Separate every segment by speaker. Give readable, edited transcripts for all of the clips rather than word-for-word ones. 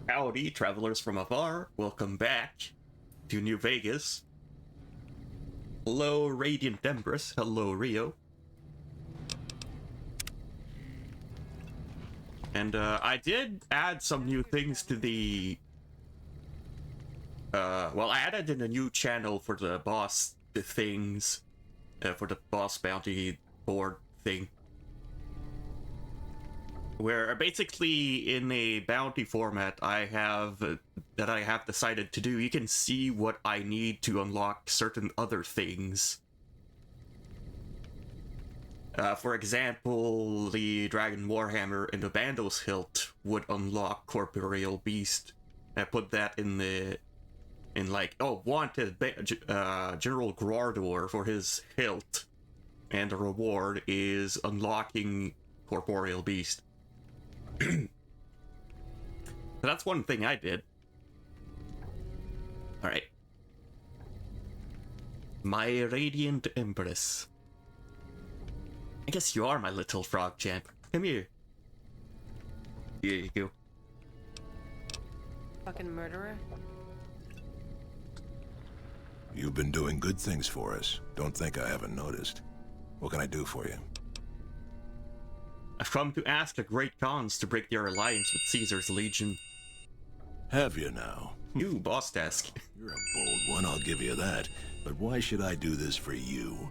Speaker 1: Howdy, travelers from afar. Welcome back to New Vegas. Hello, Radiant Empress. Hello, Rio. And I did add some new things to the... well, I added in a new channel for the boss things, for the boss bounty board thing. Where basically in a bounty format I have decided to do, you can see what I need to unlock certain other things. For example, the Dragon Warhammer and the Vandal's Hilt would unlock Corporeal Beast. I put that in like, oh, wanted General Grardor for his hilt, and the reward is unlocking Corporeal Beast. That's one thing I did. Alright. My Radiant Empress. I guess you are my little frog champ. Come here. Here you go.
Speaker 2: Fucking murderer.
Speaker 3: You've been doing good things for us. Don't think I haven't noticed. What can I do for you?
Speaker 1: I've come to ask the Great Khans to break their alliance with Caesar's Legion.
Speaker 3: Have you now?
Speaker 1: You, boss task.
Speaker 3: You're a bold one, I'll give you that. But why should I do this for you?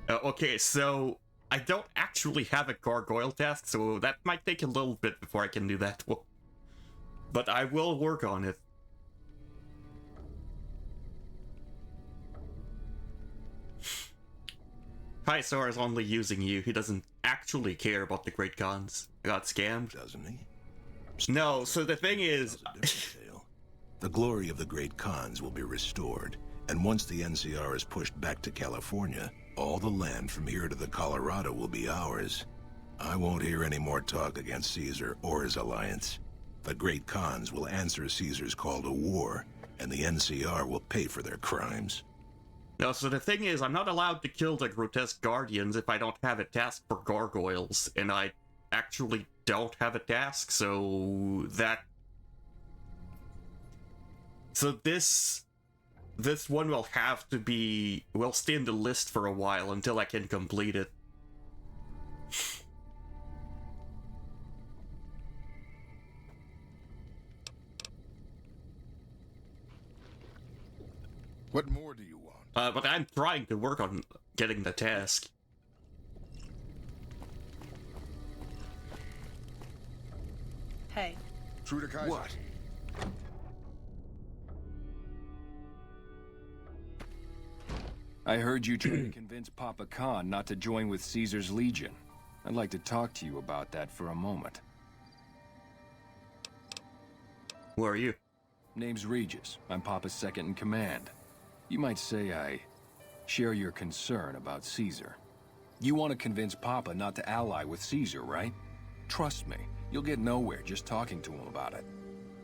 Speaker 1: Okay, so I don't actually have a gargoyle task, so that might take a little bit before I can do that. But I will work on it. Kaisar is only using you. He doesn't actually care about the Great Khans. I got scammed.
Speaker 3: Doesn't he?
Speaker 1: No, so the thing is...
Speaker 3: The glory of the Great Khans will be restored, and once the NCR is pushed back to California, all the land from here to the Colorado will be ours. I won't hear any more talk against Caesar or his alliance. The Great Khans will answer Caesar's call to war, and the NCR will pay for their crimes.
Speaker 1: No, so the thing is, I'm not allowed to kill the grotesque guardians if I don't have a task for gargoyles, and I actually don't have a task, so that... So this one will have to be... will stay in the list for a while until I can complete it.
Speaker 4: What more do you want?
Speaker 1: But I'm trying to work on getting the task.
Speaker 2: Hey.
Speaker 4: True to Kaiser.
Speaker 3: What?
Speaker 5: I heard you trying to convince Papa Khan not to join with Caesar's Legion. I'd like to talk to you about that for a moment.
Speaker 1: Who are you?
Speaker 5: Name's Regis. I'm Papa's second in command. You might say I share your concern about Caesar. You want to convince Papa not to ally with Caesar, right? Trust me, you'll get nowhere just talking to him about it.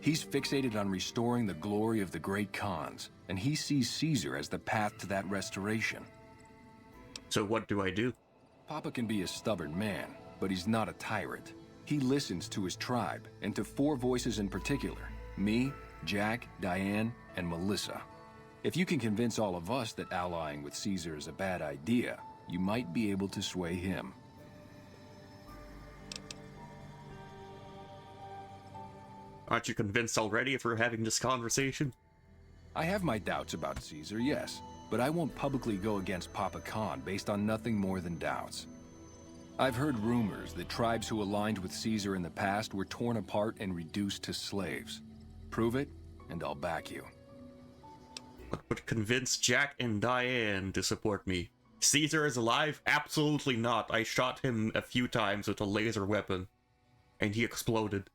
Speaker 5: He's fixated on restoring the glory of the great Khans, and he sees Caesar as the path to that restoration.
Speaker 1: So what do I do?
Speaker 5: Papa can be a stubborn man, but he's not a tyrant. He listens to his tribe, and to 4 voices in particular: me, Jack, Diane, and Melissa. If you can convince all of us that allying with Caesar is a bad idea, you might be able to sway him.
Speaker 1: Aren't you convinced already if we're having this conversation?
Speaker 5: I have my doubts about Caesar, yes, but I won't publicly go against Papa Khan based on nothing more than doubts. I've heard rumors that tribes who aligned with Caesar in the past were torn apart and reduced to slaves. Prove it, and I'll back you.
Speaker 1: What would convince Jack and Diane to support me? Caesar is alive? Absolutely not. I shot him a few times with a laser weapon, and he exploded.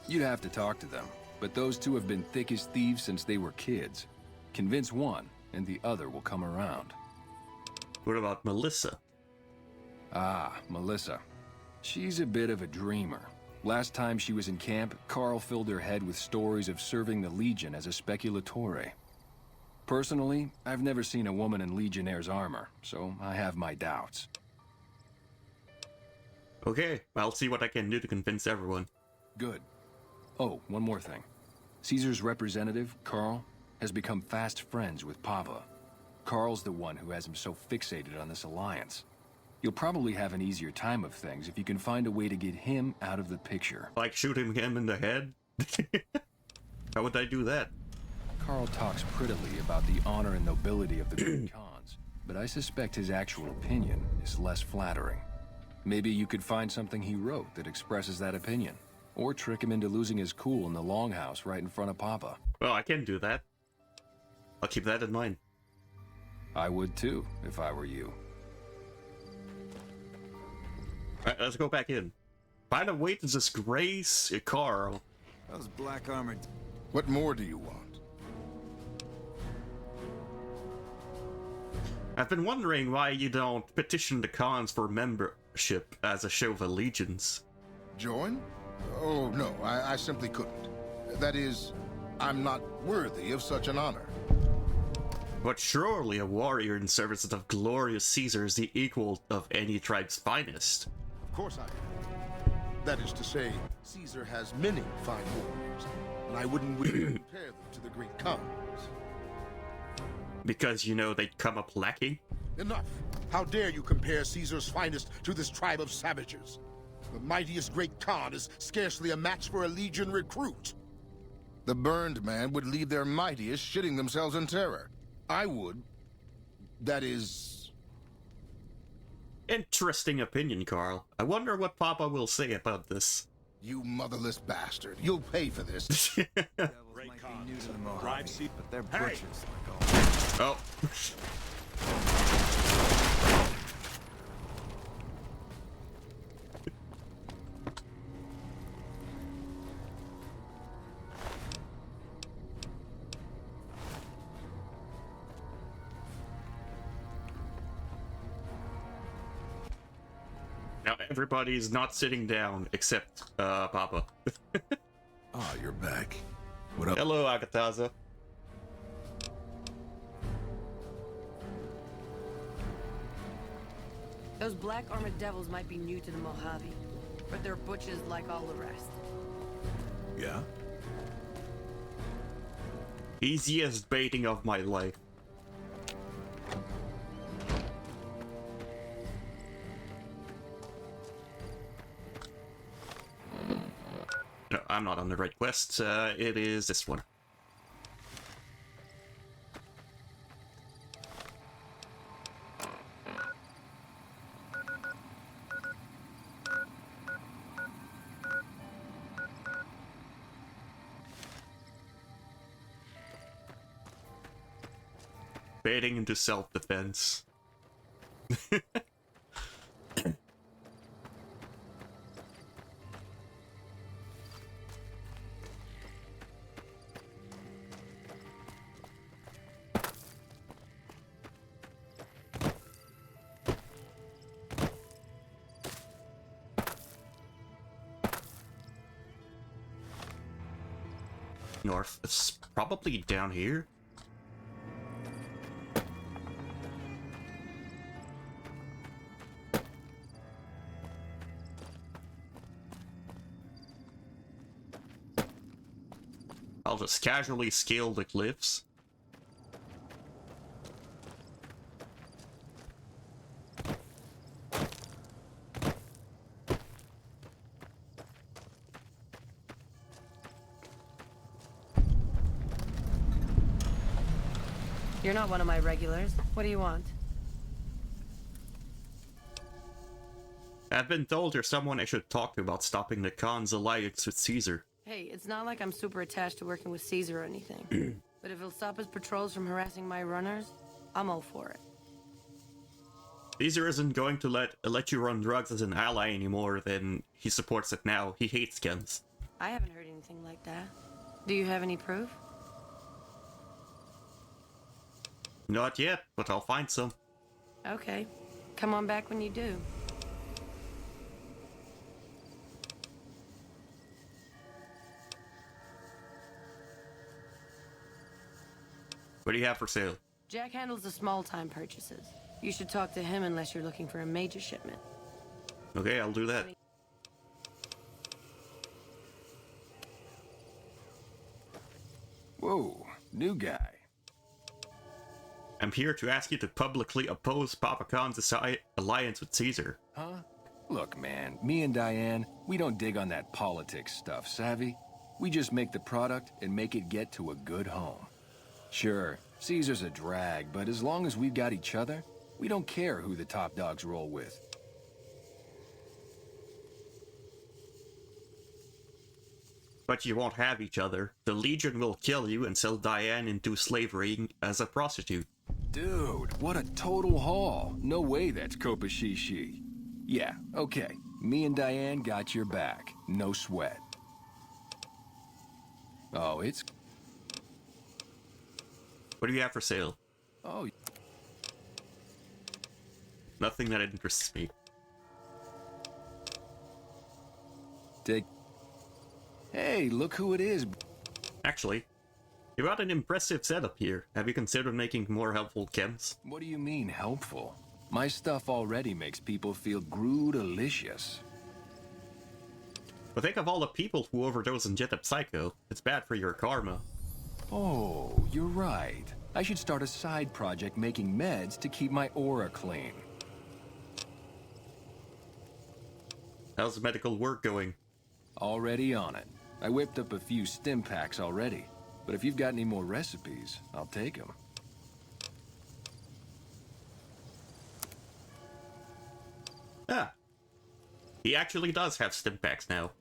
Speaker 5: You'd have to talk to them, but those 2 have been thick as thieves since they were kids. Convince one, and the other will come around.
Speaker 1: What about Melissa?
Speaker 5: Ah, Melissa. She's a bit of a dreamer. Last time she was in camp, Carl filled her head with stories of serving the Legion as a speculatore. Personally, I've never seen a woman in Legionnaire's armor, so I have my doubts.
Speaker 1: Okay, I'll see what I can do to convince everyone.
Speaker 5: Good. Oh, one more thing. Caesar's representative, Carl, has become fast friends with Papa. Carl's the one who has him so fixated on this alliance. You'll probably have an easier time of things if you can find a way to get him out of the picture.
Speaker 1: Like shooting him in the head? How would I do that?
Speaker 5: Carl talks prettily about the honor and nobility of the great Khans, but I suspect his actual opinion is less flattering. Maybe you could find something he wrote that expresses that opinion, or trick him into losing his cool in the longhouse right in front of Papa.
Speaker 1: Well, I can do that. I'll keep that in mind.
Speaker 5: I would too, if I were you.
Speaker 1: Alright, let's go back in. Find a way to disgrace Carl.
Speaker 6: Those black armored...
Speaker 4: What more do you want?
Speaker 1: I've been wondering why you don't petition the Khans for membership as a show of allegiance.
Speaker 4: Join? Oh, no, I simply couldn't. That is, I'm not worthy of such an honor.
Speaker 1: But surely a warrior in service of glorious Caesar is the equal of any tribe's finest.
Speaker 4: Of course I am. That is to say, Caesar has many fine warriors, and I wouldn't wish to compare them to the great Khans.
Speaker 1: Because, you know, they'd come up lacking?
Speaker 4: Enough! How dare you compare Caesar's finest to this tribe of savages? The mightiest great Khan is scarcely a match for a Legion recruit. The burned man would leave their mightiest shitting themselves in terror. I would. That is...
Speaker 1: Interesting opinion, Carl. I wonder what Papa will say about this.
Speaker 4: You motherless bastard. You'll pay for this.
Speaker 6: Devils might be new to the Mojave, but they're butchers like all.
Speaker 1: Oh. Now everybody's not sitting down except Papa.
Speaker 3: Ah, you're back. What up?
Speaker 1: Hello, Agataza.
Speaker 2: Those black armored devils might be new to the Mojave, but they're butchers like all the rest.
Speaker 3: Yeah?
Speaker 1: Easiest baiting of my life. No, I'm not on the right quest. It is this one. Baiting into self-defense. north. It's probably down here. I'll just casually scale the cliffs.
Speaker 2: You're not one of my regulars. What do you want?
Speaker 1: I've been told you're someone I should talk to about stopping the Khan's alliance with Caesar.
Speaker 2: Hey, it's not like I'm super attached to working with Caesar or anything. But if he'll stop his patrols from harassing my runners, I'm all for it.
Speaker 1: Caesar isn't going to let you run drugs as an ally anymore than he supports it now. He hates guns.
Speaker 2: I haven't heard anything like that. Do you have any proof?
Speaker 1: Not yet, but I'll find some.
Speaker 2: Okay. Come on back when you do.
Speaker 1: What do you have for sale?
Speaker 2: Jack handles the small-time purchases. You should talk to him unless you're looking for a major shipment.
Speaker 1: Okay, I'll do that.
Speaker 5: Whoa, new guy.
Speaker 1: I'm here to ask you to publicly oppose Papa Khan's alliance with Caesar.
Speaker 5: Huh? Look, man, me and Diane, we don't dig on that politics stuff, savvy? We just make the product and make it get to a good home. Sure, Caesar's a drag, but as long as we've got each other, we don't care who the top dogs roll with.
Speaker 1: But you won't have each other. The Legion will kill you and sell Diane into slavery as a prostitute.
Speaker 5: Dude, what a total haul. No way that's Kopashishi. Yeah, okay. Me and Diane got your back. No sweat. Oh, it's...
Speaker 1: What do you have for sale?
Speaker 5: Oh...
Speaker 1: Nothing that interests me.
Speaker 5: Take... Hey, look who it is.
Speaker 1: Actually, you got an impressive setup here. Have you considered making more helpful chems?
Speaker 5: What do you mean, helpful? My stuff already makes people feel groo-delicious.
Speaker 1: But think of all the people who overdose on Jet Psycho. It's bad for your karma.
Speaker 5: Oh, you're right. I should start a side project making meds to keep my aura clean.
Speaker 1: How's the medical work going?
Speaker 5: Already on it. I whipped up a few stim packs already. But if you've got any more recipes, I'll take them.
Speaker 1: Ah. He actually does have stim packs now.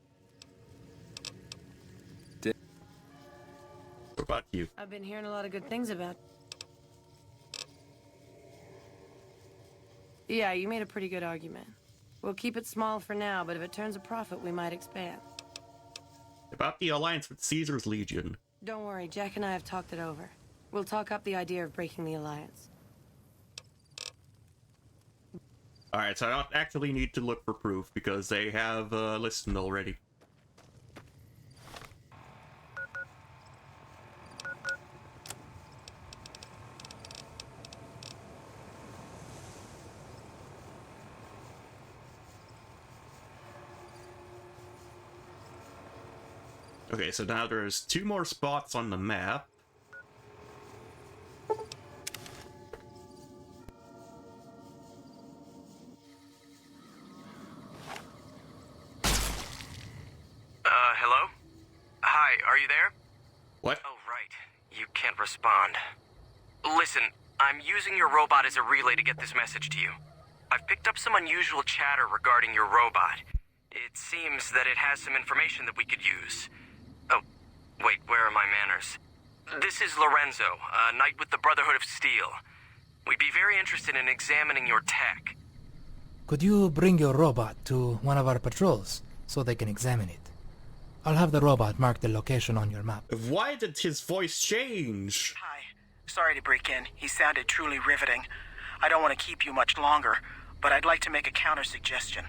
Speaker 1: What about you?
Speaker 2: I've been hearing a lot of good things about... Yeah, you made a pretty good argument. We'll keep it small for now, but if it turns a profit, we might expand.
Speaker 1: About the alliance with Caesar's Legion.
Speaker 2: Don't worry, Jack and I have talked it over. We'll talk up the idea of breaking the alliance.
Speaker 1: Alright, so I don't actually need to look for proof, because they have listened already. Okay, so now there's 2 more spots on the map.
Speaker 7: Hello? Hi, are you there?
Speaker 1: What?
Speaker 7: Oh, right. You can't respond. Listen, I'm using your robot as a relay to get this message to you. I've picked up some unusual chatter regarding your robot. It seems that it has some information that we could use. Oh, wait, where are my manners? This is Lorenzo, a knight with the Brotherhood of Steel. We'd be very interested in examining your tech.
Speaker 8: Could you bring your robot to one of our patrols so they can examine it? I'll have the robot mark the location on your map.
Speaker 1: Why did his voice change?
Speaker 9: Hi. Sorry to break in. He sounded truly riveting. I don't want to keep you much longer, but I'd like to make a counter-suggestion.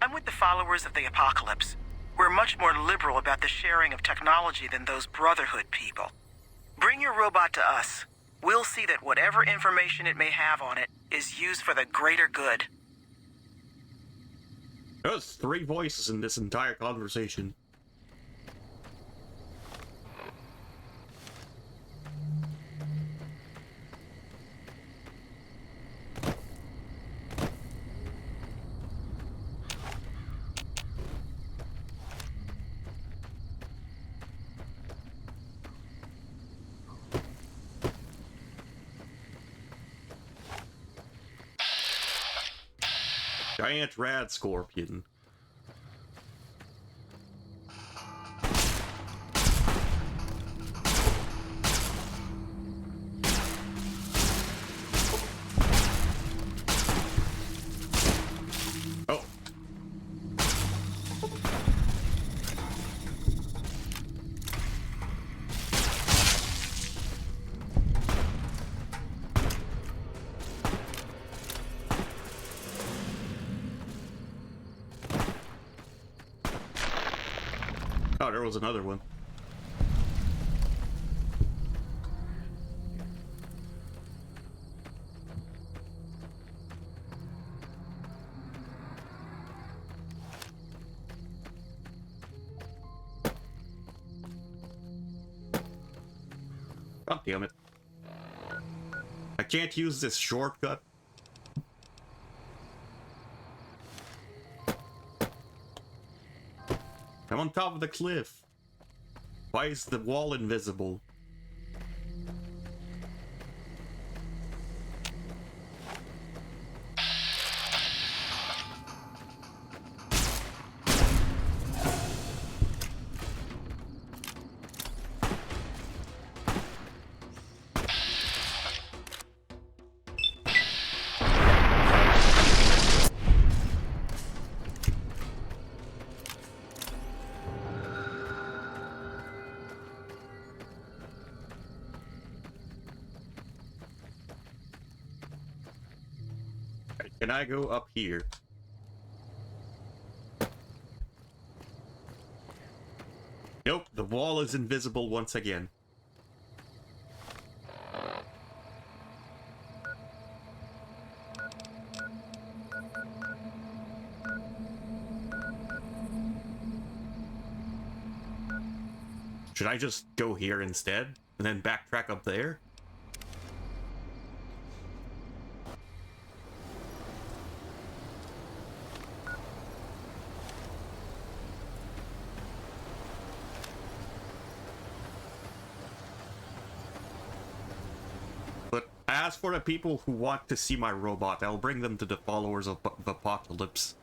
Speaker 9: I'm with the followers of the Apocalypse. We're much more liberal about the sharing of technology than those Brotherhood people. Bring your robot to us. We'll see that whatever information it may have on it is used for the greater good.
Speaker 1: There's 3 voices in this entire conversation. Giant rad scorpion. Oh. Oh, there was another one. God damn it. I can't use this shortcut. I'm on top of the cliff. Why is the wall invisible? Can I go up here? Nope, the wall is invisible once again. Should I just go here instead and then backtrack up there? As for the people who want to see my robot, I'll bring them to the followers of Apocalypse.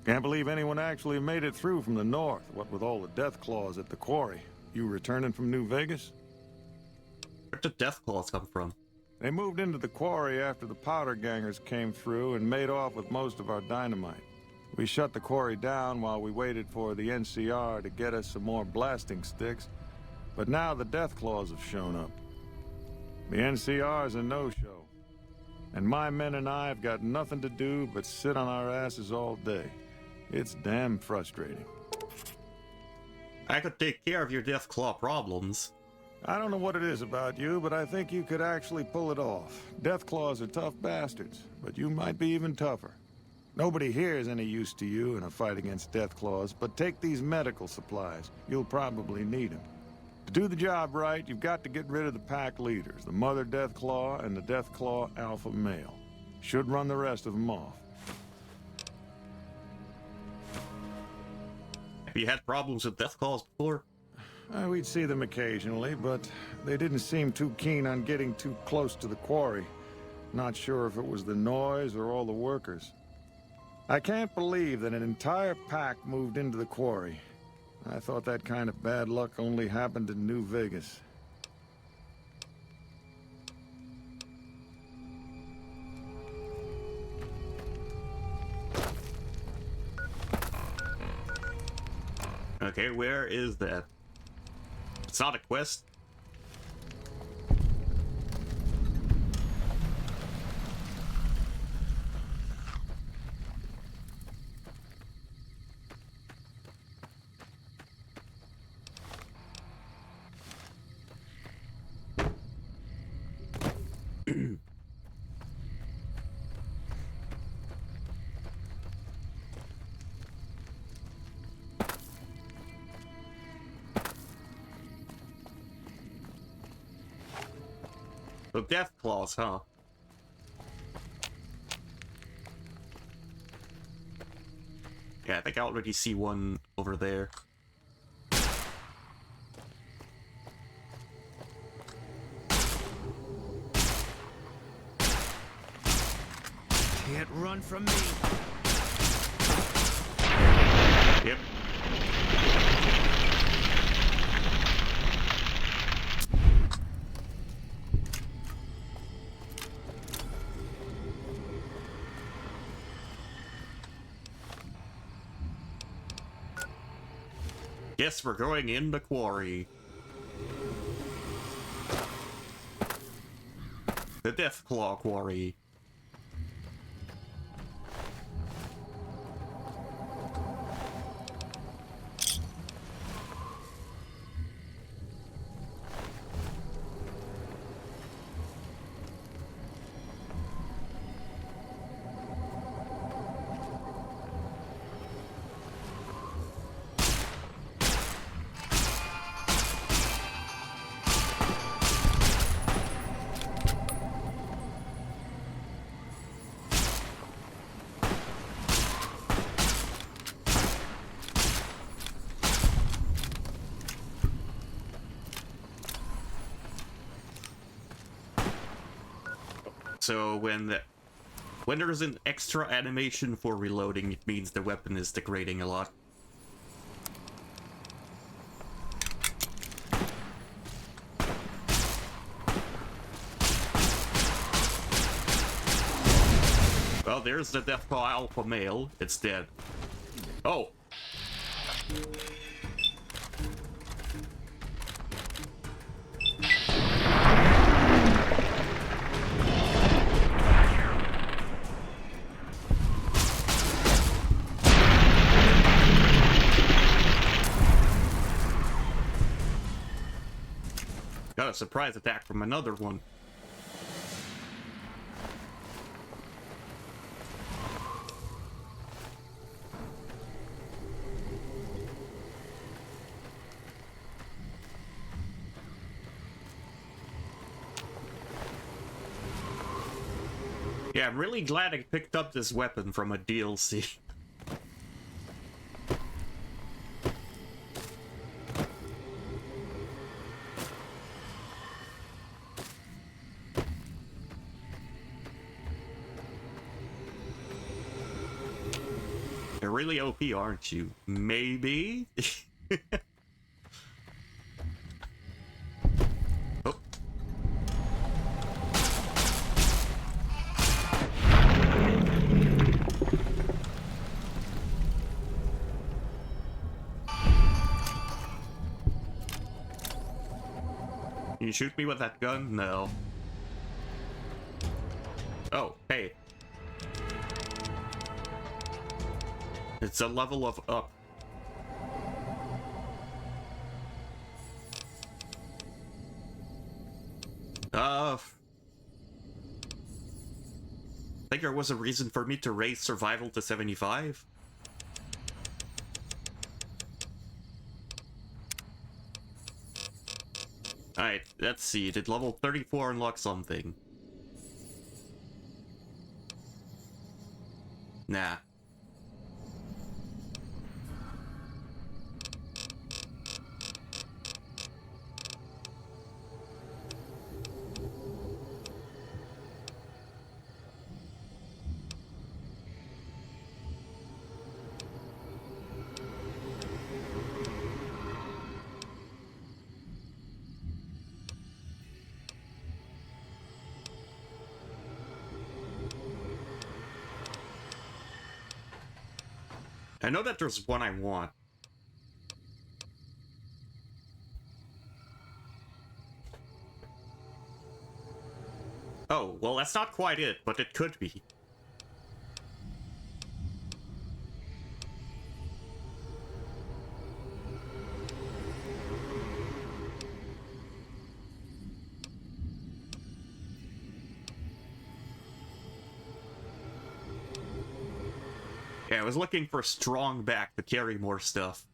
Speaker 6: Can't believe anyone actually made it through from the north, what with all the death claws at the quarry. You returning from New Vegas?
Speaker 1: Where did death claws come from?
Speaker 6: They moved into the quarry after the powder gangers came through and made off with most of our dynamite. We shut the quarry down while we waited for the NCR to get us some more blasting sticks, but now the death claws have shown up. The NCR's a no-show, and my men and I have got nothing to do but sit on our asses all day. It's damn frustrating.
Speaker 1: I could take care of your Deathclaw problems.
Speaker 6: I don't know what it is about you, but I think you could actually pull it off. Deathclaws are tough bastards, but you might be even tougher. Nobody here is any use to you in a fight against Deathclaws, but take these medical supplies. You'll probably need them. To do the job right, you've got to get rid of the pack leaders, the Mother Deathclaw and the Deathclaw Alpha Male. Should run the rest of them off.
Speaker 1: Have you had problems with Deathclaws before?
Speaker 6: We'd see them occasionally, but they didn't seem too keen on getting too close to the quarry. Not sure if it was the noise or all the workers. I can't believe that an entire pack moved into the quarry. I thought that kind of bad luck only happened in New Vegas.
Speaker 1: Okay, where is that? It's not a quest. The Deathclaws, huh? Yeah, I think I already see one over there.
Speaker 10: Can't run from me.
Speaker 1: Yep. Guess we're going in the quarry. The Deathclaw Quarry. So when there's an extra animation for reloading, it means the weapon is degrading a lot. Well, there's the Deathclaw Alpha Male. It's dead. Oh! Got a surprise attack from another one. Yeah, I'm really glad I picked up this weapon from a DLC. You're really OP, aren't you? Maybe? Oh. Can you shoot me with that gun? No. Oh, hey. It's a level of up. I think there was a reason for me to raise survival to 75. Alright, let's see. Did level 34 unlock something? Nah. I know that there's one I want. Oh, well, that's not quite it, but it could be. Yeah, I was looking for a strong back to carry more stuff.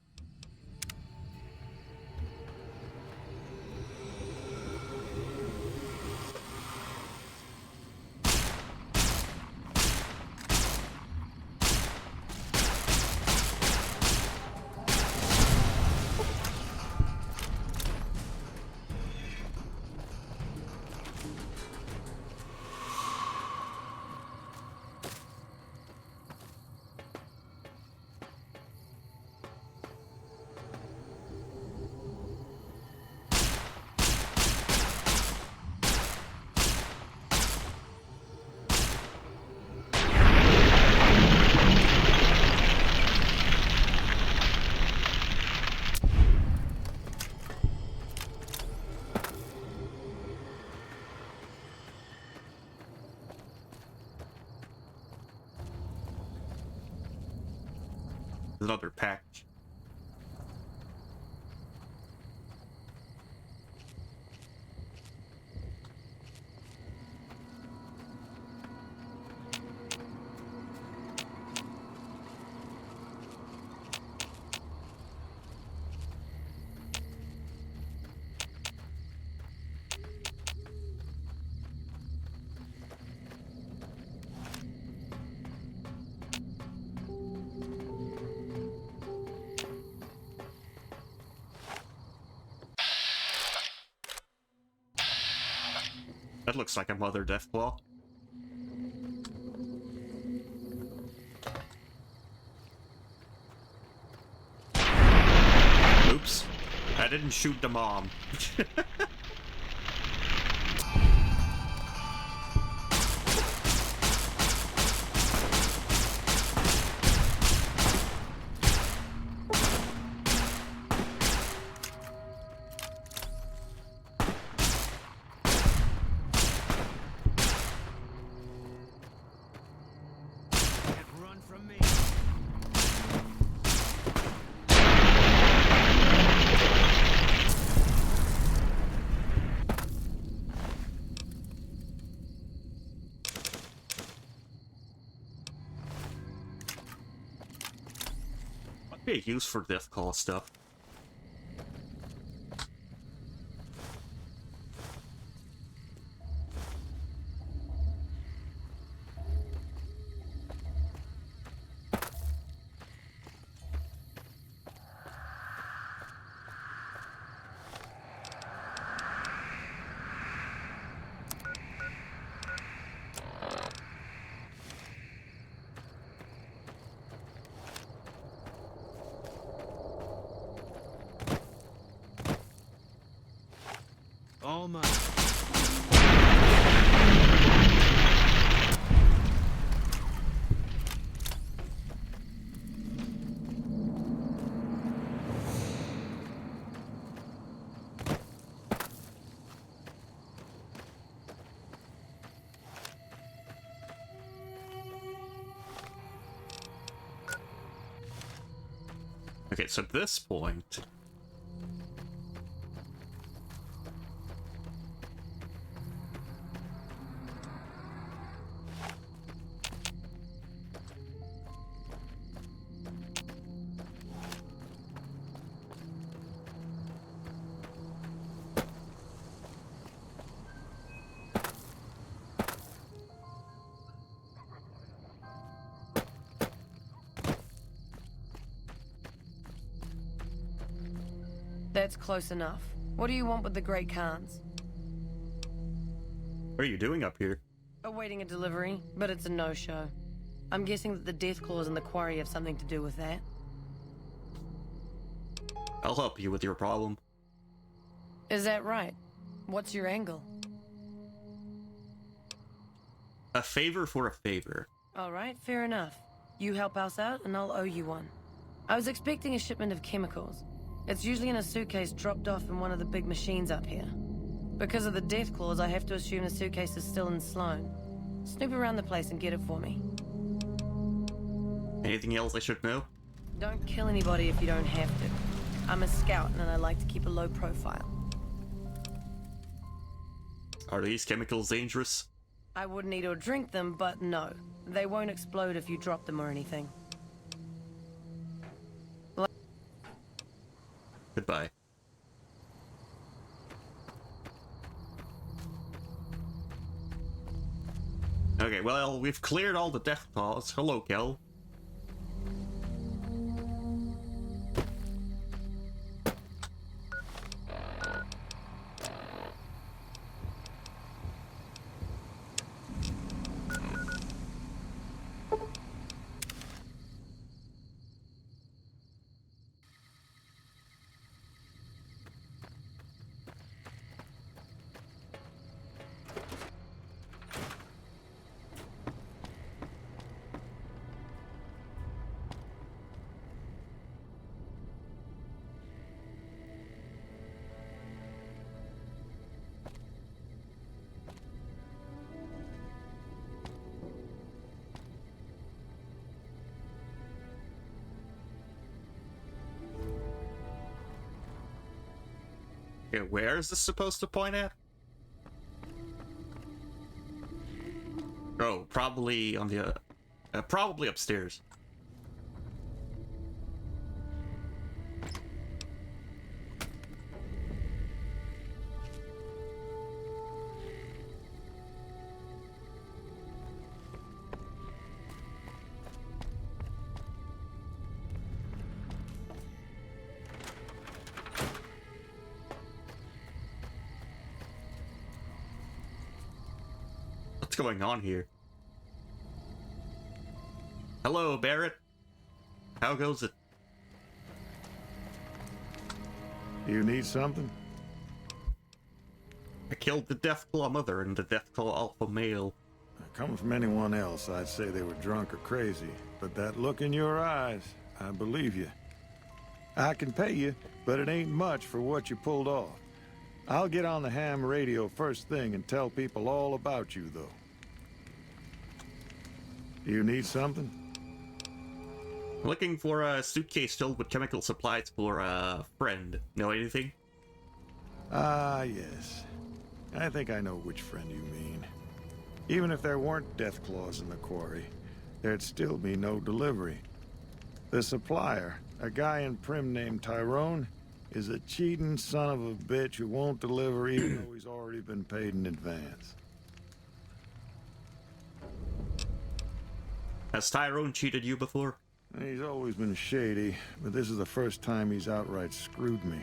Speaker 1: Another package. That looks like a Mother Deathclaw. Oops. I didn't shoot the mom. Be a use for Deathclaw stuff.
Speaker 10: All mine.
Speaker 1: Okay, so at this point...
Speaker 2: That's close enough. What do you want with the Great Khans?
Speaker 1: What are you doing up here?
Speaker 2: Awaiting a delivery, but it's a no-show. I'm guessing that the death claws in the quarry have something to do with that.
Speaker 1: I'll help you with your problem.
Speaker 2: Is that right? What's your angle?
Speaker 1: A favor for a favor.
Speaker 2: All right, fair enough. You help us out, and I'll owe you one. I was expecting a shipment of chemicals. It's usually in a suitcase dropped off in one of the big machines up here. Because of the death clause, I have to assume the suitcase is still in Sloan. Snoop around the place and get it for me.
Speaker 1: Anything else I should know?
Speaker 2: Don't kill anybody if you don't have to. I'm a scout, and I like to keep a low profile.
Speaker 1: Are these chemicals dangerous?
Speaker 2: I wouldn't eat or drink them, but no. They won't explode if you drop them or anything.
Speaker 1: Goodbye. Okay, well, we've cleared all the death claws. Hello, Kel. Okay, where is this supposed to point at? Oh, probably on the, probably upstairs. What's going on here? Hello, Barrett. How goes it?
Speaker 6: You need something?
Speaker 1: I killed the Deathclaw mother and the Deathclaw alpha male.
Speaker 6: Coming from anyone else, I'd say they were drunk or crazy. But that look in your eyes, I believe you. I can pay you, but it ain't much for what you pulled off. I'll get on the ham radio first thing and tell people all about you, though. You need something?
Speaker 1: Looking for a suitcase filled with chemical supplies for a friend. Know anything?
Speaker 6: Ah, yes. I think I know which friend you mean. Even if there weren't death claws in the quarry, there'd still be no delivery. The supplier, a guy in Prim named Tyrone, is a cheating son of a bitch who won't deliver even though he's already been paid in advance.
Speaker 1: Has Tyrone cheated you before?
Speaker 6: He's always been shady, but this is the first time he's outright screwed me.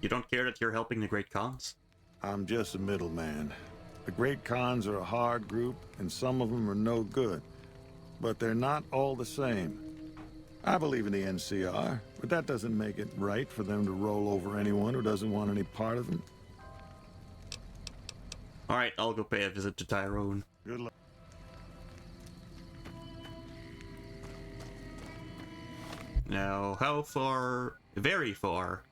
Speaker 1: You don't care that you're helping the Great Khans?
Speaker 6: I'm just a middleman. The Great Khans are a hard group, and some of them are no good. But they're not all the same. I believe in the NCR, but that doesn't make it right for them to roll over anyone who doesn't want any part of them.
Speaker 1: Alright, I'll go pay a visit to Tyrone.
Speaker 6: Good luck.
Speaker 1: Now, how far? Very far.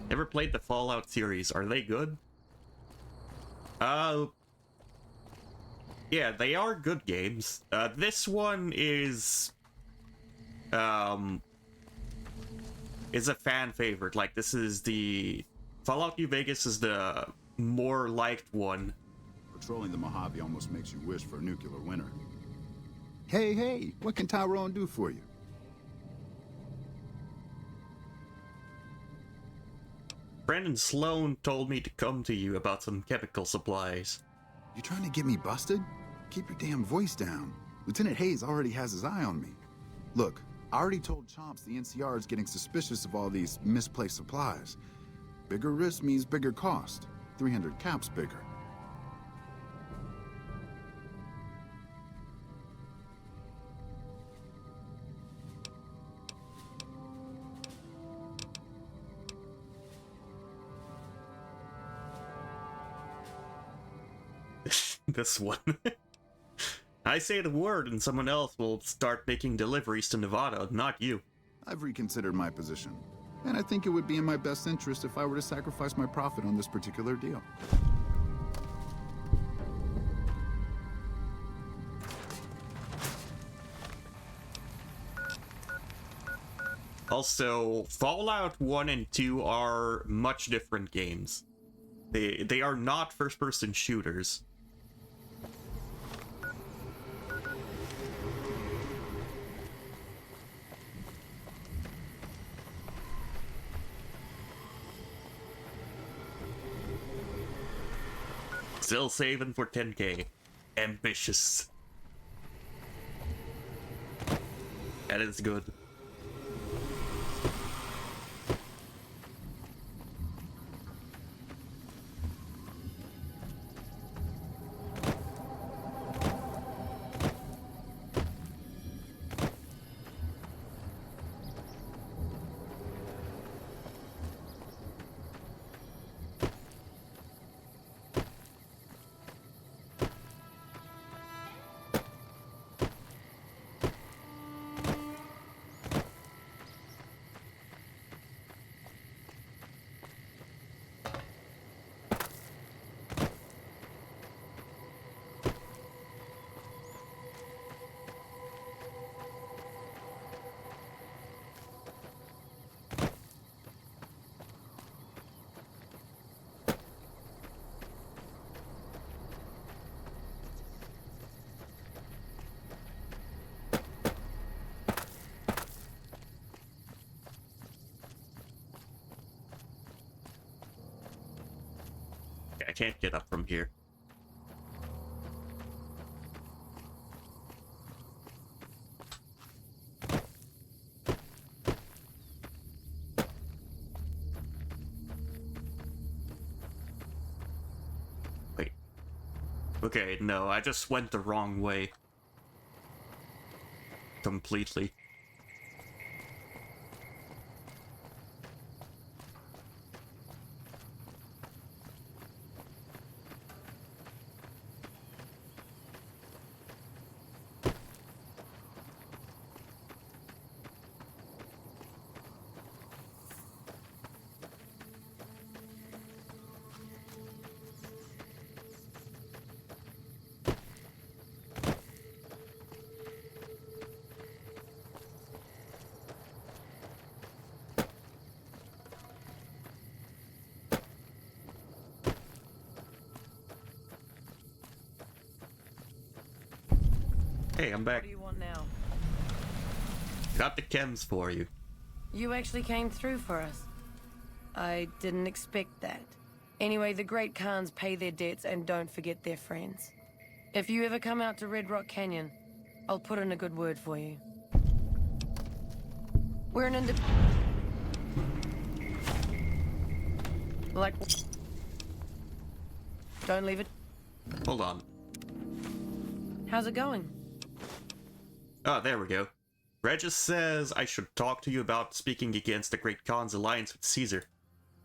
Speaker 1: Ever played the Fallout series? Are they good? Yeah, they are good games. This one is a fan favorite. Like, this is the Fallout New Vegas is the more liked one.
Speaker 11: Patrolling the Mojave almost makes you wish for a nuclear winter. Hey, what can Tyrone do for you?
Speaker 1: Brandon Sloan told me to come to you about some chemical supplies.
Speaker 11: You trying to get me busted? Keep your damn voice down. Lieutenant Hayes already has his eye on me. Look, I already told Chomps the NCR is getting suspicious of all these misplaced supplies. Bigger risk means bigger cost. 300 caps bigger.
Speaker 1: This one. I say the word and someone else will start making deliveries to Nevada, not you.
Speaker 11: I've reconsidered my position, and I think it would be in my best interest if I were to sacrifice my profit on this particular deal.
Speaker 1: Also, Fallout 1 and 2 are much different games. They are not first-person shooters. Still saving for 10k. Ambitious. That is good. I can't get up from here. Wait. Okay, no, I just went the wrong way. Completely. Hey, I'm back.
Speaker 2: What do you want now?
Speaker 1: Got the chems for you.
Speaker 2: You actually came through for us. I didn't expect that. Anyway, the Great Khans pay their debts and don't forget their friends. If you ever come out to Red Rock Canyon, I'll put in a good word for you. We're an Like... Don't leave it.
Speaker 1: Hold on.
Speaker 2: How's it going?
Speaker 1: Oh, there we go. Regis says I should talk to you about speaking against the Great Khan's alliance with Caesar.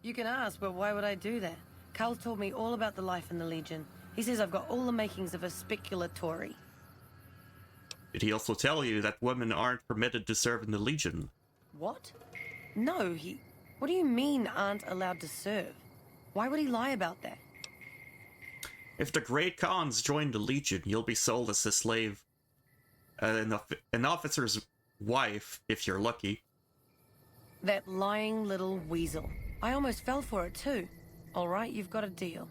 Speaker 2: You can ask, but why would I do that? Carl told me all about the life in the Legion. He says I've got all the makings of a speculatory.
Speaker 1: Did he also tell you that women aren't permitted to serve in the Legion?
Speaker 2: What? No, he... What do you mean aren't allowed to serve? Why would he lie about that?
Speaker 1: If the Great Khans join the Legion, you'll be sold as a slave. An officer's wife, if you're lucky.
Speaker 2: That lying little weasel. I almost fell for it too. All right, you've got a deal.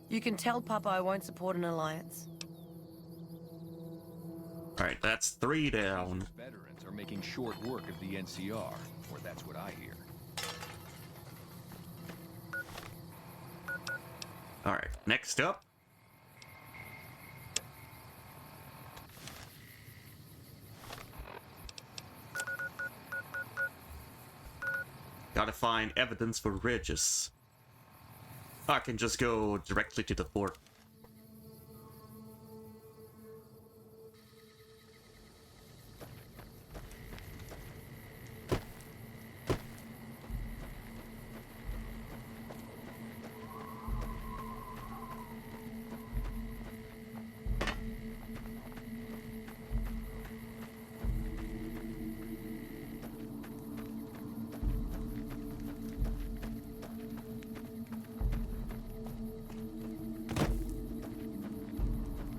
Speaker 2: You can tell Papa I won't support an alliance.
Speaker 1: Alright, that's 3 down.
Speaker 5: Veterans are making short work of the NCR, or that's what I hear.
Speaker 1: Alright, next up. Gotta find evidence for ridges. I can just go directly to the fort.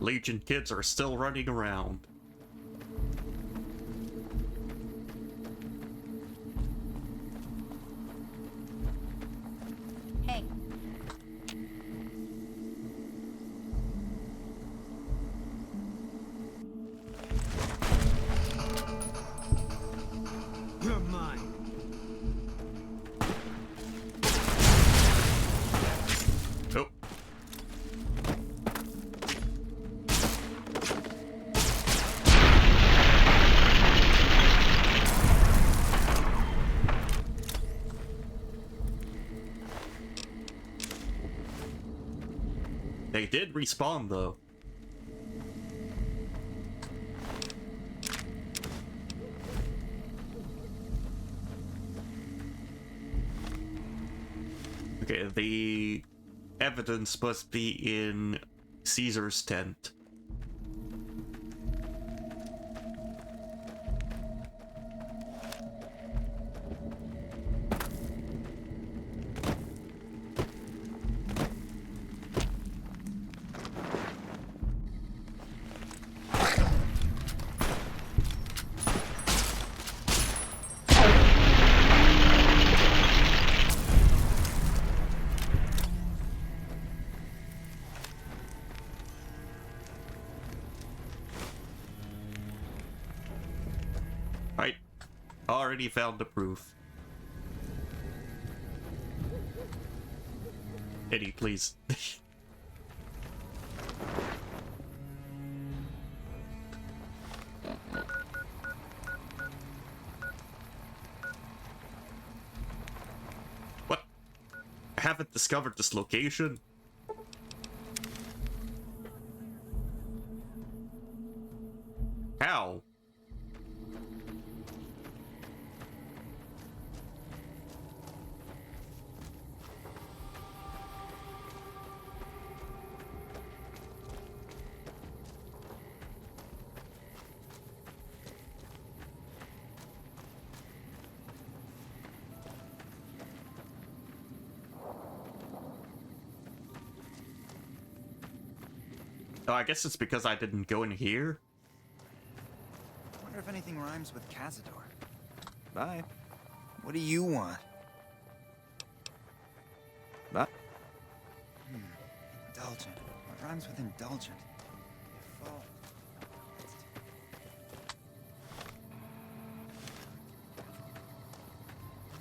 Speaker 1: Legion kids are still running around.
Speaker 12: Hey.
Speaker 10: You're mine.
Speaker 1: Oh. They did respawn though. Okay, the evidence must be in Caesar's tent. Right, already found the proof. Eddie, please. What? I haven't discovered this location. How? Oh, I guess it's because I didn't go in here.
Speaker 13: I wonder if anything rhymes with Cazador. Bye. What do you want? Bye. Indulgent. What rhymes with indulgent? If all...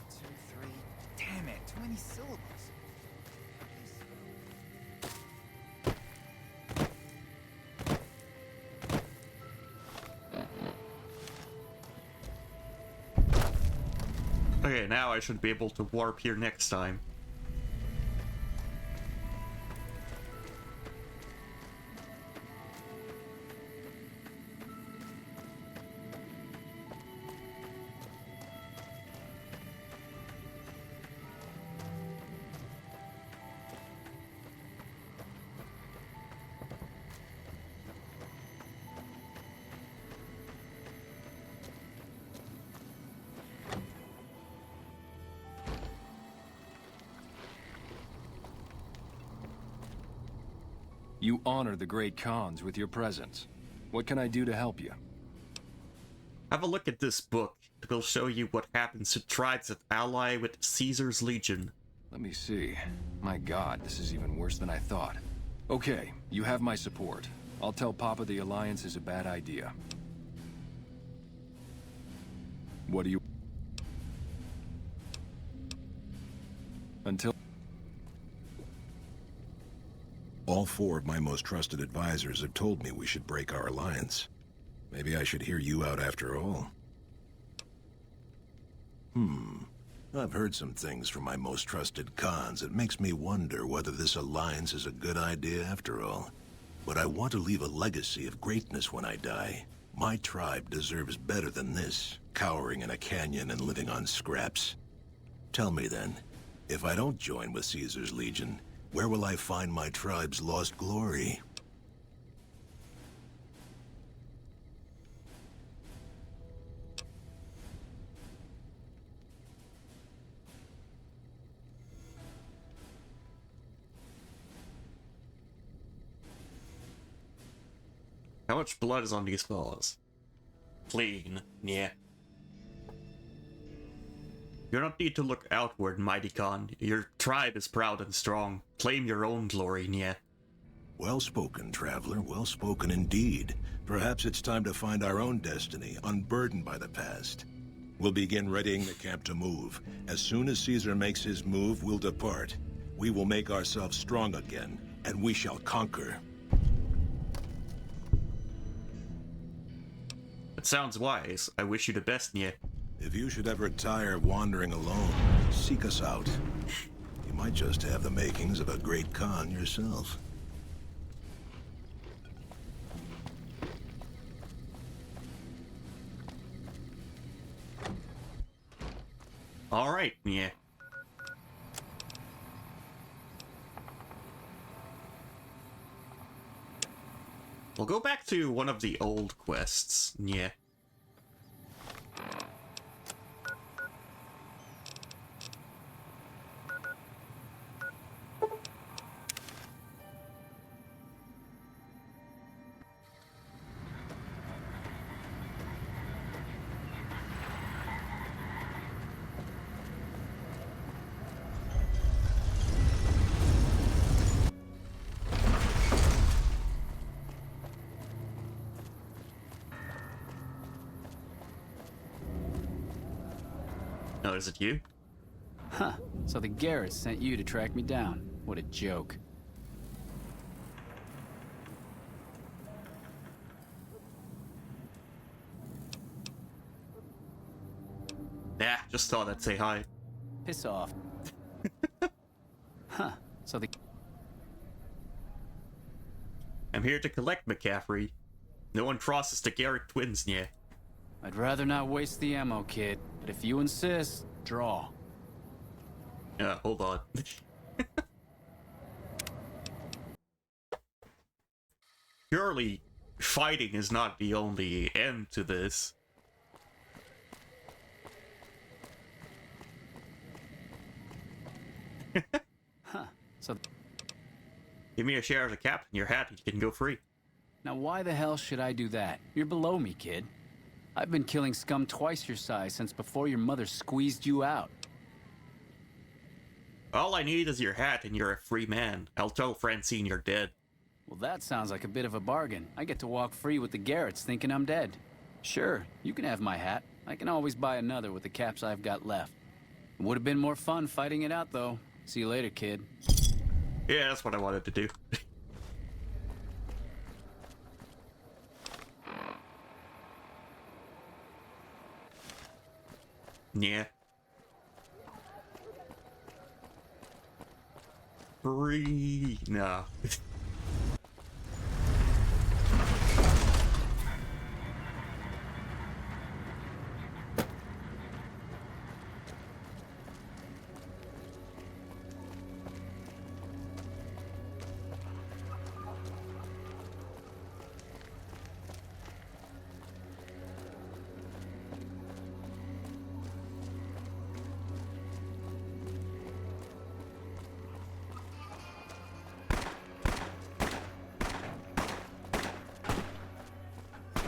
Speaker 13: 2, 3... Damn it! Too many syllables.
Speaker 1: Okay, now I should be able to warp here next time.
Speaker 5: You honor the great Khans with your presence. What can I do to help you?
Speaker 1: Have a look at this book. It will show you what happens to tribes that ally with Caesar's legion.
Speaker 5: Let me see. My god, this is even worse than I thought. Okay, you have my support. I'll tell Papa the Alliance is a bad idea. What do you... Until...
Speaker 3: All 4 of my most trusted advisors have told me we should break our alliance. Maybe I should hear you out after all. I've heard some things from my most trusted Khans that makes me wonder whether this alliance is a good idea after all. But I want to leave a legacy of greatness when I die. My tribe deserves better than this, cowering in a canyon and living on scraps. Tell me then, if I don't join with Caesar's Legion, where will I find my tribe's lost glory?
Speaker 1: How much blood is on these claws? Clean, yeah. You don't need to look outward, mighty Khan. Your tribe is proud and strong. Claim your own glory, yeah.
Speaker 3: Well spoken, traveler. Well spoken indeed. Perhaps it's time to find our own destiny, unburdened by the past. We'll begin readying the camp to move. As soon as Caesar makes his move, we'll depart. We will make ourselves strong again, and we shall conquer.
Speaker 1: It sounds wise. I wish you the best, Nye.
Speaker 3: If you should ever tire of wandering alone, seek us out. You might just have the makings of a great Khan yourself.
Speaker 1: Alright, yeah. We'll go back to one of the old quests, yeah. Oh, is it you?
Speaker 12: Huh. So the Garrets sent you to track me down. What a joke.
Speaker 1: Yeah, just thought I'd say hi.
Speaker 12: Piss off. Huh. So the...
Speaker 1: I'm here to collect McCaffrey. No one crosses the Garrett twins, yeah.
Speaker 12: I'd rather not waste the ammo, kid. But if you insist, draw.
Speaker 1: Hold on. Surely, fighting is not the only end to this.
Speaker 12: Huh. So...
Speaker 1: Give me a share of the captain, your hat, and you can go free.
Speaker 12: Now why the hell should I do that? You're below me, kid. I've been killing scum twice your size since before your mother squeezed you out.
Speaker 1: All I need is your hat and you're a free man. I'll tell Francine you're dead.
Speaker 12: Well, that sounds like a bit of a bargain. I get to walk free with the Garrets thinking I'm dead. Sure, you can have my hat. I can always buy another with the caps I've got left. It would have been more fun fighting it out, though. See you later, kid.
Speaker 1: Yeah, that's what I wanted to do. Yeah. Free. No.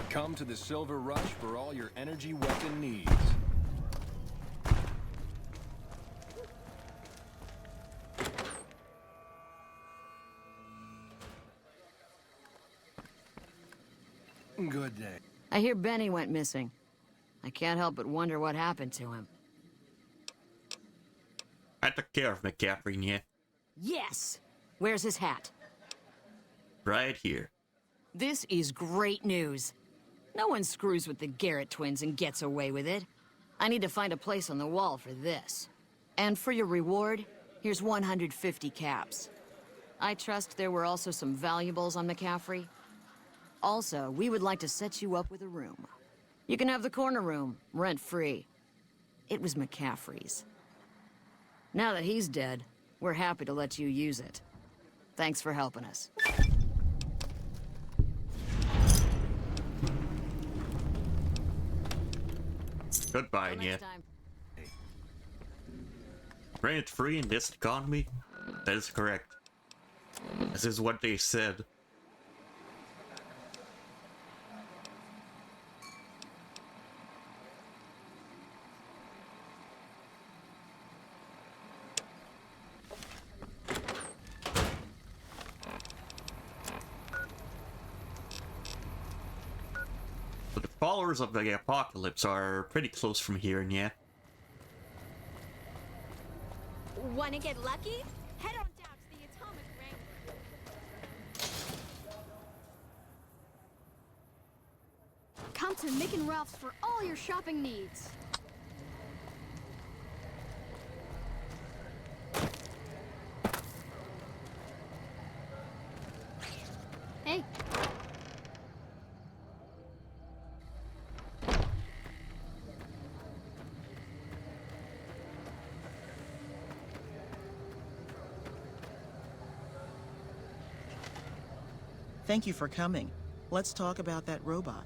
Speaker 5: Come to the Silver Rush for all your energy weapon needs. Good day.
Speaker 14: I hear Benny went missing. I can't help but wonder what happened to him.
Speaker 1: I took care of McCaffrey, yeah.
Speaker 14: Yes! Where's his hat?
Speaker 1: Right here.
Speaker 14: This is great news. No one screws with the Garrett twins and gets away with it. I need to find a place on the wall for this. And for your reward, here's 150 caps. I trust there were also some valuables on McCaffrey. Also, we would like to set you up with a room. You can have the corner room, rent-free. It was McCaffrey's. Now that he's dead, we're happy to let you use it. Thanks for helping us.
Speaker 1: Goodbye, yeah. Rent free in this economy? That is correct. This is what they said. But the followers of the apocalypse are pretty close from here, yeah.
Speaker 15: Wanna get lucky? Head on down to the Atomic Wrangler. Come to Mick and Ralph's for all your shopping needs. Hey.
Speaker 9: Thank you for coming. Let's talk about that robot.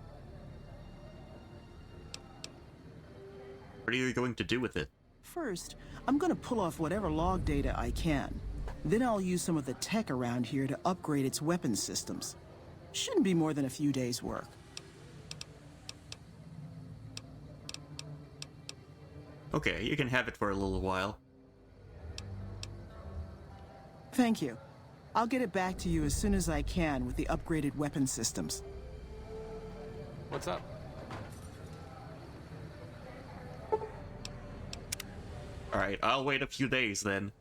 Speaker 1: What are you going to do with it?
Speaker 9: First, I'm gonna pull off whatever log data I can. Then I'll use some of the tech around here to upgrade its weapon systems. Shouldn't be more than a few days' work.
Speaker 1: Okay, you can have it for a little while.
Speaker 9: Thank you. I'll get it back to you as soon as I can with the upgraded weapon systems.
Speaker 5: What's up?
Speaker 1: Alright, I'll wait a few days then.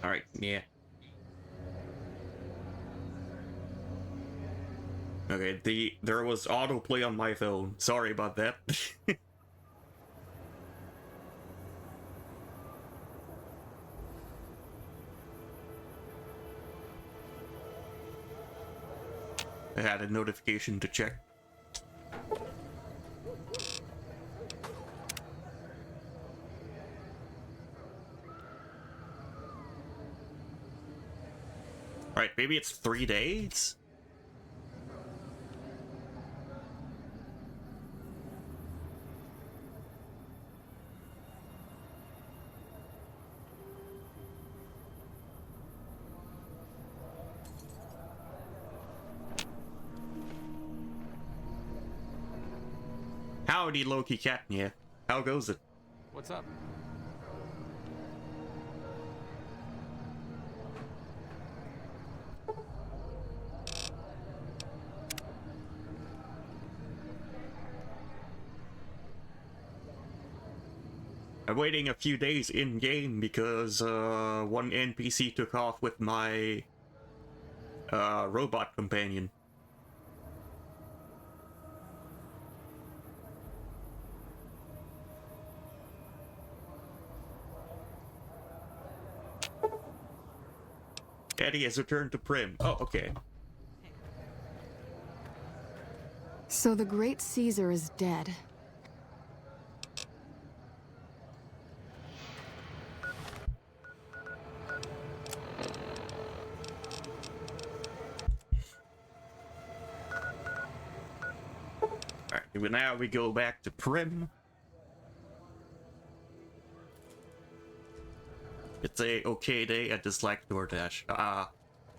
Speaker 1: Alright, yeah. Okay, there was autoplay on my phone. Sorry about that. I had a notification to check. Alright, maybe it's 3 days? Howdy, Loki Katnia. How goes it?
Speaker 5: What's up?
Speaker 1: I'm waiting a few days in-game because one NPC took off with my robot companion. Eddie has returned to Prim. Oh, okay.
Speaker 15: So the great Caesar is dead.
Speaker 1: now we go back to Prim. It's a okay day. I dislike DoorDash. I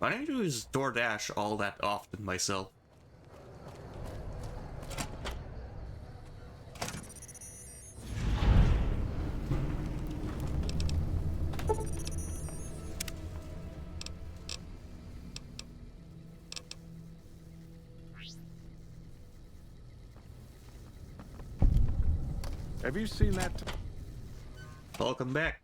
Speaker 1: don't use DoorDash all that often myself.
Speaker 6: Have you seen that?
Speaker 1: Welcome back.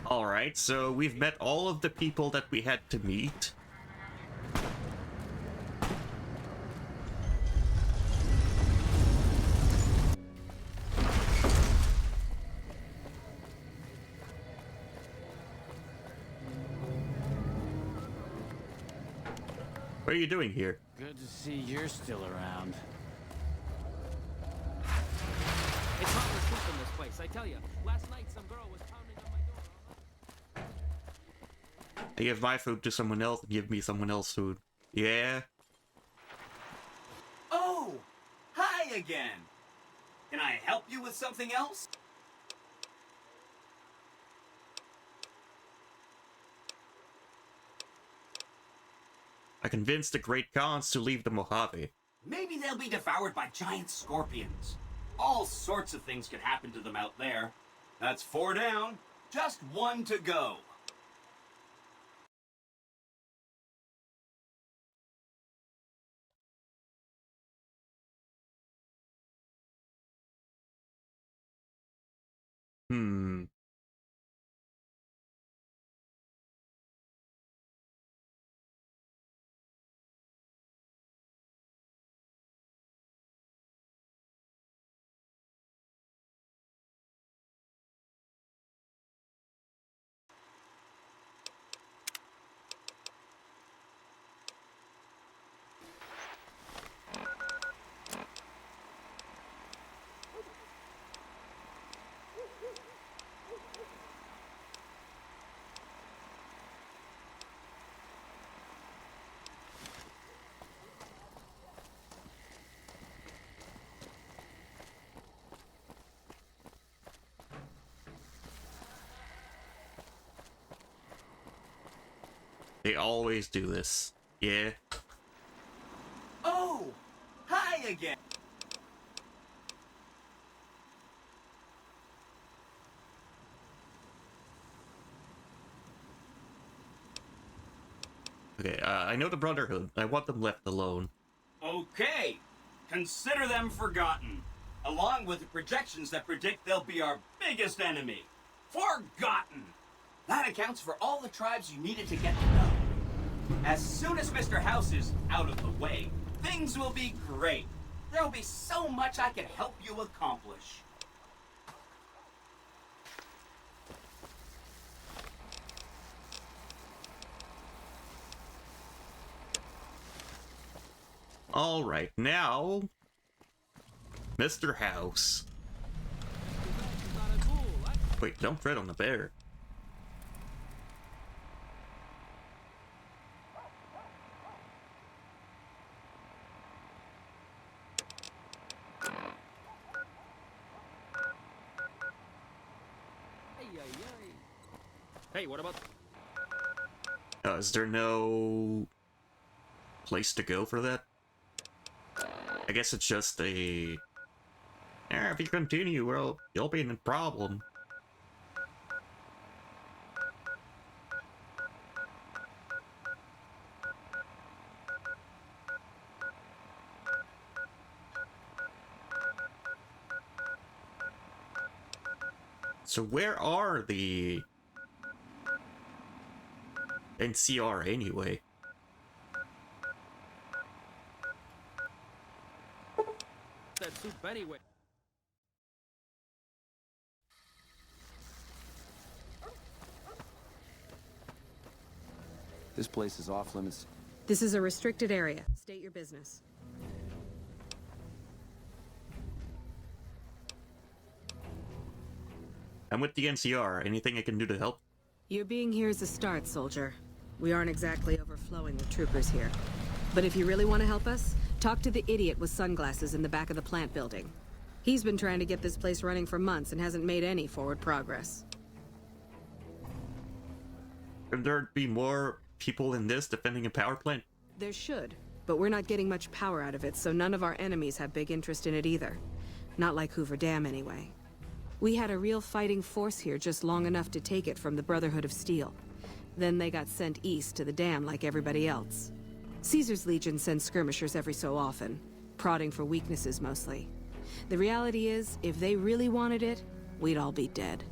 Speaker 1: Alright, so we've met all of the people that we had to meet. What are you doing here?
Speaker 12: Good to see you're still around. It's hard to sleep in this place, I tell you. Last night some girl was pounding on my door.
Speaker 1: I give my food to someone else and give me someone else's food. Yeah?
Speaker 16: Oh! Hi again! Can I help you with something else?
Speaker 1: I convinced the Great Khans to leave the Mojave.
Speaker 16: Maybe they'll be devoured by giant scorpions. All sorts of things could happen to them out there. That's 4 down. Just 1 to go.
Speaker 1: They always do this. Yeah?
Speaker 16: Oh! Hi again!
Speaker 1: Okay, I know the Brotherhood. I want them left alone.
Speaker 16: Okay! Consider them forgotten. Along with the projections that predict they'll be our biggest enemy. Forgotten! That accounts for all the tribes you needed to get to know. As soon as Mr. House is out of the way, things will be great. There'll be so much I can help you accomplish.
Speaker 1: Alright, now... Mr. House. Wait, don't tread on the bear.
Speaker 12: Hey, what about...
Speaker 1: Is there no... place to go for that? I guess it's just a... if you continue, well, you'll be in a problem. So where are the... NCR anyway?
Speaker 12: That soup anyway.
Speaker 5: This place is off limits.
Speaker 17: This is a restricted area. State your business.
Speaker 1: I'm with the NCR. Anything I can do to help?
Speaker 17: Your being here is a start, soldier. We aren't exactly overflowing with troopers here. But if you really want to help us, talk to the idiot with sunglasses in the back of the plant building. He's been trying to get this place running for months and hasn't made any forward progress.
Speaker 1: Can there be more people in this defending a power plant?
Speaker 17: There should, but we're not getting much power out of it, so none of our enemies have big interest in it either. Not like Hoover Dam, anyway. We had a real fighting force here just long enough to take it from the Brotherhood of Steel. Then they got sent east to the dam like everybody else. Caesar's Legion sends skirmishers every so often, prodding for weaknesses mostly. The reality is, if they really wanted it, we'd all be dead.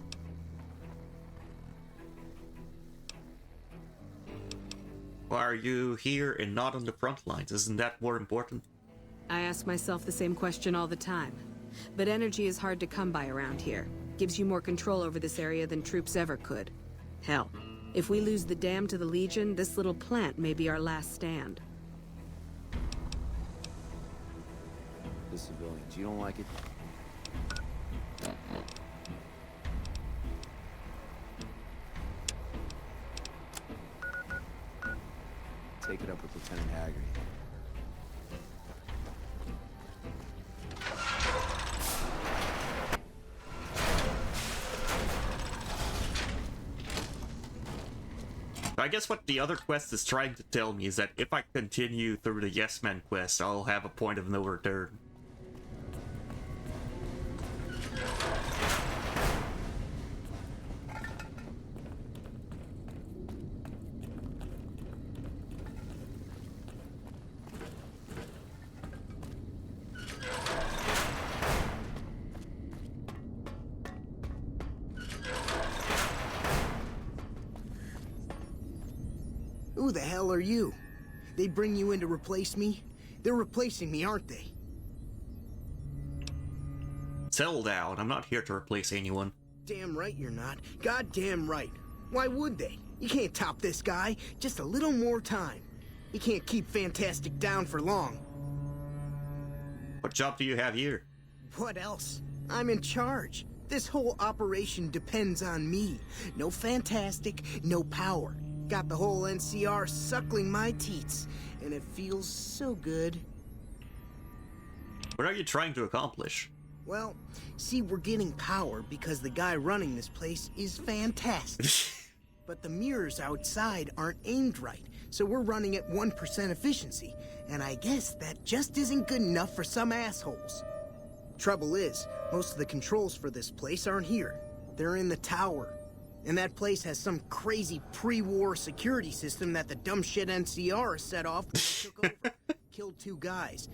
Speaker 1: Why are you here and not on the front lines? Isn't that more important?
Speaker 17: I ask myself the same question all the time. But energy is hard to come by around here. Gives you more control over this area than troops ever could. Hell, if we lose the dam to the Legion, this little plant may be our last stand.
Speaker 12: The civilians, you don't like it? Take it up with Lieutenant Haggerty.
Speaker 1: I guess what the other quest is trying to tell me is that if I continue through the Yes Man quest, I'll have a point of no return.
Speaker 18: Who the hell are you? They bring you in to replace me? They're replacing me, aren't they?
Speaker 1: Settle down. I'm not here to replace anyone.
Speaker 18: Damn right you're not. Goddamn right. Why would they? You can't top this guy. Just a little more time. You can't keep Fantastic down for long.
Speaker 1: What job do you have here?
Speaker 18: What else? I'm in charge. This whole operation depends on me. No Fantastic, no power. Got the whole NCR suckling my teats, and it feels so good.
Speaker 1: What are you trying to accomplish?
Speaker 18: Well, see, we're getting power because the guy running this place is fantastic. But the mirrors outside aren't aimed right, so we're running at 1% efficiency, and I guess that just isn't good enough for some assholes. Trouble is, most of the controls for this place aren't here. They're in the tower. And that place has some crazy pre-war security system that the dumb shit NCR set off when they took over. Killed 2 guys.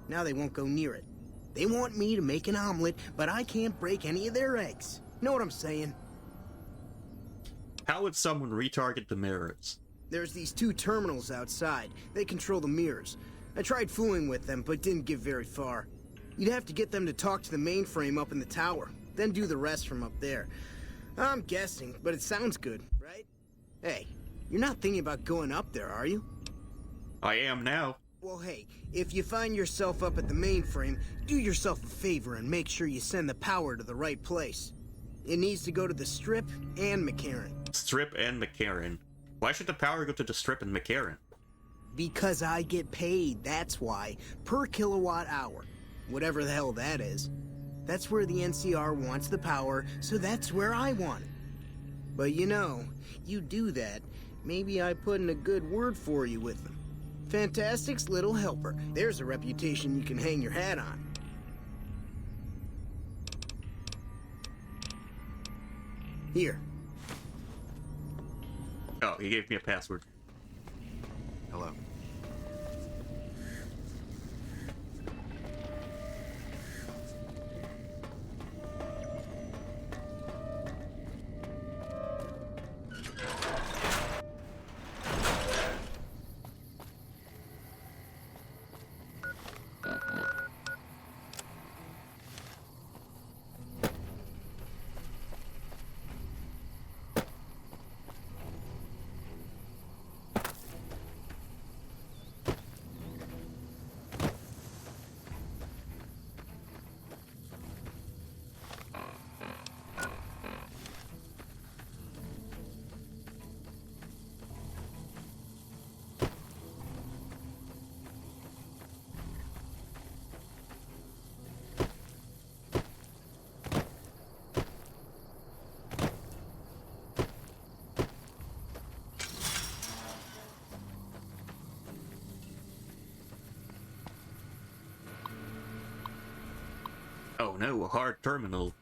Speaker 18: Now they won't go near it. They want me to make an omelet, but I can't break any of their eggs. Know what I'm saying?
Speaker 1: How would someone retarget the mirrors?
Speaker 18: There's these 2 terminals outside. They control the mirrors. I tried fooling with them, but didn't get very far. You'd have to get them to talk to the mainframe up in the tower, then do the rest from up there. I'm guessing, but it sounds good, right? Hey, you're not thinking about going up there, are you?
Speaker 1: I am now.
Speaker 18: Well, hey, if you find yourself up at the mainframe, do yourself a favor and make sure you send the power to the right place. It needs to go to the Strip and McCarran.
Speaker 1: Strip and McCarran. Why should the power go to the Strip and McCarran?
Speaker 18: Because I get paid, that's why. Per kilowatt hour. Whatever the hell that is. That's where the NCR wants the power, so that's where I want it. But you know, you do that, maybe I put in a good word for you with them. Fantastic's little helper. There's a reputation you can hang your hat on. Here.
Speaker 1: Oh, he gave me a password.
Speaker 11: Hello.
Speaker 1: Oh no, a hard terminal.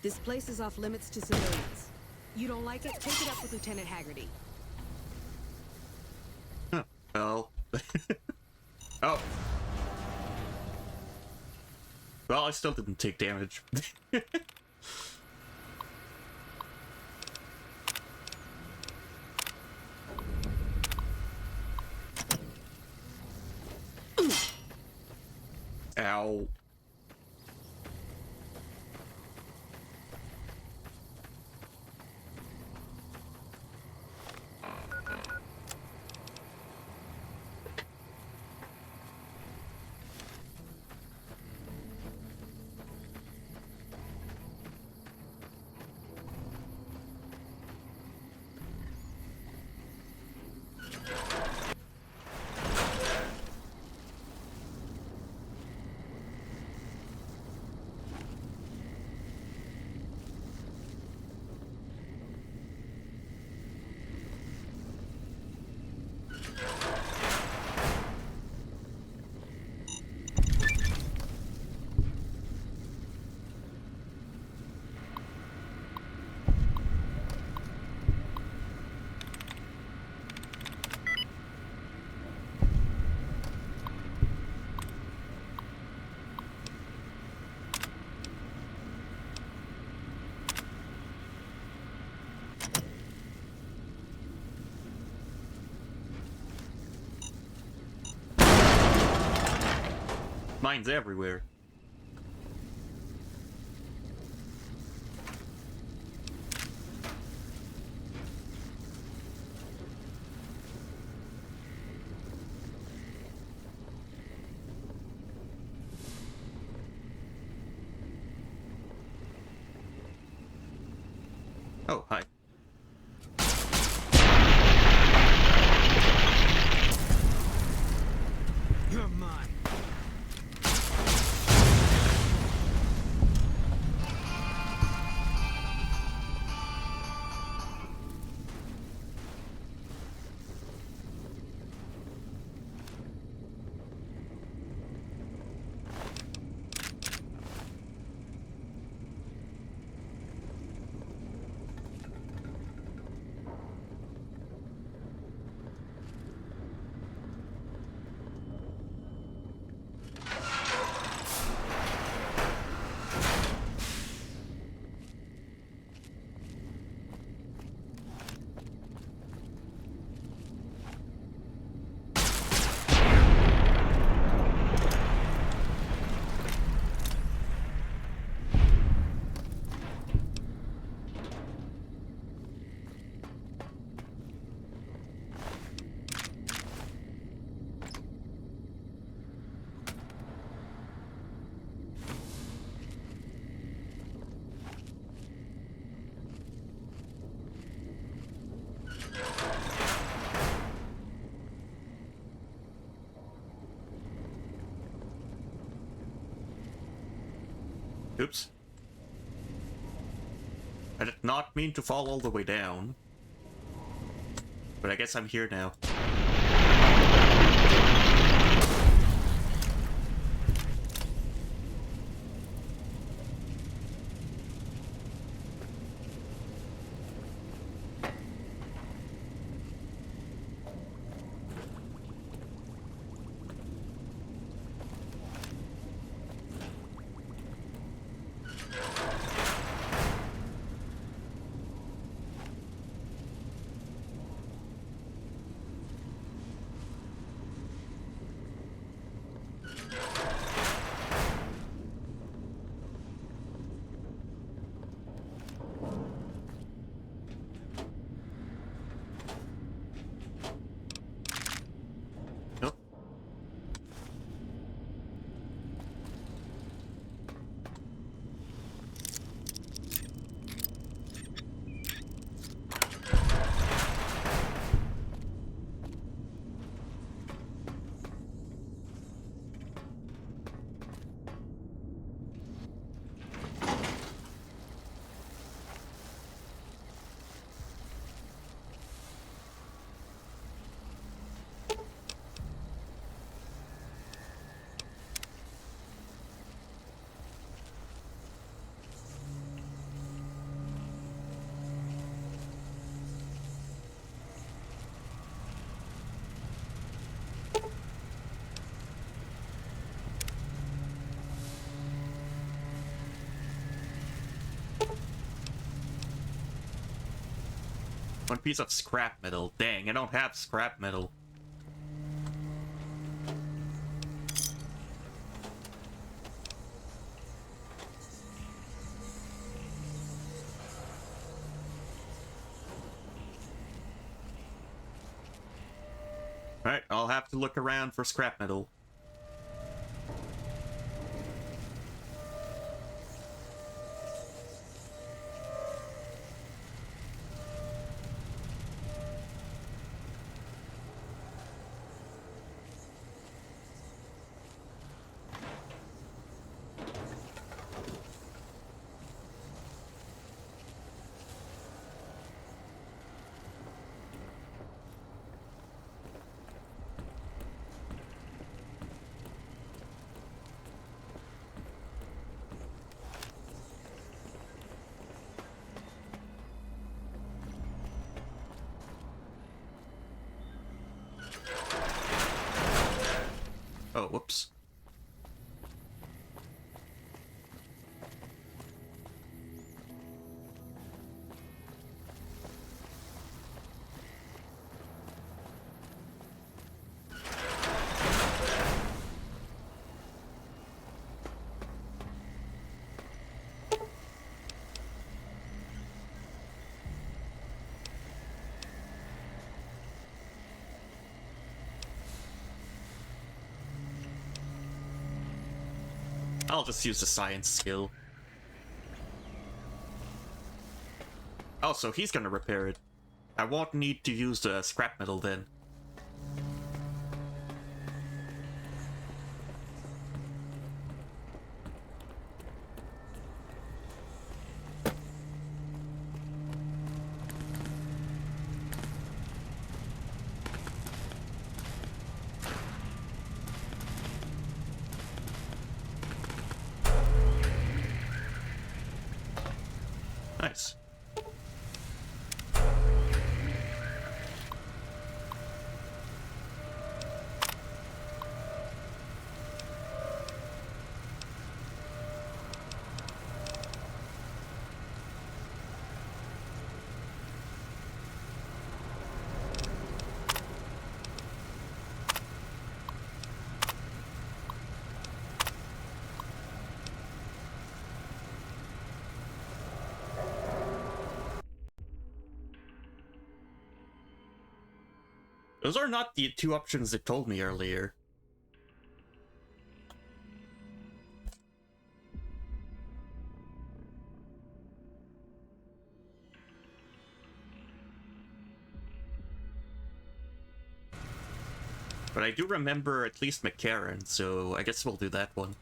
Speaker 17: This place is off limits to civilians. You don't like it? Take it up with Lieutenant Haggerty.
Speaker 1: Well. Oh. Well, I still didn't take damage. Ow. Mine's everywhere. Oh, hi.
Speaker 10: You're mine.
Speaker 1: Oops. I did not mean to fall all the way down. But I guess I'm here now. One piece of scrap metal. Dang, I don't have scrap metal. Alright, I'll have to look around for scrap metal. Oh, whoops. I'll just use the science skill. Oh, so he's gonna repair it. I won't need to use the scrap metal then. Nice. Those are not the two options it told me earlier. But I do remember at least McCarran, so I guess we'll do that one.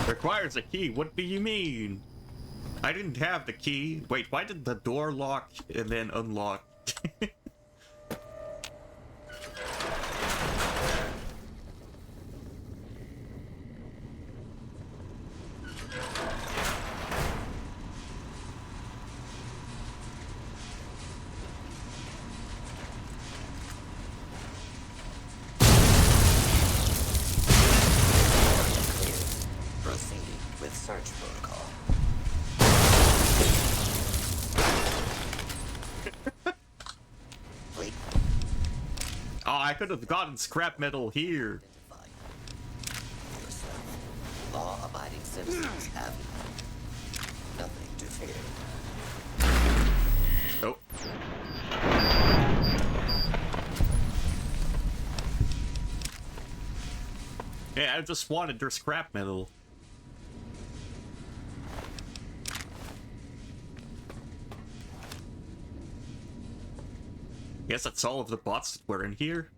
Speaker 1: Requires a key. What do you mean? I didn't have the key. Wait, why did the door lock and then unlock? could have gotten scrap metal here.
Speaker 19: Law-abiding citizens have nothing to fear.
Speaker 1: Oh. Yeah, I just wanted their scrap metal. Guess that's all of the bots that were in here.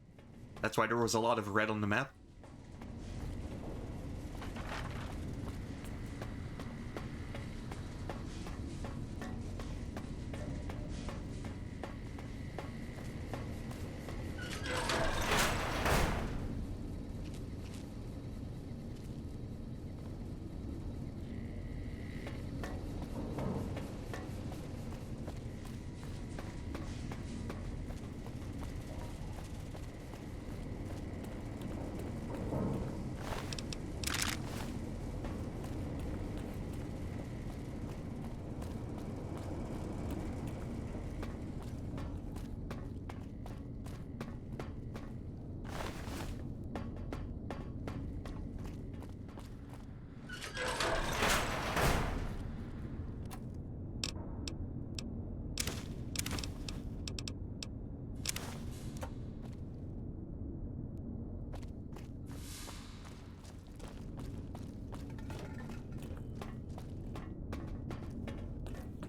Speaker 1: That's why there was a lot of red on the map.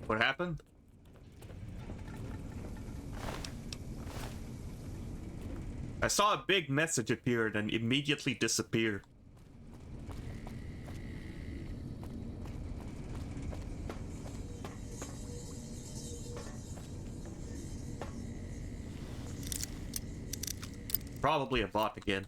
Speaker 1: What happened? I saw a big message appear and immediately disappear. Probably a bot again.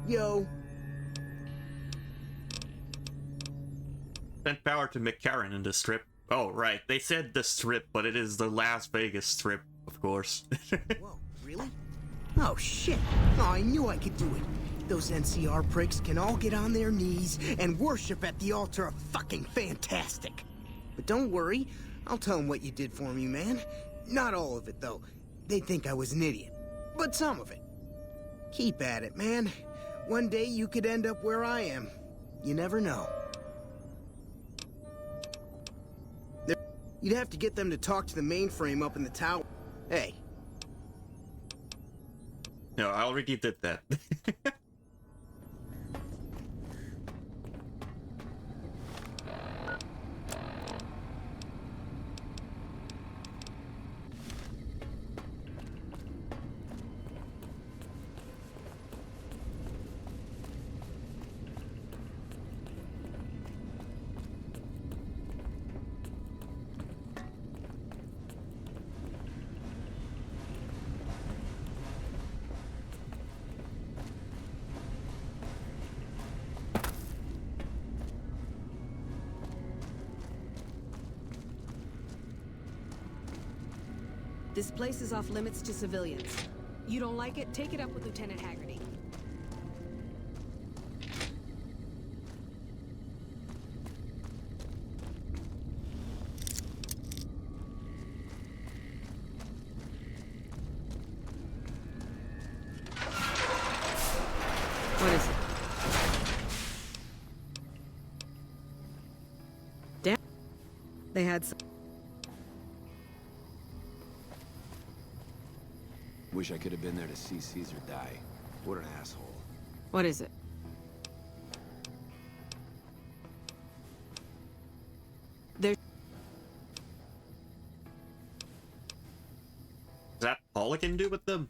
Speaker 18: Yo.
Speaker 1: Sent power to McCarran in the strip. Oh, right. They said the strip, but it is the Las Vegas strip, of course.
Speaker 18: Whoa, really? Oh, shit. Oh, I knew I could do it. Those NCR pricks can all get on their knees and worship at the altar of fucking fantastic. But don't worry. I'll tell them what you did for me, man. Not all of it, though. They'd think I was an idiot. But some of it. Keep at it, man. One day you could end up where I am. You never know. You'd have to get them to talk to the mainframe up in the tower. Hey.
Speaker 1: No, I already did that.
Speaker 17: This place is off limits to civilians. You don't like it? Take it up with Lieutenant Haggerty. What is it? Damn. They had some...
Speaker 5: Wish I could have been there to see Caesar die. What an asshole.
Speaker 17: What is it? There's...
Speaker 1: Is that all I can do with them?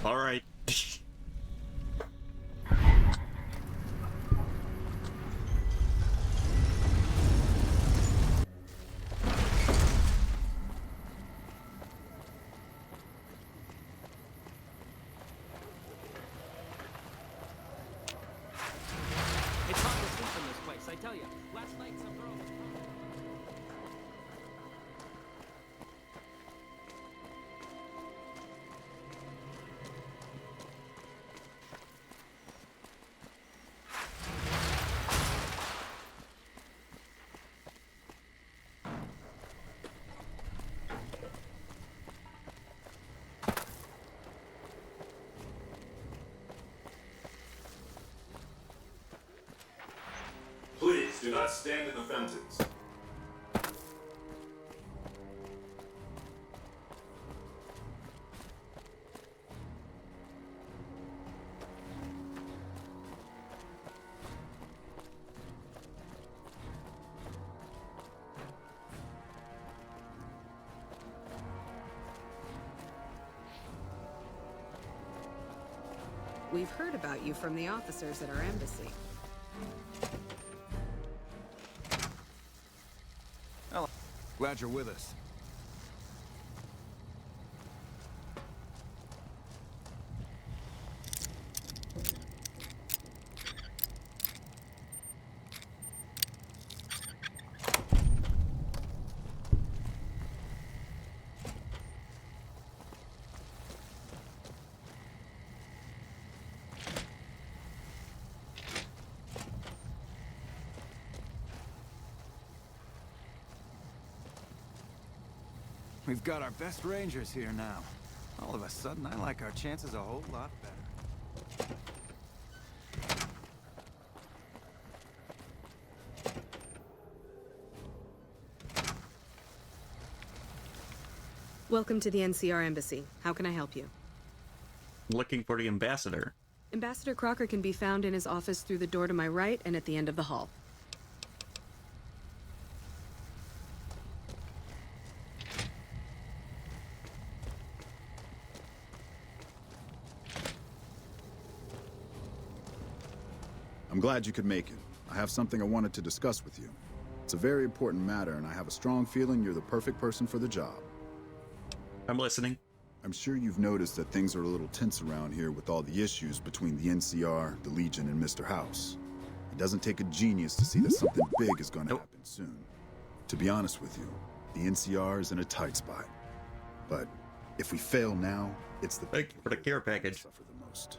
Speaker 1: All right.
Speaker 10: It's hard to sleep in this place, I tell you. Last night some girl...
Speaker 20: Please do not stand in the fountains.
Speaker 17: We've heard about you from the officers at our embassy.
Speaker 11: Well, glad you're with us. We've got our best rangers here now. All of a sudden, I like our chances a whole lot better.
Speaker 17: Welcome to the NCR Embassy. How can I help you?
Speaker 1: Looking for the ambassador.
Speaker 17: Ambassador Crocker can be found in his office through the door to my right and at the end of the hall.
Speaker 11: I'm glad you could make it. I have something I wanted to discuss with you. It's a very important matter, and I have a strong feeling you're the perfect person for the job.
Speaker 1: I'm listening.
Speaker 11: I'm sure you've noticed that things are a little tense around here with all the issues between the NCR, the Legion, and Mr. House. It doesn't take a genius to see that something big is going to happen soon. To be honest with you, the NCR is in a tight spot. But if we fail now, it's the
Speaker 1: Thank you for the care package.
Speaker 11: Suffer the most.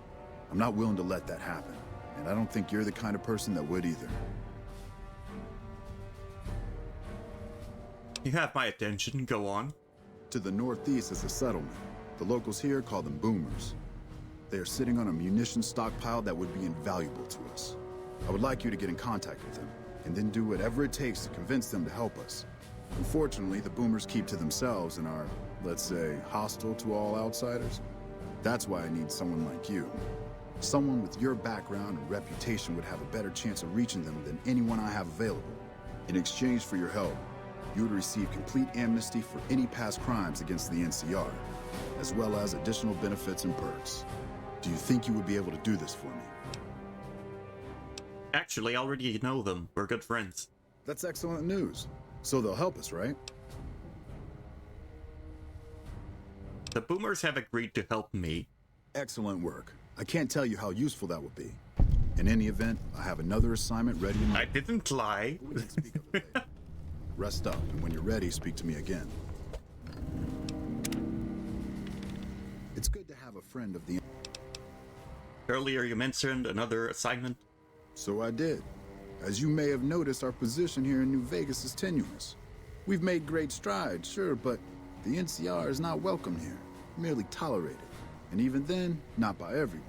Speaker 11: I'm not willing to let that happen, and I don't think you're the kind of person that would either.
Speaker 1: You have my attention. Go on.
Speaker 11: To the northeast is a settlement. The locals here call them boomers. They are sitting on a munition stockpile that would be invaluable to us. I would like you to get in contact with them, and then do whatever it takes to convince them to help us. Unfortunately, the boomers keep to themselves and are, let's say, hostile to all outsiders. That's why I need someone like you. Someone with your background and reputation would have a better chance of reaching them than anyone I have available. In exchange for your help, you would receive complete amnesty for any past crimes against the NCR, as well as additional benefits and perks. Do you think you would be able to do this for me?
Speaker 1: Actually, I already know them. We're good friends.
Speaker 11: That's excellent news. So they'll help us, right?
Speaker 1: The boomers have agreed to help me.
Speaker 11: Excellent work. I can't tell you how useful that will be. In any event, I have another assignment ready in my...
Speaker 1: I didn't lie.
Speaker 11: We can speak of it later. Rest up, and when you're ready, speak to me again. It's good to have a friend of the...
Speaker 1: Earlier you mentioned another assignment.
Speaker 11: So I did. As you may have noticed, our position here in New Vegas is tenuous. We've made great strides, sure, but the NCR is not welcome here, merely tolerated. And even then, not by everyone.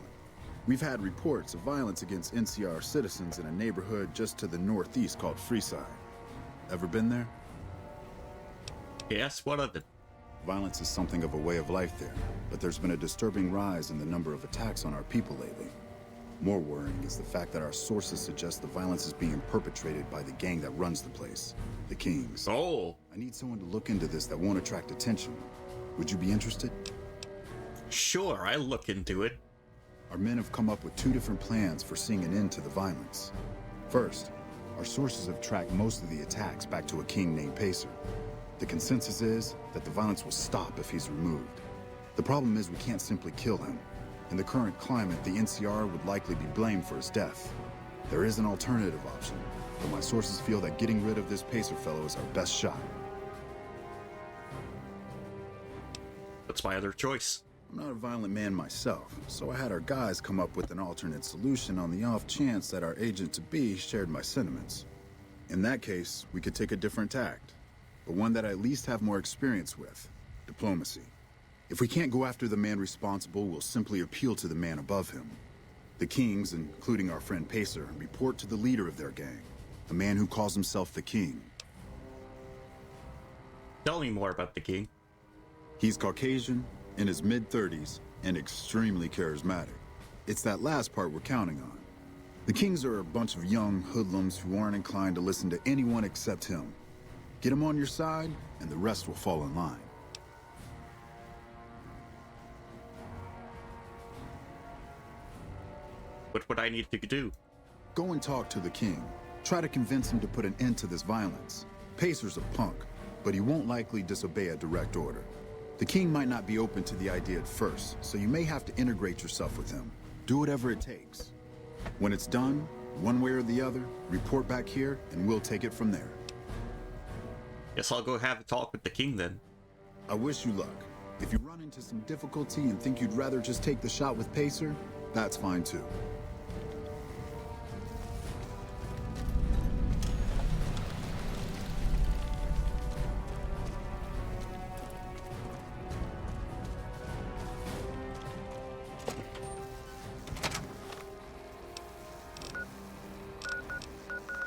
Speaker 11: We've had reports of violence against NCR citizens in a neighborhood just to the northeast called Freeside. Ever been there?
Speaker 1: Yes, what of it?
Speaker 11: Violence is something of a way of life there, but there's been a disturbing rise in the number of attacks on our people lately. More worrying is the fact that our sources suggest the violence is being perpetrated by the gang that runs the place, the Kings.
Speaker 1: Oh.
Speaker 11: I need someone to look into this that won't attract attention. Would you be interested?
Speaker 1: Sure, I'll look into it.
Speaker 11: Our men have come up with 2 different plans for seeing an end to the violence. First, our sources have tracked most of the attacks back to a king named Pacer. The consensus is that the violence will stop if he's removed. The problem is we can't simply kill him. In the current climate, the NCR would likely be blamed for his death. There is an alternative option, but my sources feel that getting rid of this Pacer fellow is our best shot.
Speaker 1: That's my other choice.
Speaker 11: I'm not a violent man myself, so I had our guys come up with an alternate solution on the off chance that our agent-to-be shared my sentiments. In that case, we could take a different tact, but one that I at least have more experience with: diplomacy. If we can't go after the man responsible, we'll simply appeal to the man above him. The Kings, including our friend Pacer, report to the leader of their gang, a man who calls himself the King.
Speaker 1: Tell me more about the King.
Speaker 11: He's Caucasian, in his mid-30s, and extremely charismatic. It's that last part we're counting on. The Kings are a bunch of young hoodlums who aren't inclined to listen to anyone except him. Get him on your side, and the rest will fall in line.
Speaker 1: What would I need to do?
Speaker 11: Go and talk to the King. Try to convince him to put an end to this violence. Pacer's a punk, but he won't likely disobey a direct order. The King might not be open to the idea at first, so you may have to integrate yourself with him. Do whatever it takes. When it's done, one way or the other, report back here, and we'll take it from there.
Speaker 1: Guess I'll go have a talk with the King then.
Speaker 11: I wish you luck. If you run into some difficulty and think you'd rather just take the shot with Pacer, that's fine too.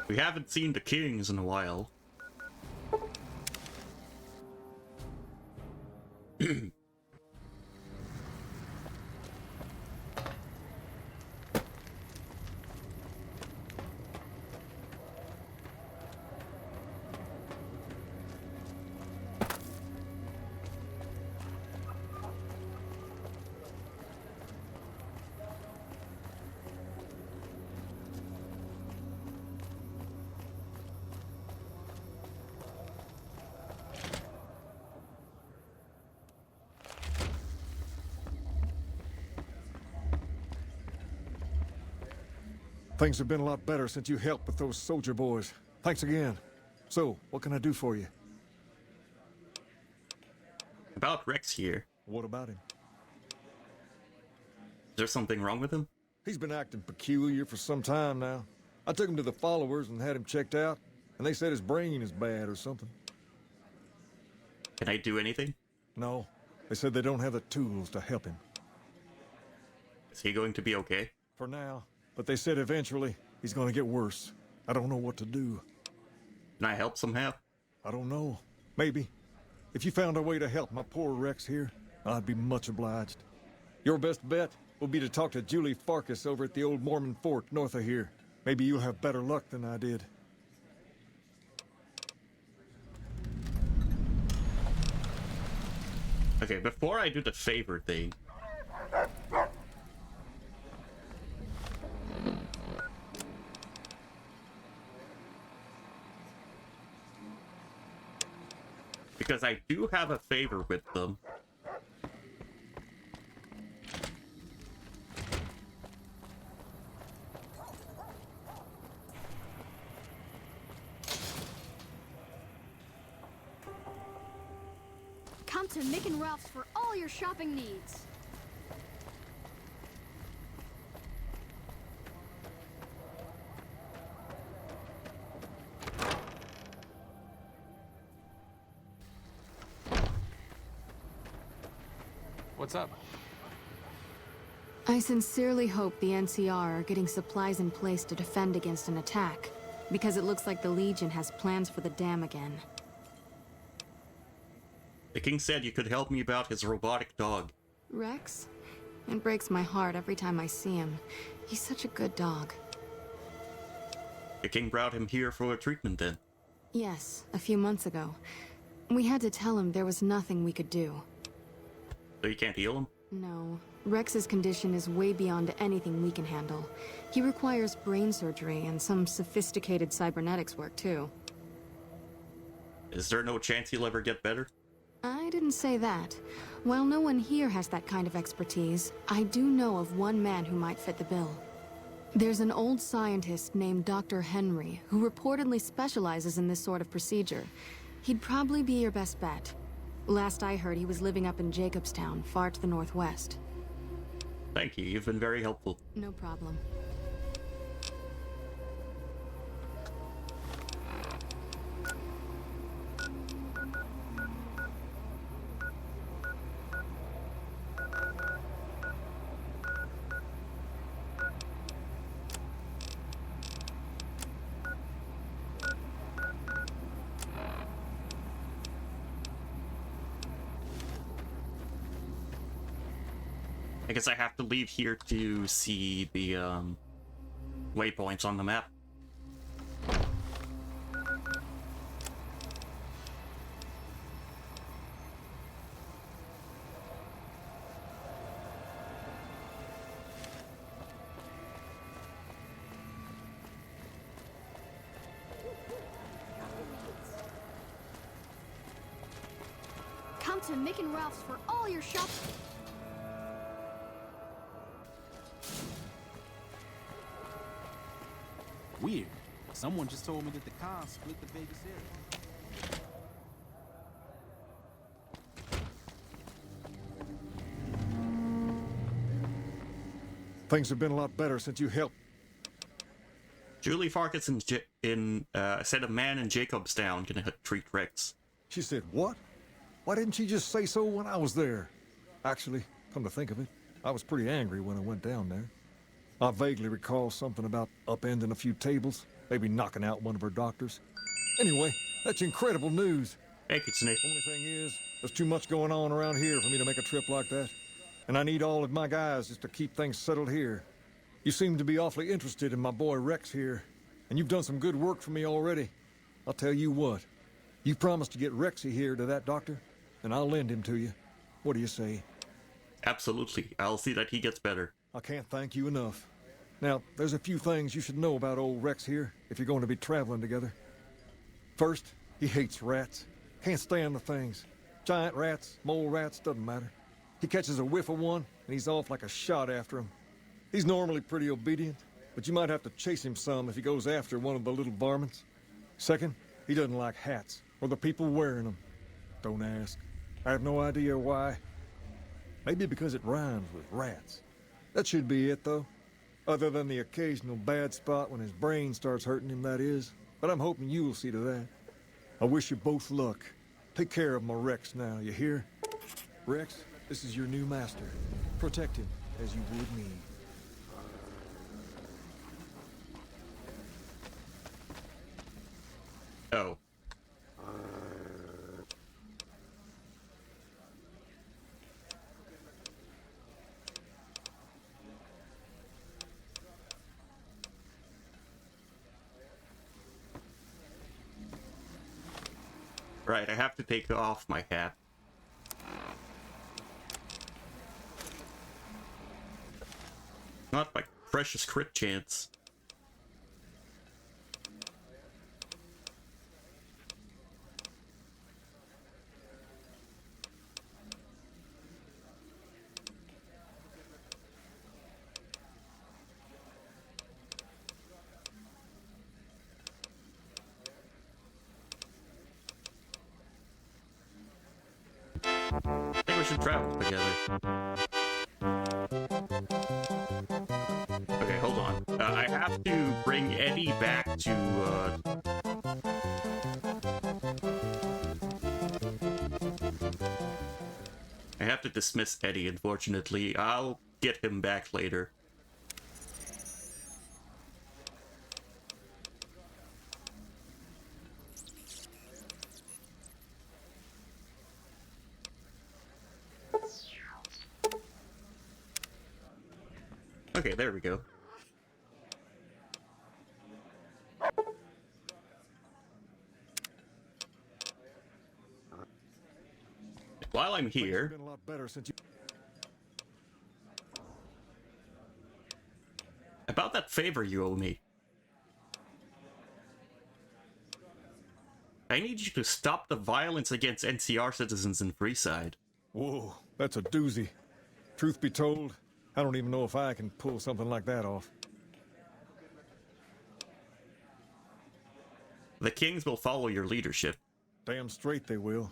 Speaker 1: We haven't seen the Kings in a while.
Speaker 6: Things have been a lot better since you helped with those soldier boys. Thanks again. So, what can I do for you?
Speaker 1: About Rex here.
Speaker 6: What about him?
Speaker 1: Is there something wrong with him?
Speaker 6: He's been acting peculiar for some time now. I took him to the followers and had him checked out, and they said his brain is bad or something.
Speaker 1: Can I do anything?
Speaker 6: No. They said they don't have the tools to help him.
Speaker 1: Is he going to be okay?
Speaker 6: For now, but they said eventually he's gonna get worse. I don't know what to do.
Speaker 1: Can I help somehow?
Speaker 6: I don't know. Maybe. If you found a way to help my poor Rex here, I'd be much obliged. Your best bet will be to talk to Julie Farkas over at the old Mormon fort north of here. Maybe you'll have better luck than I did.
Speaker 1: Okay, before I do the favor thing... Because I do have a favor with them.
Speaker 15: Come to Mick and Ralph's for all your shopping needs.
Speaker 5: What's up?
Speaker 17: I sincerely hope the NCR are getting supplies in place to defend against an attack, because it looks like the Legion has plans for the dam again.
Speaker 1: The king said you could help me about his robotic dog.
Speaker 17: Rex? It breaks my heart every time I see him. He's such a good dog.
Speaker 1: The king brought him here for a treatment then.
Speaker 17: Yes, a few months ago. We had to tell him there was nothing we could do.
Speaker 1: So you can't heal him?
Speaker 17: No. Rex's condition is way beyond anything we can handle. He requires brain surgery and some sophisticated cybernetics work, too.
Speaker 1: Is there no chance he'll ever get better?
Speaker 17: I didn't say that. While no one here has that kind of expertise, I do know of one man who might fit the bill. There's an old scientist named Dr. Henry, who reportedly specializes in this sort of procedure. He'd probably be your best bet. Last I heard, he was living up in Jacobstown, far to the northwest.
Speaker 1: Thank you, you've been very helpful.
Speaker 17: No problem.
Speaker 1: I guess I have to leave here to see the waypoints on the map.
Speaker 15: Come to Mick and Ralph's for all your shopping.
Speaker 10: Weird. Someone just told me that the cons split the Vegas area.
Speaker 6: Things have been a lot better since you helped.
Speaker 1: Julie Farkas said a man in Jacobstown can treat Rex.
Speaker 6: She said what? Why didn't she just say so when I was there? Actually, come to think of it, I was pretty angry when I went down there. I vaguely recall something about upending a few tables, maybe knocking out one of her doctors. Anyway, that's incredible news.
Speaker 1: Thank you, Snake.
Speaker 6: Only thing is, there's too much going on around here for me to make a trip like that. And I need all of my guys just to keep things settled here. You seem to be awfully interested in my boy Rex here, and you've done some good work for me already. I'll tell you what, you promised to get Rexy here to that doctor, and I'll lend him to you. What do you say?
Speaker 1: Absolutely. I'll see that he gets better.
Speaker 6: I can't thank you enough. Now, there's a few things you should know about old Rex here if you're going to be traveling together. First, he hates rats. Can't stand the things. Giant rats, mole rats, doesn't matter. He catches a whiff of one, and he's off like a shot after him. He's normally pretty obedient, but you might have to chase him some if he goes after one of the little varmints. Second, he doesn't like hats, or the people wearing them. Don't ask. I have no idea why. Maybe because it rhymes with rats. That should be it, though. Other than the occasional bad spot when his brain starts hurting him, that is. But I'm hoping you'll see to that. I wish you both luck. Take care of my Rex now, you hear? Rex, this is your new master. Protect him as you would me.
Speaker 1: Oh. Right, I have to take off my hat. Not my precious crit chance. I think we should travel together. Okay, hold on. I have to bring Eddie back to, I have to dismiss Eddie, unfortunately. I'll get him back later. Okay, there we go. While I'm here, about that favor you owe me. I need you to stop the violence against NCR citizens in Freeside.
Speaker 6: Whoa, that's a doozy. Truth be told, I don't even know if I can pull something like that off.
Speaker 1: The Kings will follow your leadership.
Speaker 6: Damn straight they will.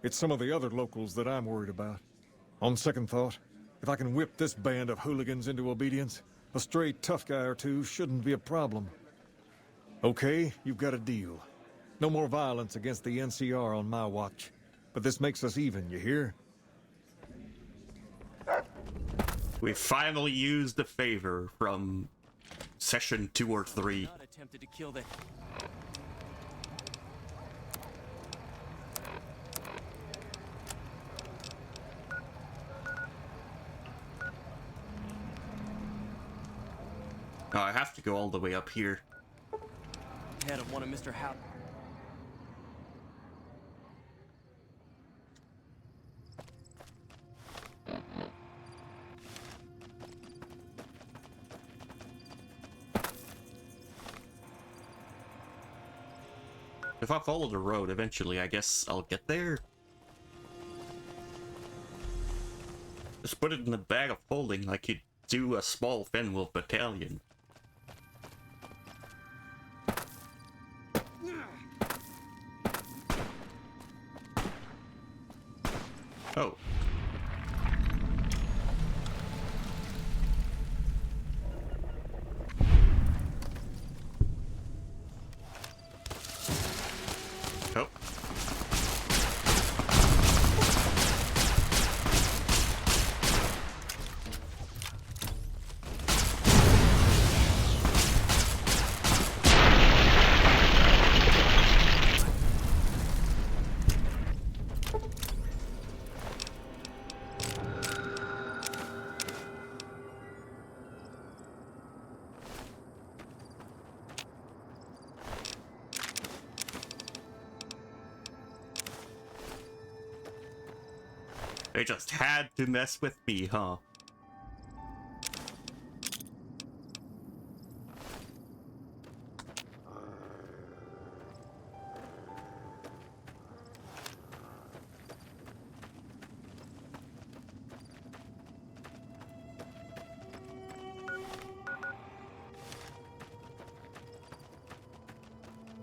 Speaker 6: It's some of the other locals that I'm worried about. On second thought, if I can whip this band of hooligans into obedience, a stray tough guy or two shouldn't be a problem. Okay, you've got a deal. No more violence against the NCR on my watch. But this makes us even, you hear?
Speaker 1: We finally used the favor from session 2 or 3.
Speaker 10: Not attempted to kill the...
Speaker 1: Oh, I have to go all the way up here.
Speaker 10: Head of one of Mr. Howe.
Speaker 1: If I follow the road, eventually I guess I'll get there. Just put it in the bag of holding like you'd do a small Fenwolf battalion. Oh. Oh. They just had to mess with me, huh?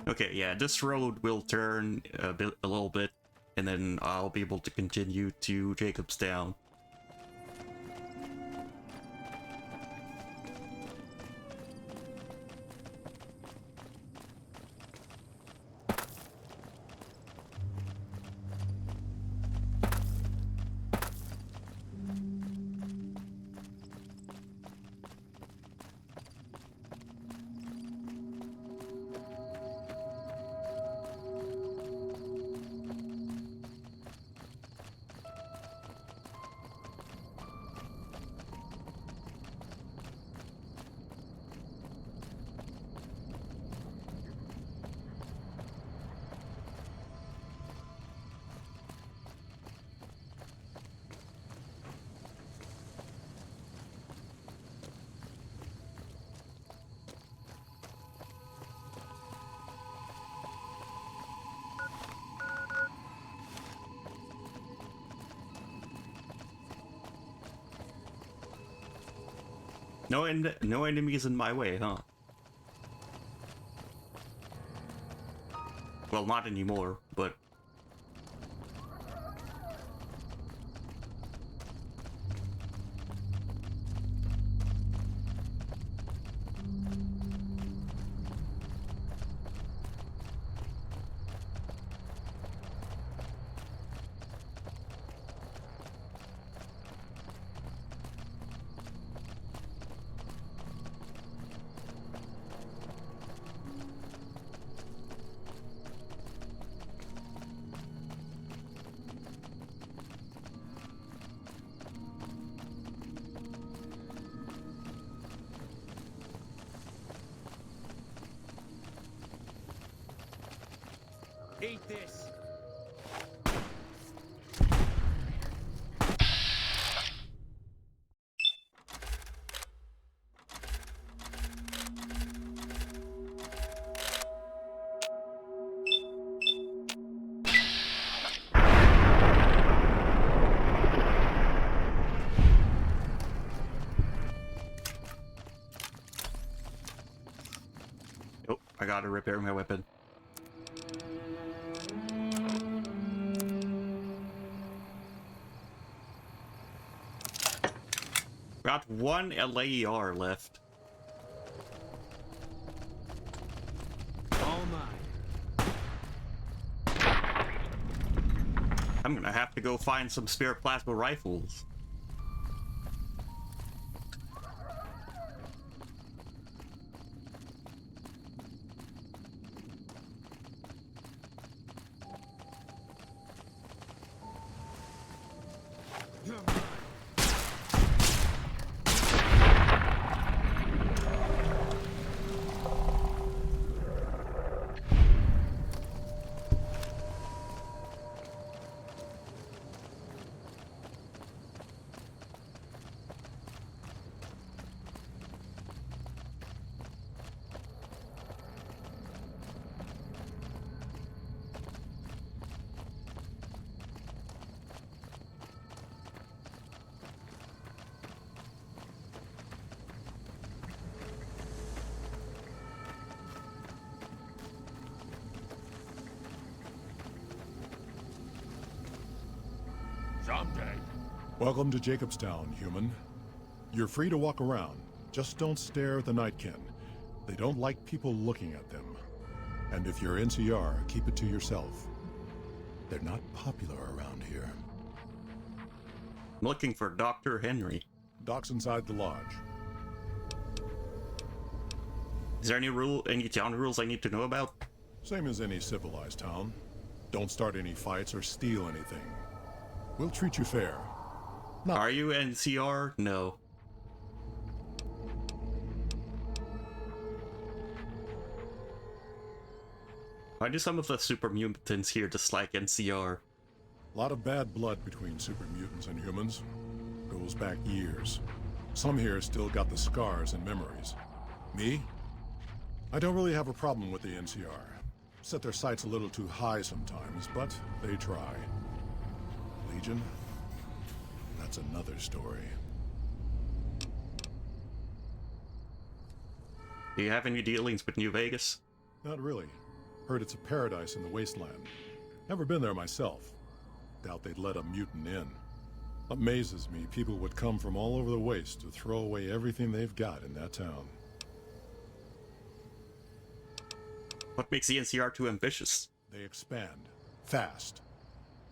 Speaker 1: Okay, yeah, this road will turn a little bit, and then I'll be able to continue to Jacobstown. No enemies in my way, huh? Well, not anymore, but...
Speaker 10: Eat this.
Speaker 1: Oh, I gotta repair my weapon. Got one LAER left.
Speaker 10: All mine.
Speaker 1: I'm gonna have to go find some spare plasma rifles.
Speaker 21: Someday. Welcome to Jacobstown, human. You're free to walk around. Just don't stare at the Nightkin. They don't like people looking at them. And if you're NCR, keep it to yourself. They're not popular around here.
Speaker 1: I'm looking for Dr. Henry.
Speaker 21: Doc's inside the lodge.
Speaker 1: Is there any town rules I need to know about?
Speaker 21: Same as any civilized town. Don't start any fights or steal anything. We'll treat you fair.
Speaker 1: Are you NCR? No. Why do some of the super mutants here dislike NCR?
Speaker 21: A lot of bad blood between super mutants and humans. Goes back years. Some here still got the scars and memories. Me? I don't really have a problem with the NCR. Set their sights a little too high sometimes, but they try. Legion? That's another story.
Speaker 1: Do you have any dealings with New Vegas?
Speaker 21: Not really. Heard it's a paradise in the wasteland. Never been there myself. Doubt they'd let a mutant in. Amazes me people would come from all over the waste to throw away everything they've got in that town.
Speaker 1: What makes the NCR too ambitious?
Speaker 21: They expand. Fast.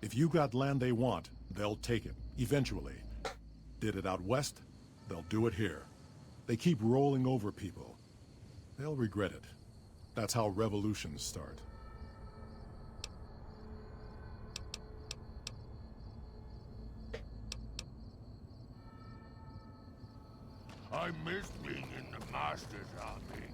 Speaker 21: If you got land they want, they'll take it. Eventually. Did it out west, they'll do it here. They keep rolling over people. They'll regret it. That's how revolutions start.
Speaker 22: I miss being in the Master's army.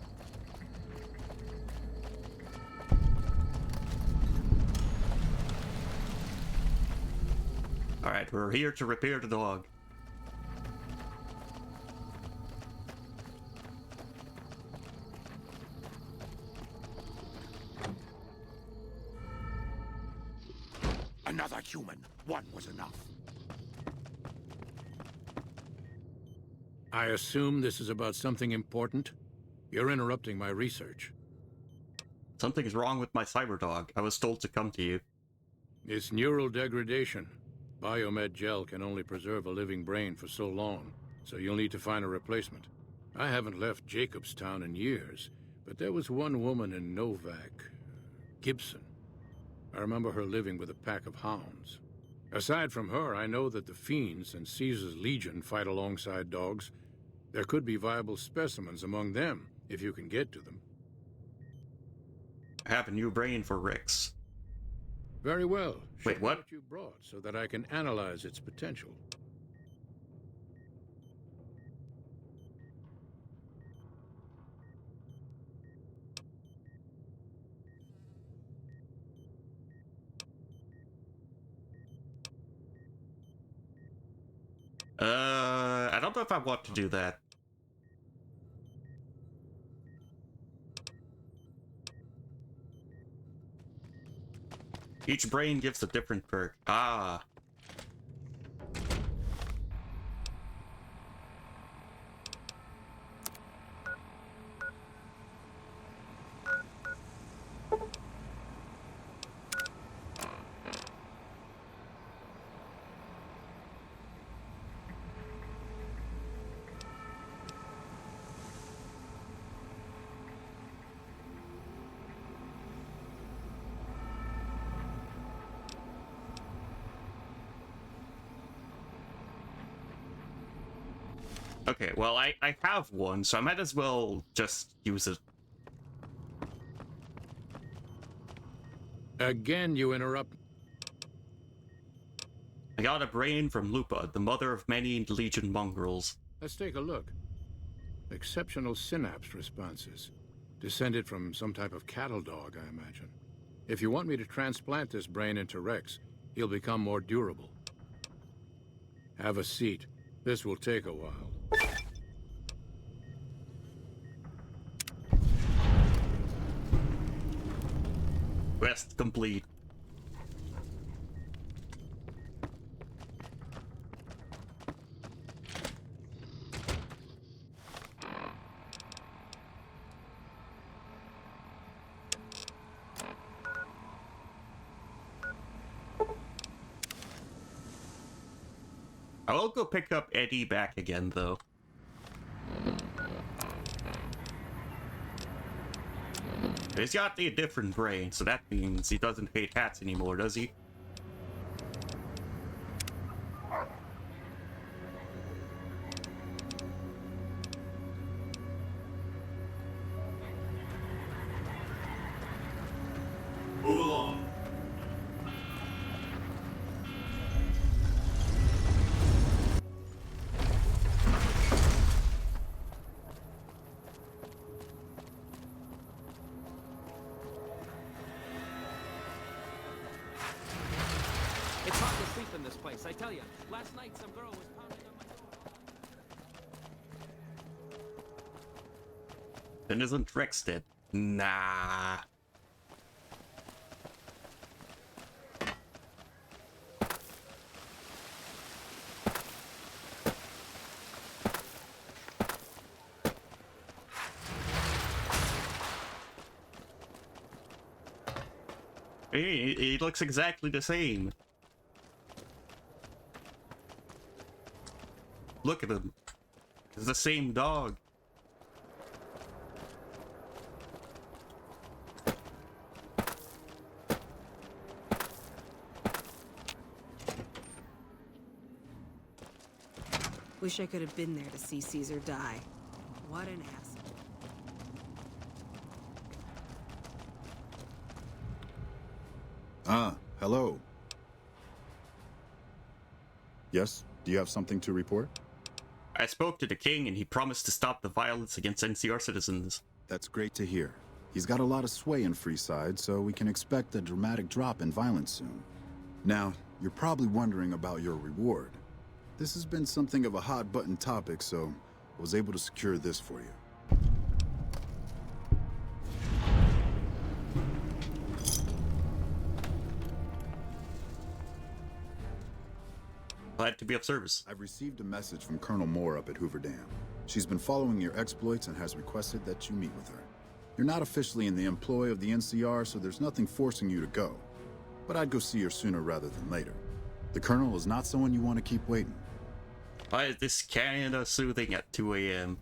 Speaker 1: Alright, we're here to repair the dog.
Speaker 22: Another human. One was enough.
Speaker 4: I assume this is about something important? You're interrupting my research.
Speaker 1: Something's wrong with my cyber dog. I was told to come to you.
Speaker 4: It's neural degradation. Biomed gel can only preserve a living brain for so long, so you'll need to find a replacement. I haven't left Jacobstown in years, but there was one woman in Novak, Gibson. I remember her living with a pack of hounds. Aside from her, I know that the Fiends and Caesar's Legion fight alongside dogs. There could be viable specimens among them, if you can get to them.
Speaker 1: I have a new brain for Rex.
Speaker 4: Very well.
Speaker 1: Wait, what?
Speaker 4: You brought so that I can analyze its potential.
Speaker 1: I don't know if I want to do that. Each brain gives a different perk. Ah. Okay, well, I have one, so I might as well just use it.
Speaker 4: Again, you interrupt.
Speaker 1: I got a brain from Lupa, the mother of many Legion mongrels.
Speaker 4: Let's take a look. Exceptional synapse responses. Descended from some type of cattle dog, I imagine. If you want me to transplant this brain into Rex, he'll become more durable. Have a seat. This will take a while.
Speaker 1: Quest complete. I will go pick up Eddie back again, though. He's got a different brain, so that means he doesn't hate hats anymore, does he?
Speaker 20: Move along.
Speaker 10: It's hard to sleep in this place, I tell you. Last night some girl was pounding on my door.
Speaker 1: Then isn't Rex dead? Nah. He looks exactly the same. Look at him. It's the same dog.
Speaker 17: Wish I could have been there to see Caesar die. What an ass.
Speaker 11: Hello. Yes? Do you have something to report?
Speaker 1: I spoke to the king and he promised to stop the violence against NCR citizens.
Speaker 11: That's great to hear. He's got a lot of sway in Freeside, so we can expect a dramatic drop in violence soon. Now, you're probably wondering about your reward. This has been something of a hot-button topic, so I was able to secure this for you.
Speaker 1: Glad to be of service.
Speaker 11: I've received a message from Colonel Moore up at Hoover Dam. She's been following your exploits and has requested that you meet with her. You're not officially in the employ of the NCR, so there's nothing forcing you to go. But I'd go see her sooner rather than later. The Colonel is not someone you want to keep waiting.
Speaker 1: Why is this kinda soothing at 2 a.m.?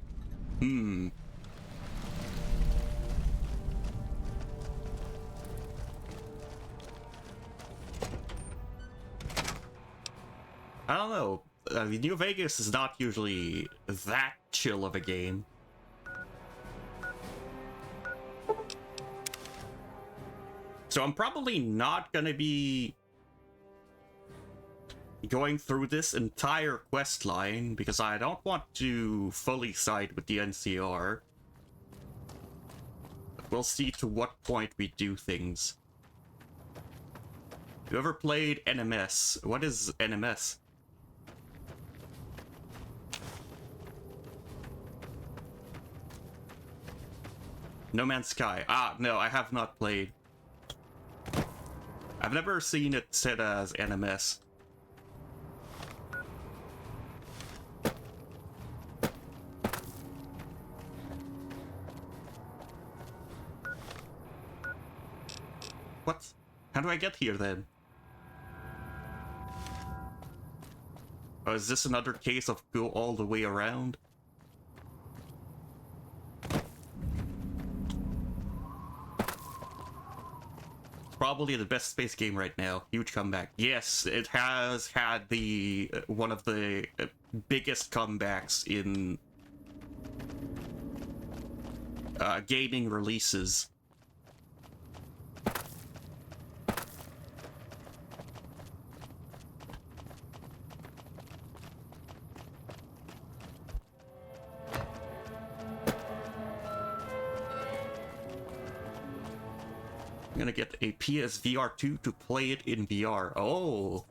Speaker 1: I don't know. I mean, New Vegas is not usually that chill of a game. So I'm probably not gonna be going through this entire quest line because I don't want to fully side with the NCR. But we'll see to what point we do things. You ever played NMS? What is NMS? No Man's Sky. Ah, no, I have not played. I've never seen it said as NMS. What? How do I get here then? Oh, is this another case of go all the way around? Probably the best space game right now. Huge comeback. Yes, it has had the one of the biggest comebacks in gaming releases. I'm gonna get a PSVR 2 to play it in VR. Oh!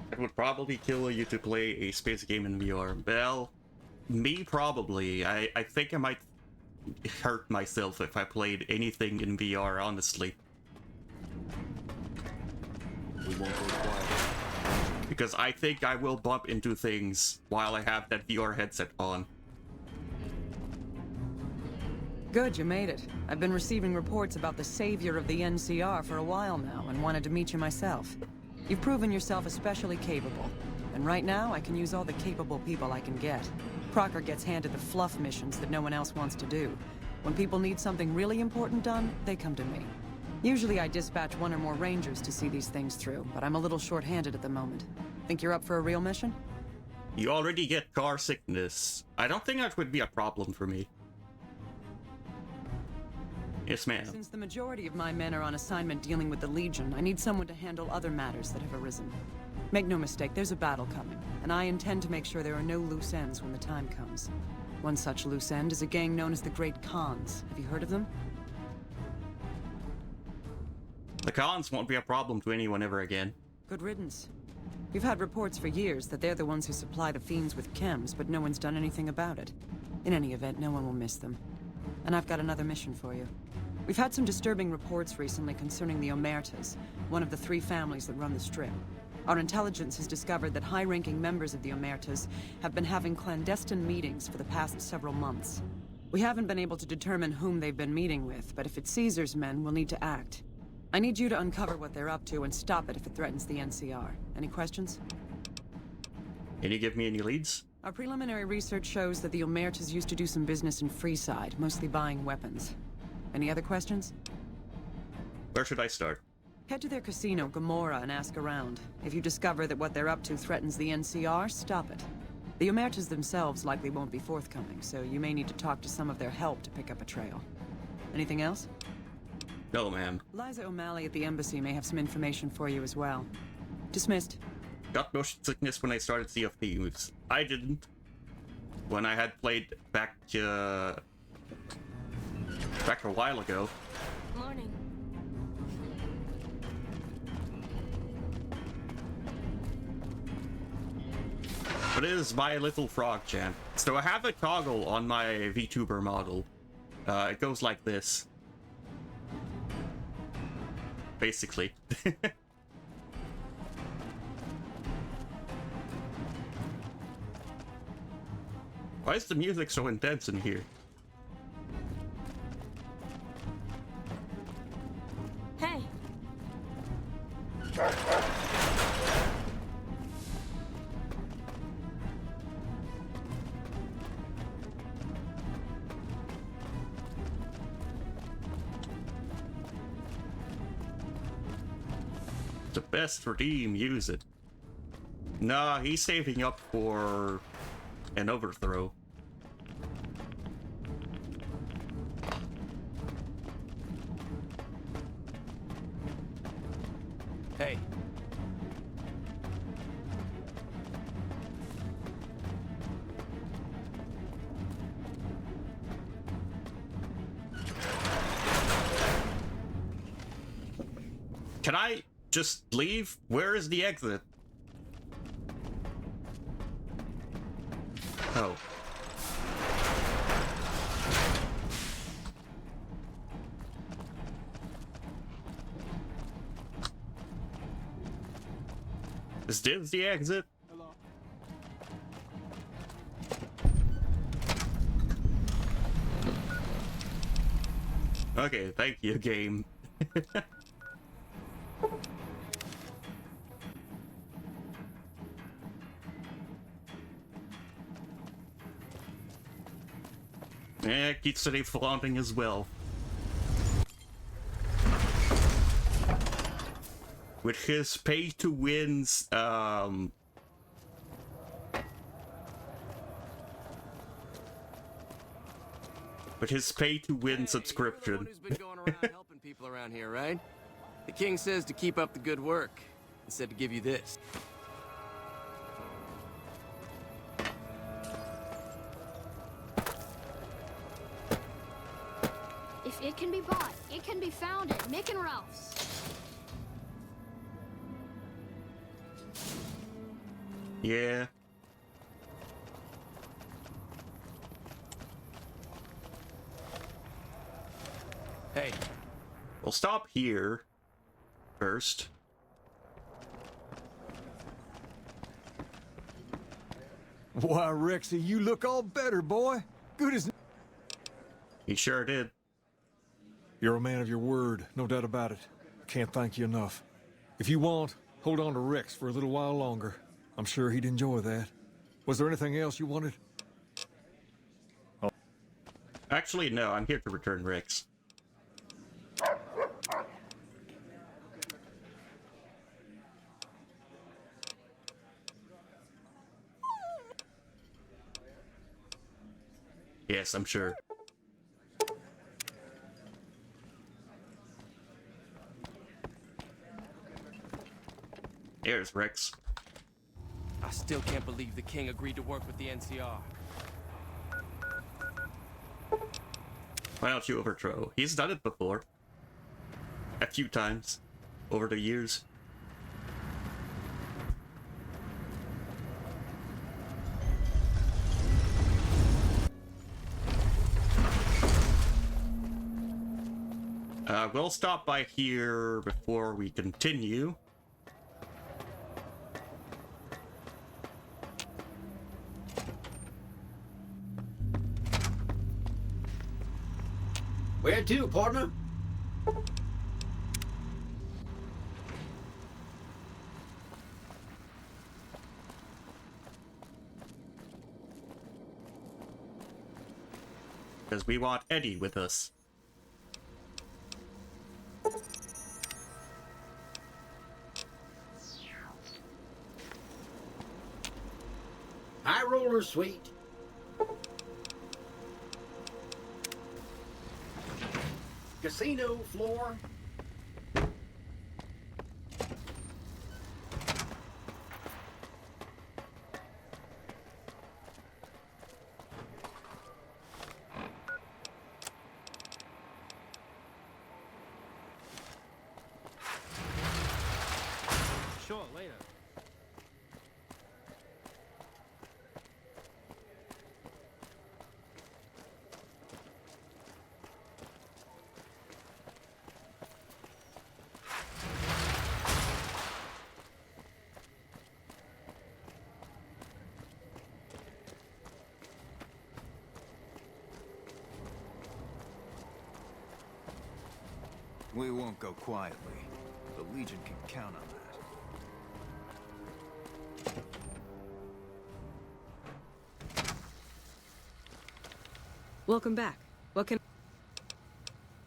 Speaker 1: It would probably kill you to play a space game in VR. Well, me probably. I think I might hurt myself if I played anything in VR, honestly.
Speaker 5: We won't go quiet.
Speaker 1: Because I think I will bump into things while I have that VR headset on.
Speaker 7: Good, you made it. I've been receiving reports about the savior of the NCR for a while now and wanted to meet you myself. You've proven yourself especially capable, and right now I can use all the capable people I can get. Crocker gets handed the fluff missions that no one else wants to do. When people need something really important done, they come to me. Usually I dispatch one or more rangers to see these things through, but I'm a little short-handed at the moment. Think you're up for a real mission?
Speaker 1: You already get car sickness. I don't think that would be a problem for me. Yes, ma'am.
Speaker 7: Since the majority of my men are on assignment dealing with the Legion, I need someone to handle other matters that have arisen. Make no mistake, there's a battle coming, and I intend to make sure there are no loose ends when the time comes. One such loose end is a gang known as the Great Khans. Have you heard of them?
Speaker 1: The Khans won't be a problem to anyone ever again.
Speaker 7: Good riddance. You've had reports for years that they're the ones who supply the fiends with chems, but no one's done anything about it. In any event, no one will miss them. And I've got another mission for you. We've had some disturbing reports recently concerning the Omertas, one of the 3 families that run the Strip. Our intelligence has discovered that high-ranking members of the Omertas have been having clandestine meetings for the past several months. We haven't been able to determine whom they've been meeting with, but if it's Caesar's men, we'll need to act. I need you to uncover what they're up to and stop it if it threatens the NCR. Any questions?
Speaker 1: Can you give me any leads?
Speaker 7: Our preliminary research shows that the Omertas used to do some business in Freeside, mostly buying weapons. Any other questions?
Speaker 1: Where should I start?
Speaker 7: Head to their casino, Gomorrah, and ask around. If you discover that what they're up to threatens the NCR, stop it. The Omertas themselves likely won't be forthcoming, so you may need to talk to some of their help to pick up a trail. Anything else?
Speaker 1: No, ma'am.
Speaker 7: Liza O'Malley at the embassy may have some information for you as well. Dismissed.
Speaker 1: got motion sickness when I started Sea of Thieves. I didn't. When I had played back a while ago.
Speaker 2: Morning.
Speaker 1: But it is My Little Frog chant. So I have a toggle on my VTuber model. It goes like this. Basically. Why is the music so intense in here?
Speaker 2: Hey.
Speaker 1: The best redeem, use it. Nah, he's saving up for an overthrow.
Speaker 10: Hey.
Speaker 1: Can I just leave? Where is the exit? Oh. Is this the exit?
Speaker 10: Hello.
Speaker 1: Okay, thank you, game. Yeah, Kitsune flaunting as well. With his pay-to-wins, with his pay-to-win subscription.
Speaker 10: Who's been going around helping people around here, right? The king says to keep up the good work, and said to give you this.
Speaker 15: If it can be bought, it can be found at Mick and Ralph's.
Speaker 1: Yeah.
Speaker 10: Hey.
Speaker 1: We'll stop here first.
Speaker 8: Why, Rexy, you look all better, boy. Good as...
Speaker 1: He sure did.
Speaker 8: You're a man of your word, no doubt about it. Can't thank you enough. If you want, hold on to Rex for a little while longer. I'm sure he'd enjoy that. Was there anything else you wanted?
Speaker 1: Oh. Actually, no, I'm here to return Rex. Yes, I'm sure. There's Rex.
Speaker 10: I still can't believe the king agreed to work with the NCR.
Speaker 1: Why don't you overthrow? He's done it before. A few times. Over the years. We'll stop by here before we continue.
Speaker 23: Where to, partner?
Speaker 1: Because we want Eddie with us.
Speaker 23: High roller suite. Casino floor.
Speaker 3: We won't go quietly. The Legion can count on that.
Speaker 17: Welcome back. What can...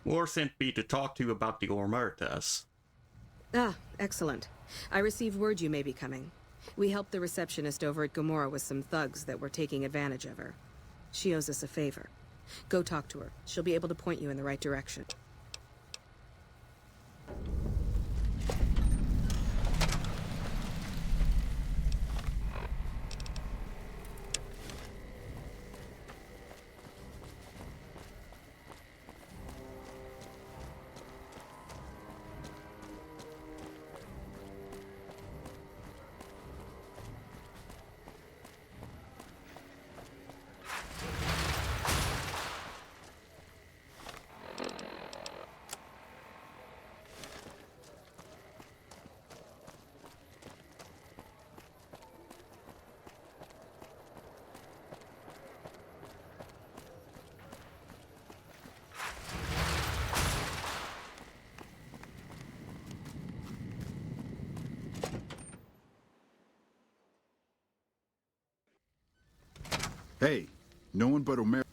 Speaker 1: War sent me to talk to you about the Omertas.
Speaker 17: Ah, excellent. I received word you may be coming. We helped the receptionist over at Gomorrah with some thugs that were taking advantage of her. She owes us a favor. Go talk to her. She'll be able to point you in the right direction.
Speaker 11: Hey, no one but Omer.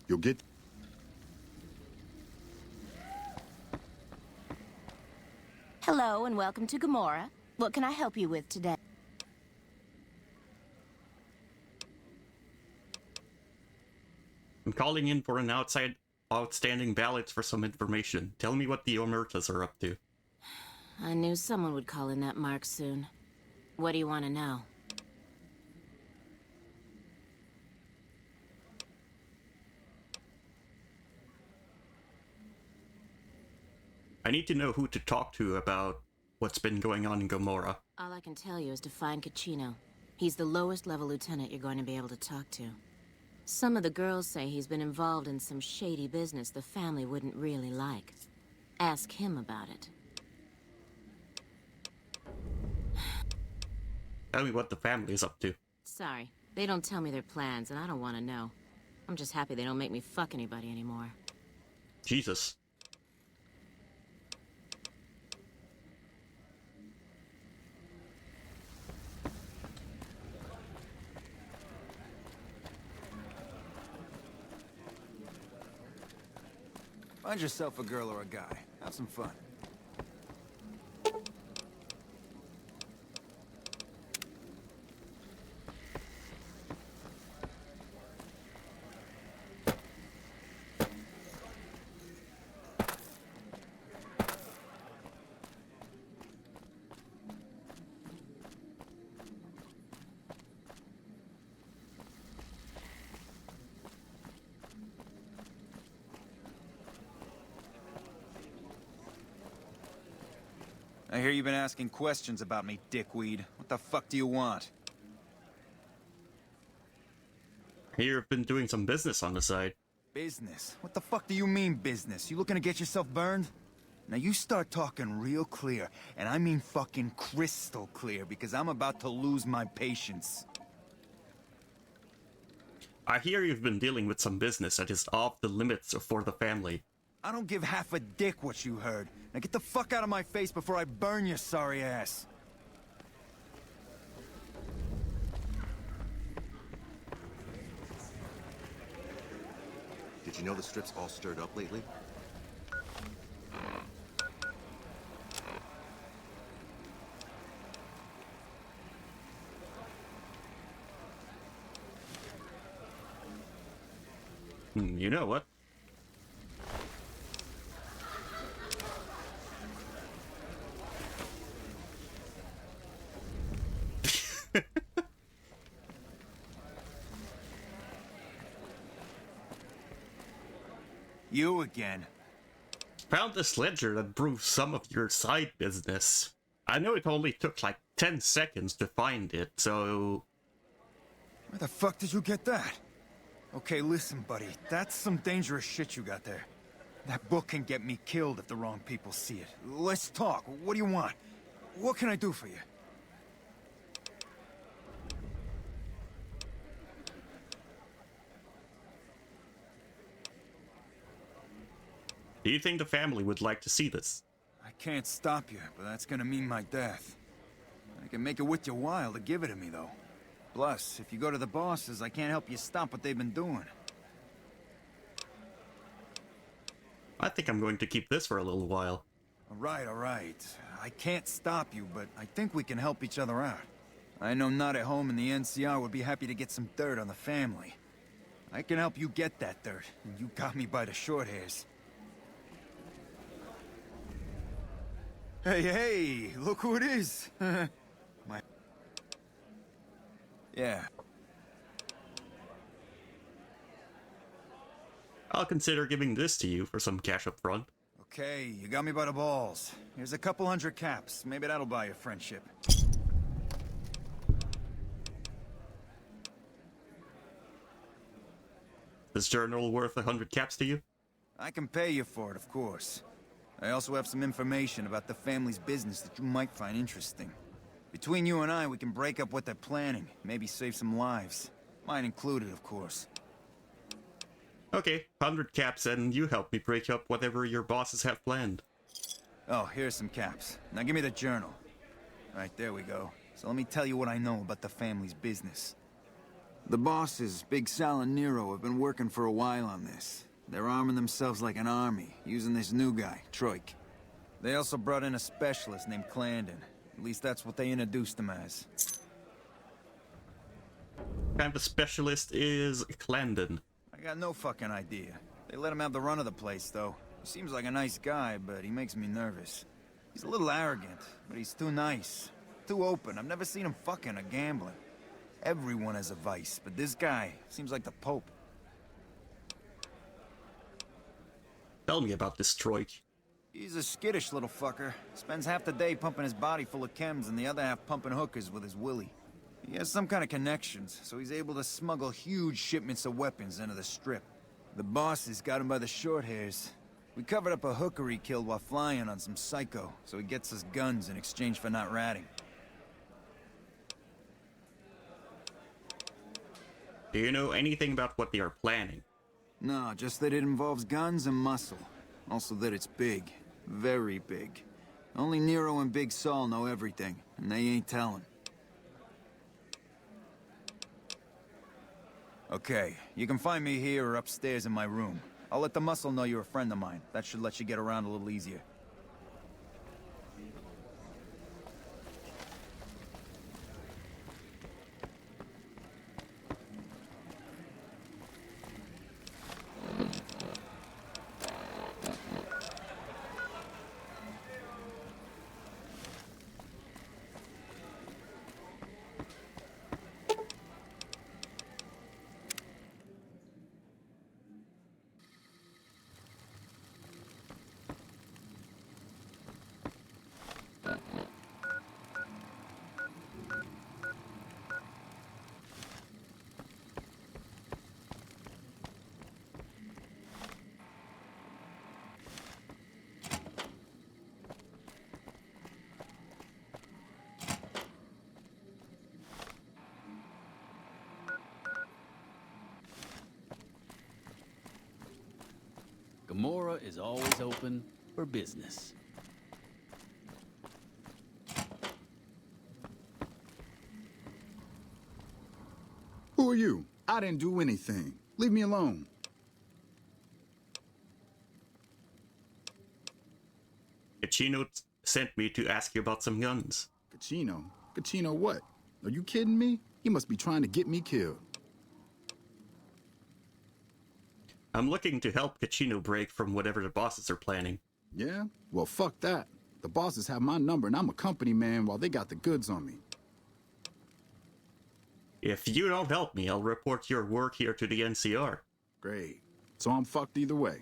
Speaker 11: You'll get...
Speaker 13: Hello and welcome to Gomorrah. What can I help you with today?
Speaker 1: I'm calling in for an outstanding ballots for some information. Tell me what the Omertas are up to.
Speaker 13: I knew someone would call in that mark soon. What do you want to know?
Speaker 1: I need to know who to talk to about what's been going on in Gomorrah.
Speaker 13: All I can tell you is to find Caccino. He's the lowest level lieutenant you're going to be able to talk to. Some of the girls say he's been involved in some shady business the family wouldn't really like. Ask him about it.
Speaker 1: Tell me what the family is up to.
Speaker 13: Sorry, they don't tell me their plans, and I don't want to know. I'm just happy they don't make me fuck anybody anymore.
Speaker 1: Jesus.
Speaker 3: Find yourself a girl or a guy. Have some fun. I hear you've been asking questions about me, dickweed. What the fuck do you want?
Speaker 1: I hear you've been doing some business on the side.
Speaker 3: Business? What the fuck do you mean business? You looking to get yourself burned? Now you start talking real clear, and I mean fucking crystal clear, because I'm about to lose my patience.
Speaker 1: I hear you've been dealing with some business that is off the limits for the family.
Speaker 3: I don't give half a dick what you heard. Now get the fuck out of my face before I burn your sorry ass.
Speaker 14: Did you know the strip's all stirred up lately?
Speaker 1: You know what?
Speaker 3: You again.
Speaker 1: Found this ledger that proves some of your side business. I know it only took like 10 seconds to find it, so...
Speaker 3: Where the fuck did you get that? Okay, listen, buddy. That's some dangerous shit you got there. That book can get me killed if the wrong people see it. Let's talk. What do you want? What can I do for you?
Speaker 1: Do you think the family would like to see this?
Speaker 3: I can't stop you, but that's gonna mean my death. I can make it worth your while to give it to me, though. Plus, if you go to the bosses, I can't help you stop what they've been doing.
Speaker 1: I think I'm going to keep this for a little while.
Speaker 3: All right. I can't stop you, but I think we can help each other out. I know Not at Home and the NCR would be happy to get some dirt on the family. I can help you get that dirt, and you got me by the short hairs. Hey, look who it is! Yeah.
Speaker 1: I'll consider giving this to you for some cash up front.
Speaker 3: Okay, you got me by the balls. Here's a couple hundred caps. Maybe that'll buy you friendship.
Speaker 1: This journal worth 100 caps to you?
Speaker 3: I can pay you for it, of course. I also have some information about the family's business that you might find interesting. Between you and I, we can break up what they're planning, maybe save some lives. Mine included, of course.
Speaker 1: Okay, 100 caps and you help me break up whatever your bosses have planned.
Speaker 3: Oh, here's some caps. Now give me the journal. Right, there we go. So let me tell you what I know about the family's business. The bosses, Big Sal and Nero, have been working for a while on this. They're arming themselves like an army, using this new guy, Troik. They also brought in a specialist named Clandon. At least that's what they introduced him as.
Speaker 1: What kind of specialist is Clandon?
Speaker 3: I got no fucking idea. They let him have the run of the place, though. He seems like a nice guy, but he makes me nervous. He's a little arrogant, but he's too nice. Too open. I've never seen him fucking or gambling. Everyone has a vice, but this guy seems like the Pope.
Speaker 1: Tell me about this Troik.
Speaker 3: He's a skittish little fucker. Spends half the day pumping his body full of chems and the other half pumping hookers with his willy. He has some kind of connections, so he's able to smuggle huge shipments of weapons into the Strip. The bosses got him by the short hairs. We covered up a hooker he killed while flying on some psycho, so he gets us guns in exchange for not ratting.
Speaker 1: Do you know anything about what they are planning?
Speaker 3: No, just that it involves guns and muscle. Also that it's big. Very big. Only Nero and Big Saul know everything, and they ain't telling. Okay, you can find me here or upstairs in my room. I'll let the muscle know you're a friend of mine. That should let you get around a little easier.
Speaker 9: Gamora is always open for business.
Speaker 11: Who are you? I didn't do anything. Leave me alone.
Speaker 1: Cachino sent me to ask you about some guns.
Speaker 11: Cachino? Cachino what? Are you kidding me? He must be trying to get me killed.
Speaker 1: I'm looking to help Cachino break from whatever the bosses are planning.
Speaker 11: Yeah? Well, fuck that. The bosses have my number and I'm a company man while they got the goods on me.
Speaker 1: If you don't help me, I'll report your work here to the NCR.
Speaker 11: Great. So I'm fucked either way.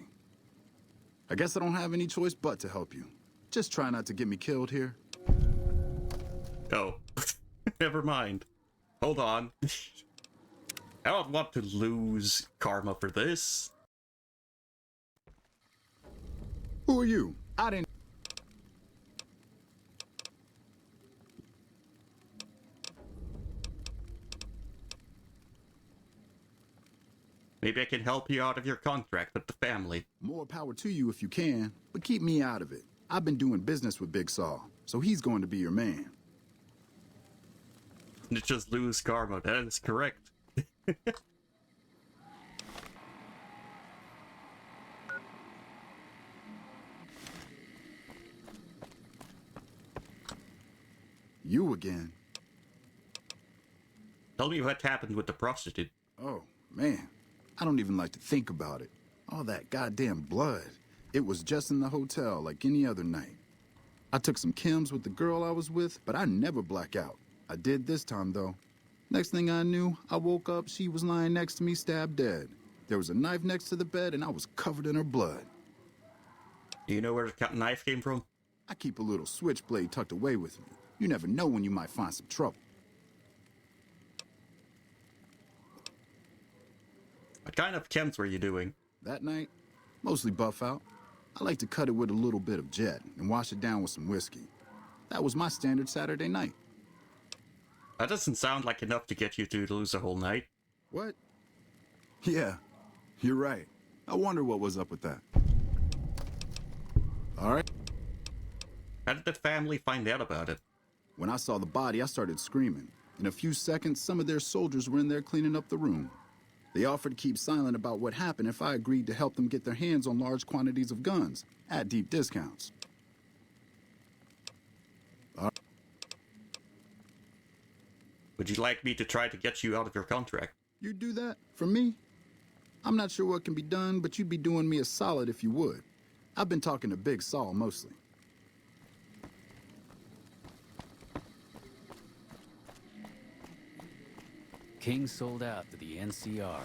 Speaker 11: I guess I don't have any choice but to help you. Just try not to get me killed here.
Speaker 1: Oh, never mind. Hold on. I don't want to lose karma for this.
Speaker 11: Who are you? I didn't...
Speaker 1: Maybe I can help you out of your contract with the family.
Speaker 11: More power to you if you can, but keep me out of it. I've been doing business with Big Saul, so he's going to be your man.
Speaker 1: Just lose karma, that is correct.
Speaker 11: You again.
Speaker 1: Tell me what happened with the prostitute.
Speaker 11: Oh, man. I don't even like to think about it. All that goddamn blood. It was just in the hotel like any other night. I took some chems with the girl I was with, but I never black out. I did this time, though. Next thing I knew, I woke up, she was lying next to me, stabbed dead. There was a knife next to the bed, and I was covered in her blood.
Speaker 1: Do you know where the knife came from?
Speaker 11: I keep a little switchblade tucked away with me. You never know when you might find some trouble.
Speaker 1: What kind of chems were you doing?
Speaker 11: That night, mostly buff out. I like to cut it with a little bit of jet and wash it down with some whiskey. That was my standard Saturday night.
Speaker 1: That doesn't sound like enough to get you to lose a whole night.
Speaker 11: What? Yeah, you're right. I wonder what was up with that. All right.
Speaker 1: How did the family find out about it?
Speaker 11: When I saw the body, I started screaming. In a few seconds, some of their soldiers were in there cleaning up the room. They offered to keep silent about what happened if I agreed to help them get their hands on large quantities of guns at deep discounts.
Speaker 1: Would you like me to try to get you out of your contract?
Speaker 11: You'd do that? For me? I'm not sure what can be done, but you'd be doing me a solid if you would. I've been talking to Big Saul mostly.
Speaker 9: King sold out to the NCR.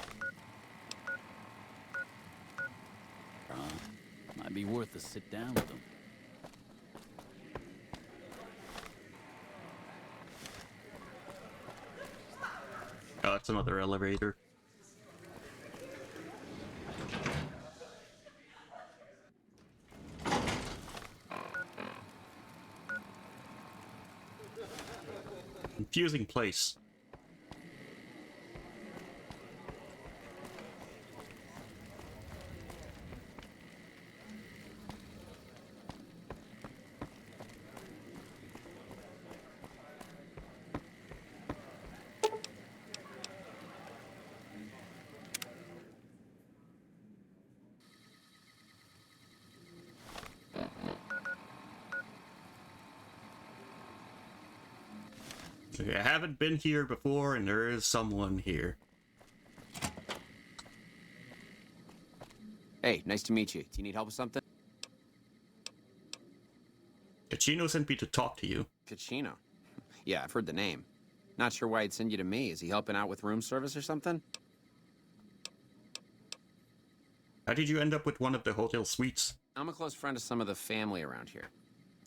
Speaker 9: Might be worth a sit down with them.
Speaker 1: Oh, it's another elevator. Confusing place. I haven't been here before, and there is someone here.
Speaker 12: Hey, nice to meet you. Do you need help with something?
Speaker 1: Kachino sent me to talk to you.
Speaker 12: Kachino? Yeah, I've heard the name. Not sure why he'd send you to me. Is he helping out with room service or something?
Speaker 1: How did you end up with one of the hotel suites?
Speaker 12: I'm a close friend of some of the family around here.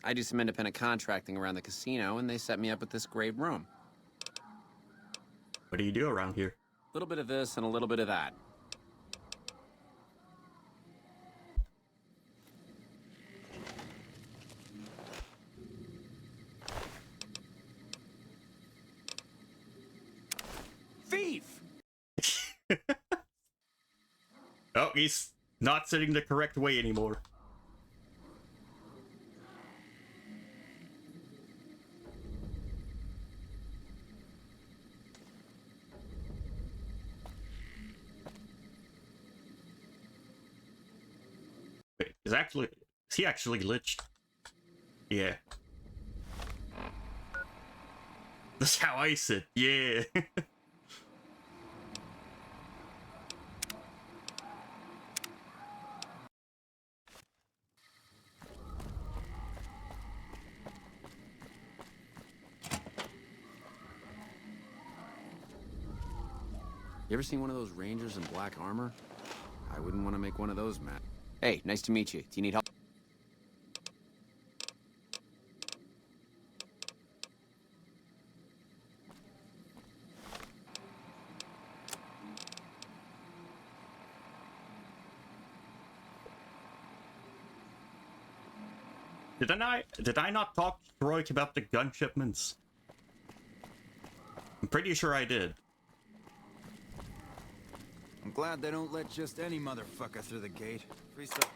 Speaker 12: I do some independent contracting around the casino, and they set me up with this great room.
Speaker 1: What do you do around here?
Speaker 12: A little bit of this and a little bit of that.
Speaker 18: Thief!
Speaker 1: Oh, he's not sitting the correct way anymore. Wait, is he actually glitched? Yeah. That's how I sit, yeah.
Speaker 12: You ever seen one of those rangers in black armor? I wouldn't want to make one of those, Matt. Hey, nice to meet you. Do you need help?
Speaker 1: Did I not talk to Roik about the gun shipments? I'm pretty sure I did.
Speaker 3: glad they don't let just any motherfucker through the gate. Free stuff.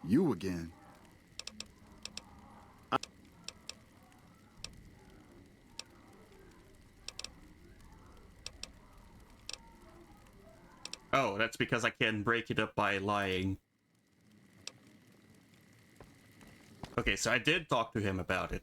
Speaker 11: You again.
Speaker 1: Oh, that's because I can break it up by lying. Okay, so I did talk to him about it.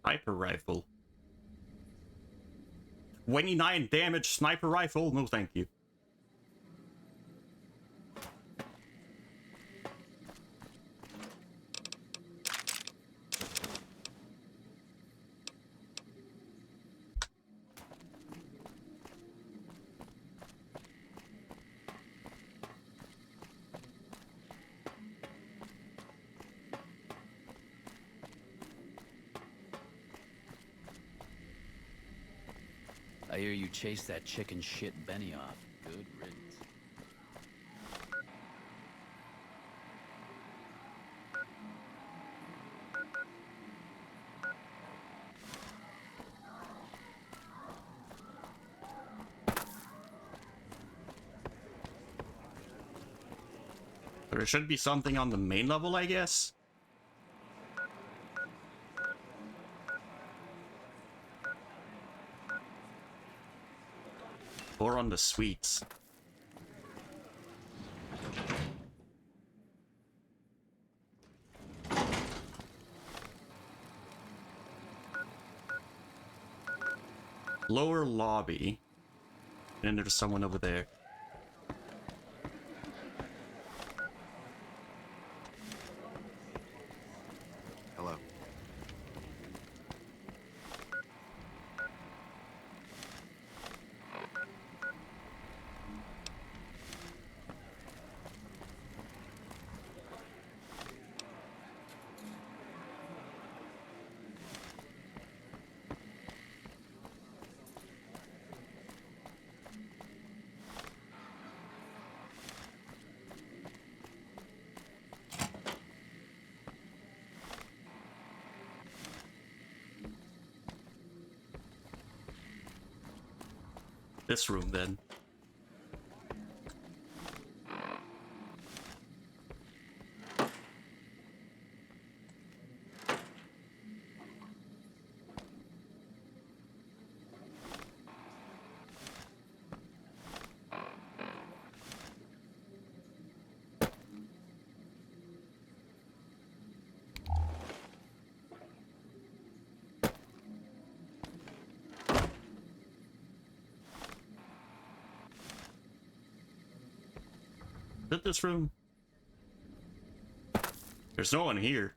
Speaker 1: Sniper rifle. 29 damage sniper rifle? No, thank you.
Speaker 9: I hear you chased that chicken shit Benny off. Good riddance.
Speaker 1: There should be something on the main level, I guess. Or on the suites. Lower lobby. And then there's someone over there.
Speaker 12: Hello.
Speaker 1: This room, then. Is it this room? There's no one here.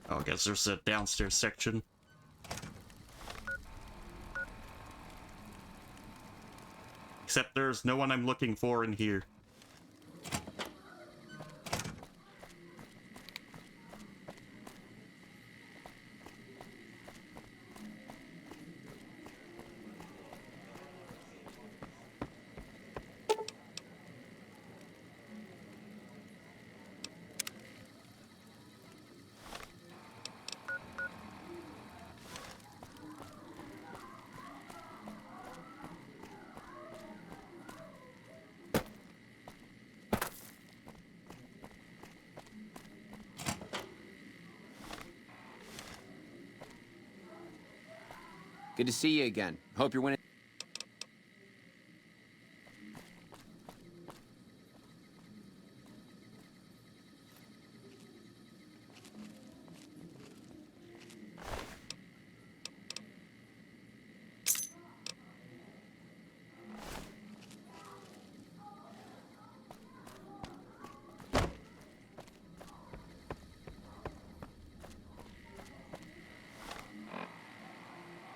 Speaker 1: Oh, I guess there's a downstairs section. Except there's no one I'm looking for in here.
Speaker 12: Good to see you again. Hope you're winning.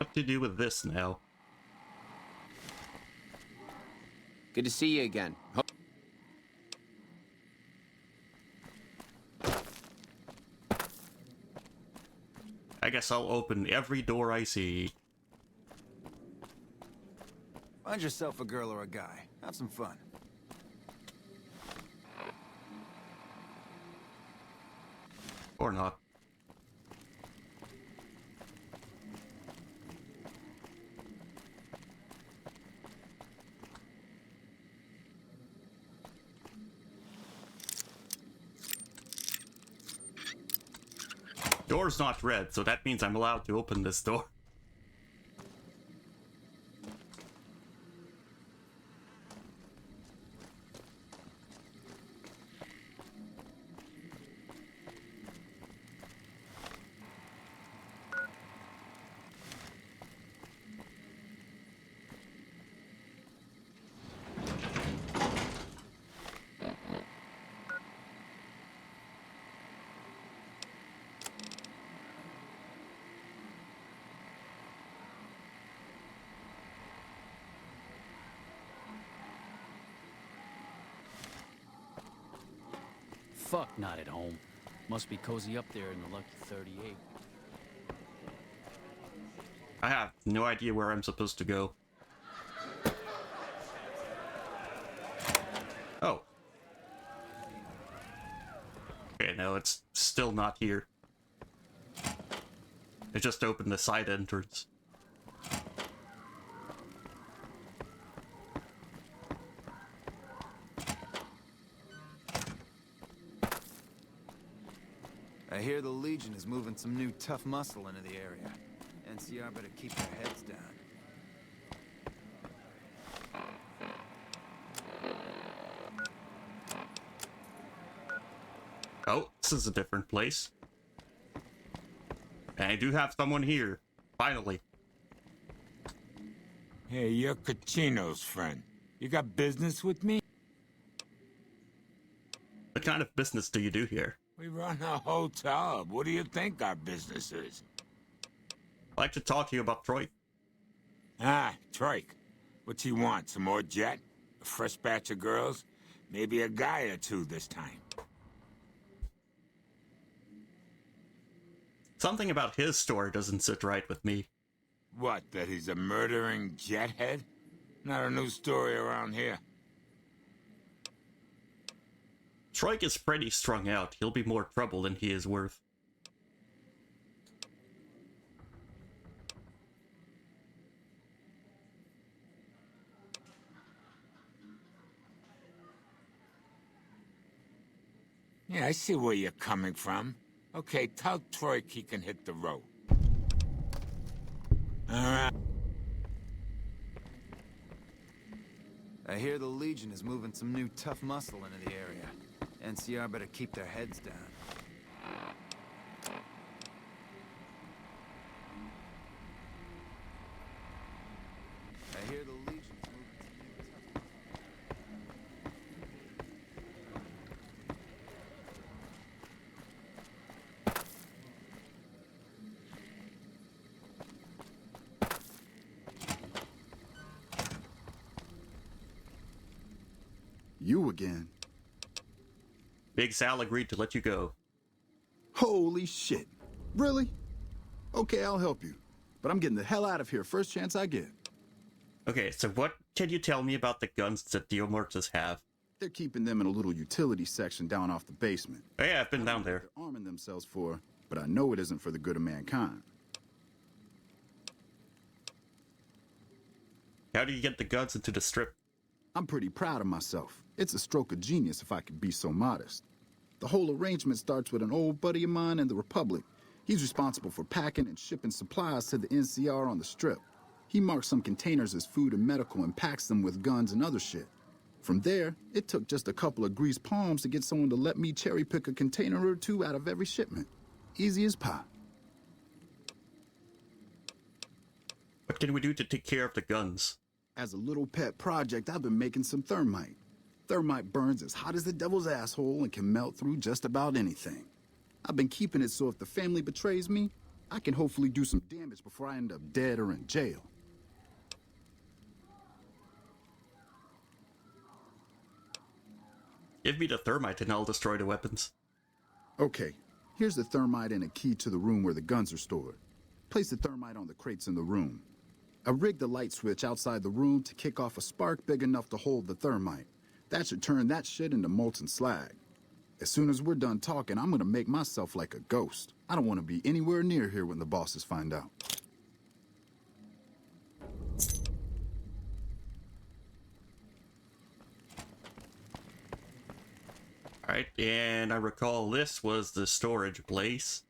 Speaker 1: What to do with this now?
Speaker 12: Good to see you again.
Speaker 1: I guess I'll open every door I see.
Speaker 3: Find yourself a girl or a guy. Have some fun.
Speaker 1: Or not. Door's not red, so that means I'm allowed to open this door.
Speaker 9: Fuck, not at home. Must be cozy up there in the Lucky 38.
Speaker 1: I have no idea where I'm supposed to go. Oh. Okay, no, it's still not here. I just opened the side entrance.
Speaker 3: I hear the Legion is moving some new tough muscle into the area. NCR better keep their heads down.
Speaker 1: Oh, this is a different place. And I do have someone here. Finally.
Speaker 6: Hey, you're Kachino's friend. You got business with me?
Speaker 1: What kind of business do you do here?
Speaker 6: We run a hotel. What do you think our business is?
Speaker 1: I'd like to talk to you about Troy.
Speaker 6: Ah, Troik. What's he want? Some more jet? A fresh batch of girls? Maybe a guy or two this time.
Speaker 1: Something about his story doesn't sit right with me.
Speaker 6: What, that he's a murdering jethead? Not a new story around here.
Speaker 1: Troik is pretty strung out. He'll be more trouble than he is worth.
Speaker 6: Yeah, I see where you're coming from. Okay, tell Troik he can hit the road. Alright.
Speaker 3: I hear the Legion is moving some new tough muscle into the area. NCR better keep their heads down. I hear the Legion's moving some new tough...
Speaker 11: You again.
Speaker 1: Big Sal agreed to let you go.
Speaker 11: Holy shit. Really? Okay, I'll help you. But I'm getting the hell out of here first chance I get.
Speaker 1: Okay, so what can you tell me about the guns that the Omertas have?
Speaker 11: They're keeping them in a little utility section down off the basement.
Speaker 1: Oh yeah, I've been down there.
Speaker 11: They're arming themselves for, but I know it isn't for the good of mankind.
Speaker 1: How do you get the guns into the strip?
Speaker 11: I'm pretty proud of myself. It's a stroke of genius if I could be so modest. The whole arrangement starts with an old buddy of mine in the Republic. He's responsible for packing and shipping supplies to the NCR on the strip. He marks some containers as food and medical and packs them with guns and other shit. From there, it took just a couple of greased palms to get someone to let me cherry pick a container or two out of every shipment. Easy as pie.
Speaker 1: What can we do to take care of the guns?
Speaker 11: As a little pet project, I've been making some thermite. Thermite burns as hot as the devil's asshole and can melt through just about anything. I've been keeping it so if the family betrays me, I can hopefully do some damage before I end up dead or in jail.
Speaker 1: Give me the thermite and I'll destroy the weapons.
Speaker 11: Okay, here's the thermite and a key to the room where the guns are stored. Place the thermite on the crates in the room. I rigged the light switch outside the room to kick off a spark big enough to hold the thermite. That should turn that shit into molten slag. As soon as we're done talking, I'm gonna make myself like a ghost. I don't want to be anywhere near here when the bosses find out.
Speaker 1: Alright, and I recall this was the storage place.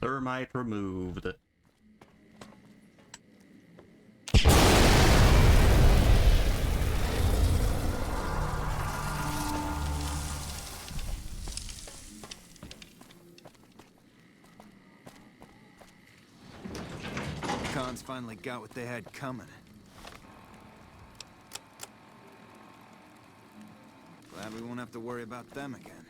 Speaker 1: Thermite removed.
Speaker 3: Cons finally got what they had coming. Glad we won't have to worry about them again.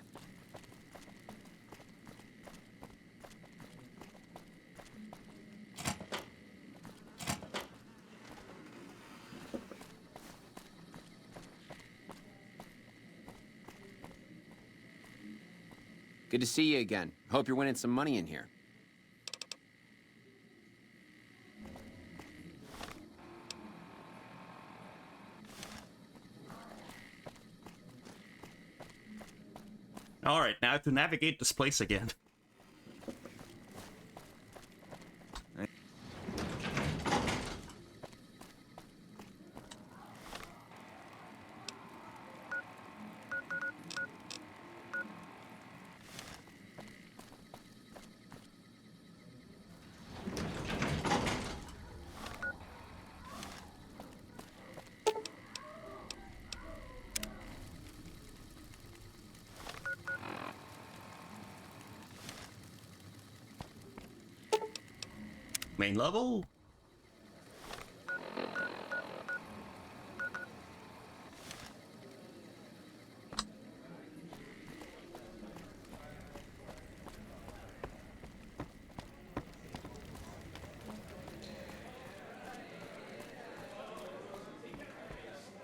Speaker 12: Good to see you again. Hope you're winning some money in here.
Speaker 1: Alright, now to navigate this place again. Main level?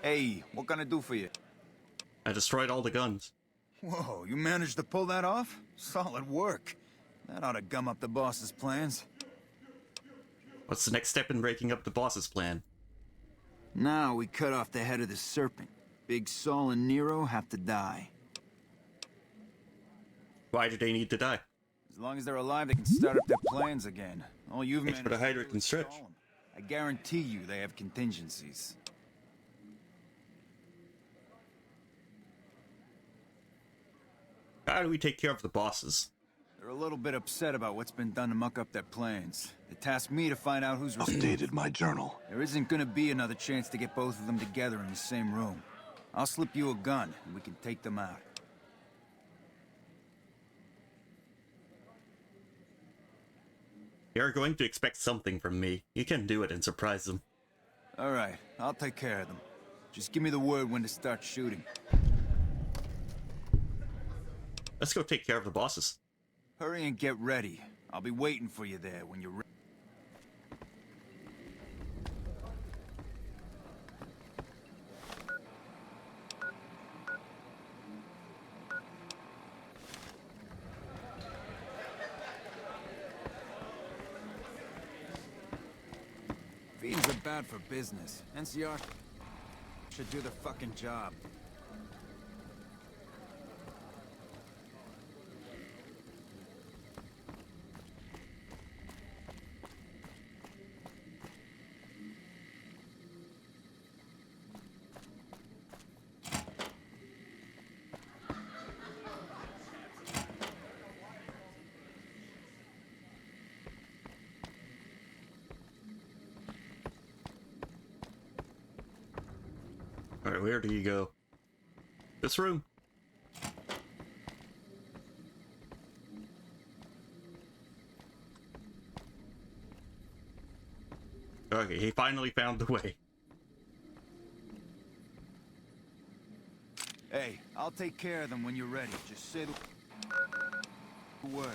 Speaker 3: Hey, what can I do for you?
Speaker 1: I destroyed all the guns.
Speaker 3: Whoa, you managed to pull that off? Solid work. That ought to gum up the boss's plans.
Speaker 1: What's the next step in breaking up the boss's plan?
Speaker 3: Now we cut off the head of the serpent. Big Saul and Nero have to die.
Speaker 1: Why do they need to die?
Speaker 3: As long as they're alive, they can start up their plans again. All you've
Speaker 1: Thanks for the
Speaker 3: managed to
Speaker 1: hydrate
Speaker 3: do
Speaker 1: and
Speaker 3: is
Speaker 1: stretch.
Speaker 3: stall 'em. I guarantee you they have contingencies.
Speaker 1: How do we take care of the bosses?
Speaker 3: They're a little bit upset about what's been done to muck up their plans. They tasked me to find out who's responsible.
Speaker 16: Updated my journal.
Speaker 3: There isn't gonna be another chance to get both of them together in the same room. I'll slip you a gun, and we can take them out.
Speaker 1: You're going to expect something from me. You can do it and surprise them.
Speaker 3: All right, I'll take care of them. Just give me the word when to start shooting.
Speaker 1: Let's go take care of the bosses.
Speaker 3: Hurry and get ready. I'll be waiting for you there when you're ready. Fiends are bad for business. NCR should do the fucking job.
Speaker 1: Alright, where do you go? This room? Okay, he finally found the way.
Speaker 3: Hey, I'll take care of them when you're ready. Just say the word.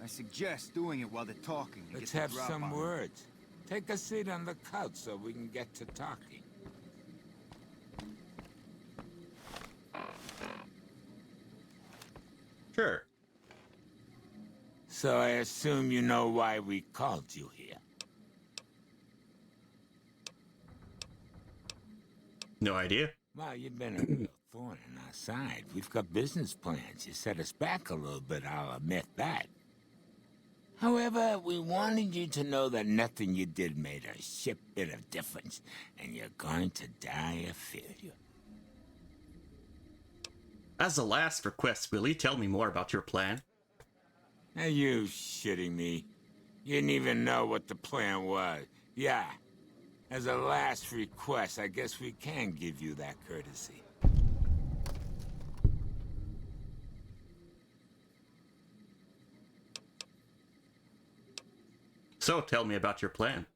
Speaker 3: I suggest doing it while they're talking.
Speaker 6: Let's have some words. Take a seat on the couch so we can get to talking.
Speaker 1: Sure.
Speaker 6: So I assume you know why we called you here.
Speaker 1: No idea.
Speaker 6: Well, you've been a real thorn in our side. We've got business plans. You set us back a little bit, I'll admit that. However, we wanted you to know that nothing you did made a shit bit of difference, and you're going to die of failure.
Speaker 1: As a last request, will you tell me more about your plan?
Speaker 6: Are you shitting me? You didn't even know what the plan was. Yeah. As a last request, I guess we can give you that courtesy.
Speaker 1: So tell me about your plan.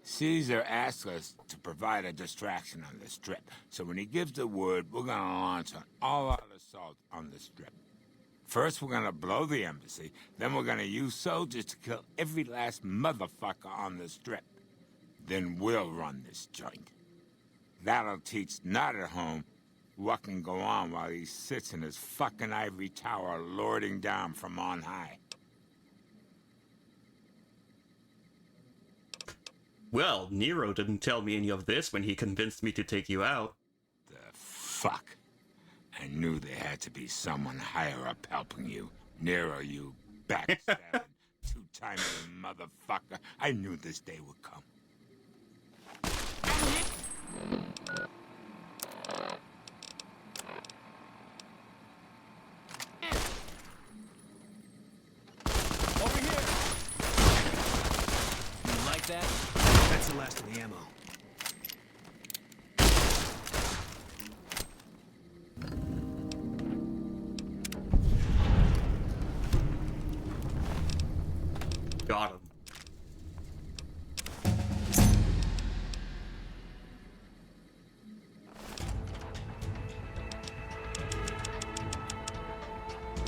Speaker 6: Caesar asked us to provide a distraction on the Strip, so when he gives the word, we're gonna launch an all-out assault on the Strip. First, we're gonna blow the embassy, then we're gonna use soldiers to kill every last motherfucker on the Strip. Then we'll run this joint. That'll teach Not at Home what can go on while he sits in his fucking ivory tower lording down from on high.
Speaker 1: Well, Nero didn't tell me any of this when he convinced me to take you out.
Speaker 6: The fuck? I knew there had to be someone higher up helping you. Nero, you backstabbing, two-timing motherfucker. I knew this day would come.
Speaker 10: Over here! You like that? That's the last of the ammo.
Speaker 1: Got him.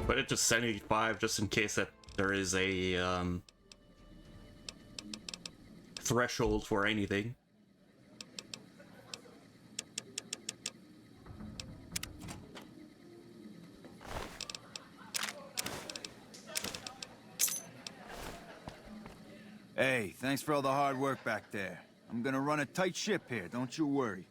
Speaker 1: But it's just 75 just in case that there is a threshold for anything.
Speaker 3: Hey, thanks for all the hard work back there. I'm gonna run a tight ship here, don't you worry.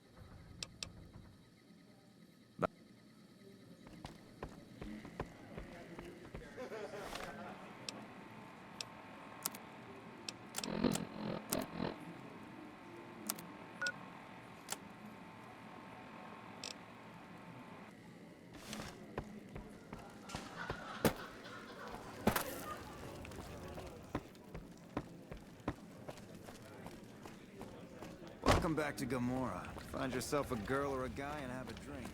Speaker 3: Welcome back to Gamora. Find yourself a girl or a guy and have a drink.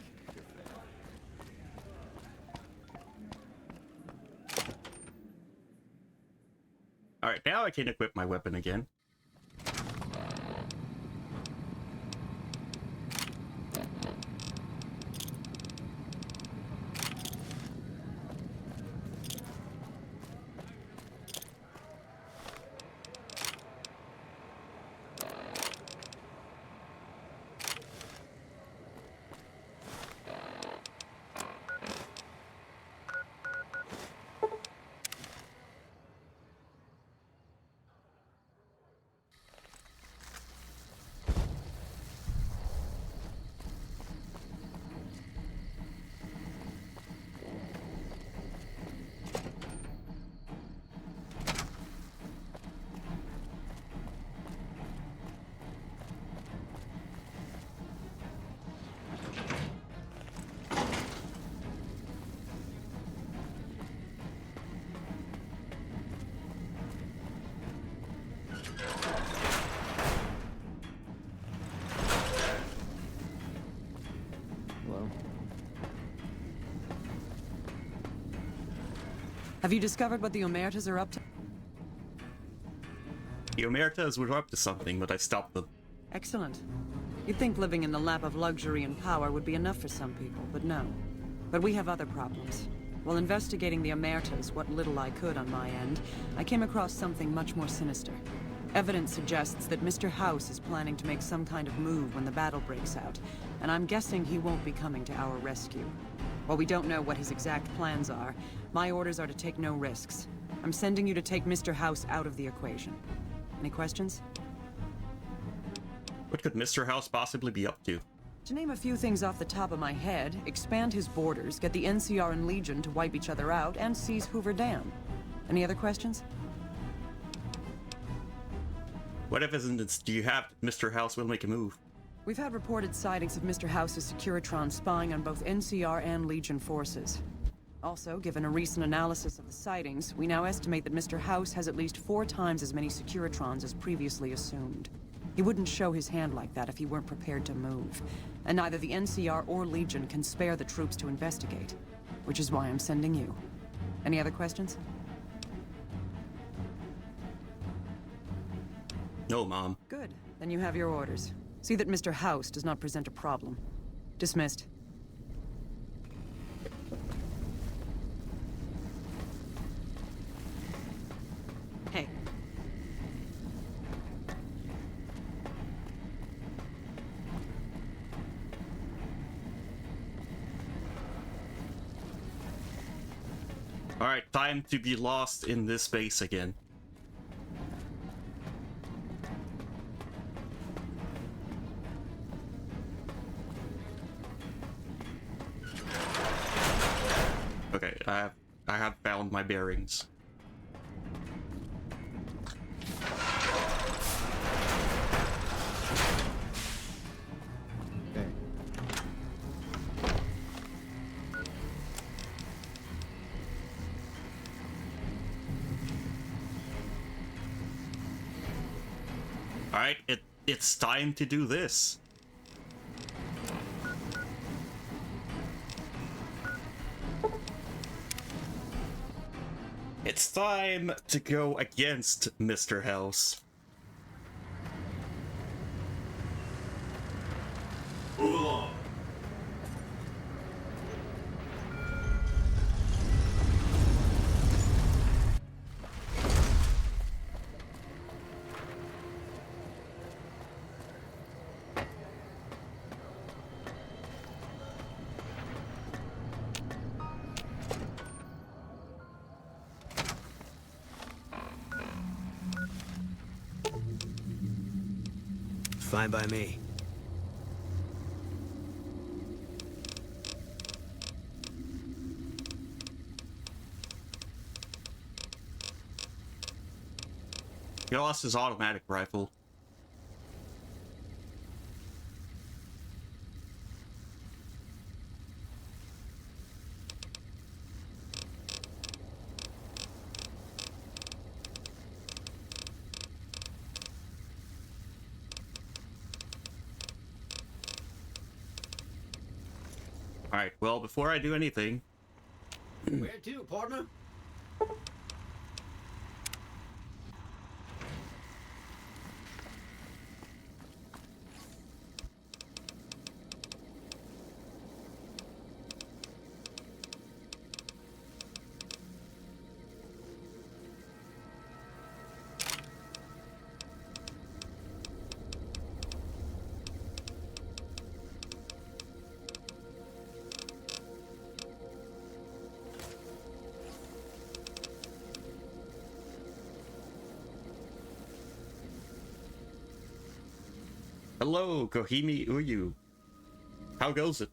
Speaker 1: Alright, now I can equip my weapon again.
Speaker 7: Have you discovered what the Omertas are up to?
Speaker 1: The Omertas were up to something, but I stopped them.
Speaker 7: Excellent. You'd think living in the lap of luxury and power would be enough for some people, but no. But we have other problems. While investigating the Omertas, what little I could on my end, I came across something much more sinister. Evidence suggests that Mr. House is planning to make some kind of move when the battle breaks out, and I'm guessing he won't be coming to our rescue. While we don't know what his exact plans are, my orders are to take no risks. I'm sending you to take Mr. House out of the equation. Any questions?
Speaker 1: What could Mr. House possibly be up to?
Speaker 7: To name a few things off the top of my head, expand his borders, get the NCR and Legion to wipe each other out, and seize Hoover Dam. Any other questions?
Speaker 1: What evidence do you have that Mr. House will make a move?
Speaker 7: We've had reported sightings of Mr. House's Securitron spying on both NCR and Legion forces. Also, given a recent analysis of the sightings, we now estimate that Mr. House has at least 4 times as many Securitrons as previously assumed. He wouldn't show his hand like that if he weren't prepared to move. And neither the NCR or Legion can spare the troops to investigate. Which is why I'm sending you. Any other questions?
Speaker 1: No, Mom.
Speaker 7: Good. Then you have your orders. See that Mr. House does not present a problem. Dismissed. Hey.
Speaker 1: Alright, time to be lost in this space again. Okay, I have found my bearings. Alright, it's time to do this. It's time to go against Mr. House.
Speaker 20: Move along.
Speaker 18: Fine by me.
Speaker 1: He lost his automatic rifle. Alright, well, before I do anything...
Speaker 23: Where to, partner?
Speaker 1: Hello, Kohimi Uyu. How goes it?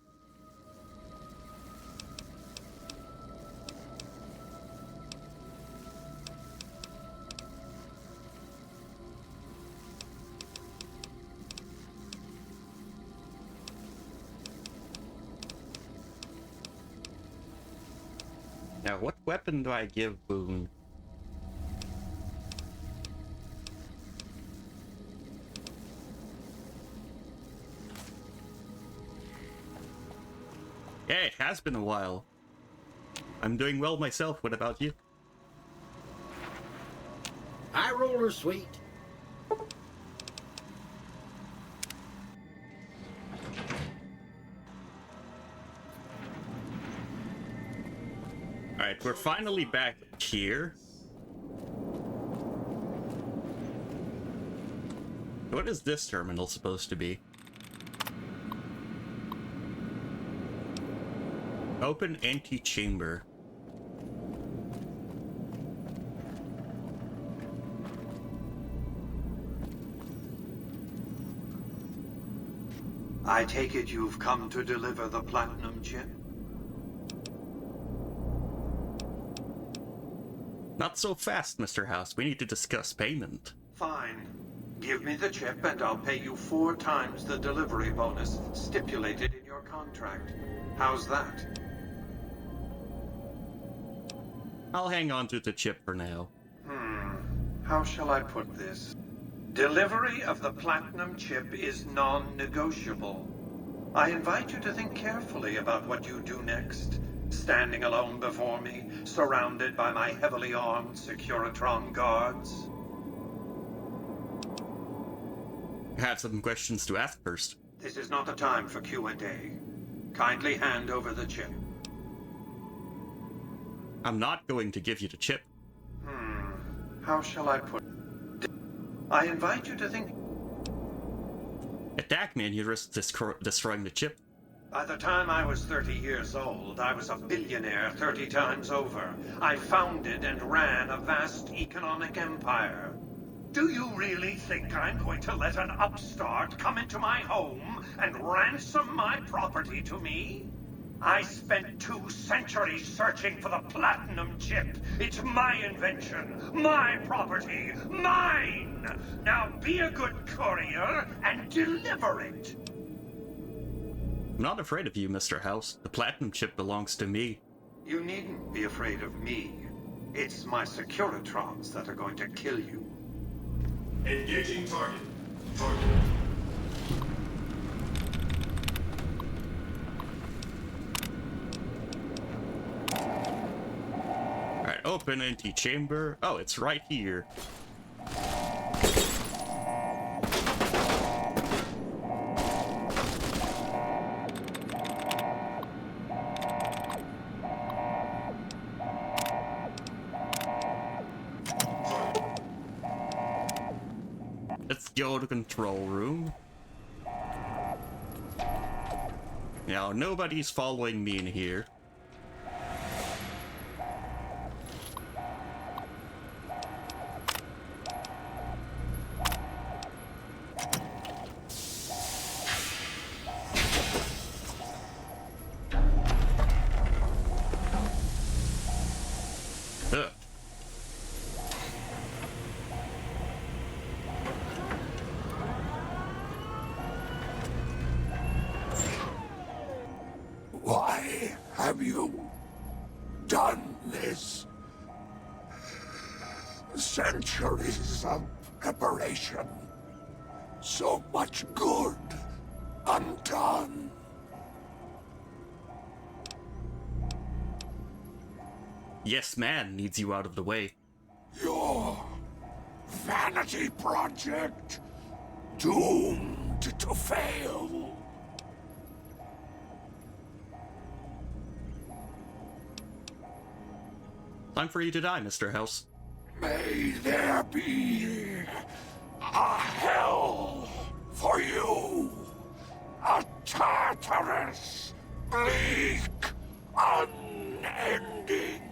Speaker 1: Now, what weapon do I give Boone? Yeah, it has been a while. I'm doing well myself. What about you?
Speaker 23: roller, sweet.
Speaker 1: Alright, we're finally back here. What is this terminal supposed to be? Open antechamber.
Speaker 16: I take it you've come to deliver the platinum chip?
Speaker 1: Not so fast, Mr. House. We need to discuss payment.
Speaker 16: Fine. Give me the chip and I'll pay you 4 times the delivery bonus stipulated in your contract. How's that?
Speaker 1: I'll hang on to the chip for now.
Speaker 16: How shall I put this? Delivery of the platinum chip is non-negotiable. I invite you to think carefully about what you do next. Standing alone before me, surrounded by my heavily armed Securitron guards.
Speaker 1: I have some questions to ask first.
Speaker 16: This is not the time for Q&A. Kindly hand over the chip.
Speaker 1: I'm not going to give you the chip.
Speaker 16: How shall I put it? I invite you to think...
Speaker 1: Attack me and you risk destroying the chip.
Speaker 16: By the time I was 30 years old, I was a billionaire 30 times over. I founded and ran a vast economic empire. Do you really think I'm going to let an upstart come into my home and ransom my property to me? I spent 2 centuries searching for the platinum chip. It's my invention, my property, mine! Now be a good courier and deliver it!
Speaker 1: I'm not afraid of you, Mr. House. The platinum chip belongs to me.
Speaker 16: You needn't be afraid of me. It's my Securitrons that are going to kill you.
Speaker 20: Engaging target. Target.
Speaker 1: Alright, open antechamber. Oh, it's right here. Let's go to control room. Now, nobody's following me in here. Ugh.
Speaker 22: Why have you done this? Centuries of preparation. So much good undone.
Speaker 1: Yes, man needs you out of the way.
Speaker 22: Your vanity project, doomed to fail.
Speaker 1: Time for you to die, Mr. House.
Speaker 22: May there be a hell for you. A Tartarus, bleak, unending.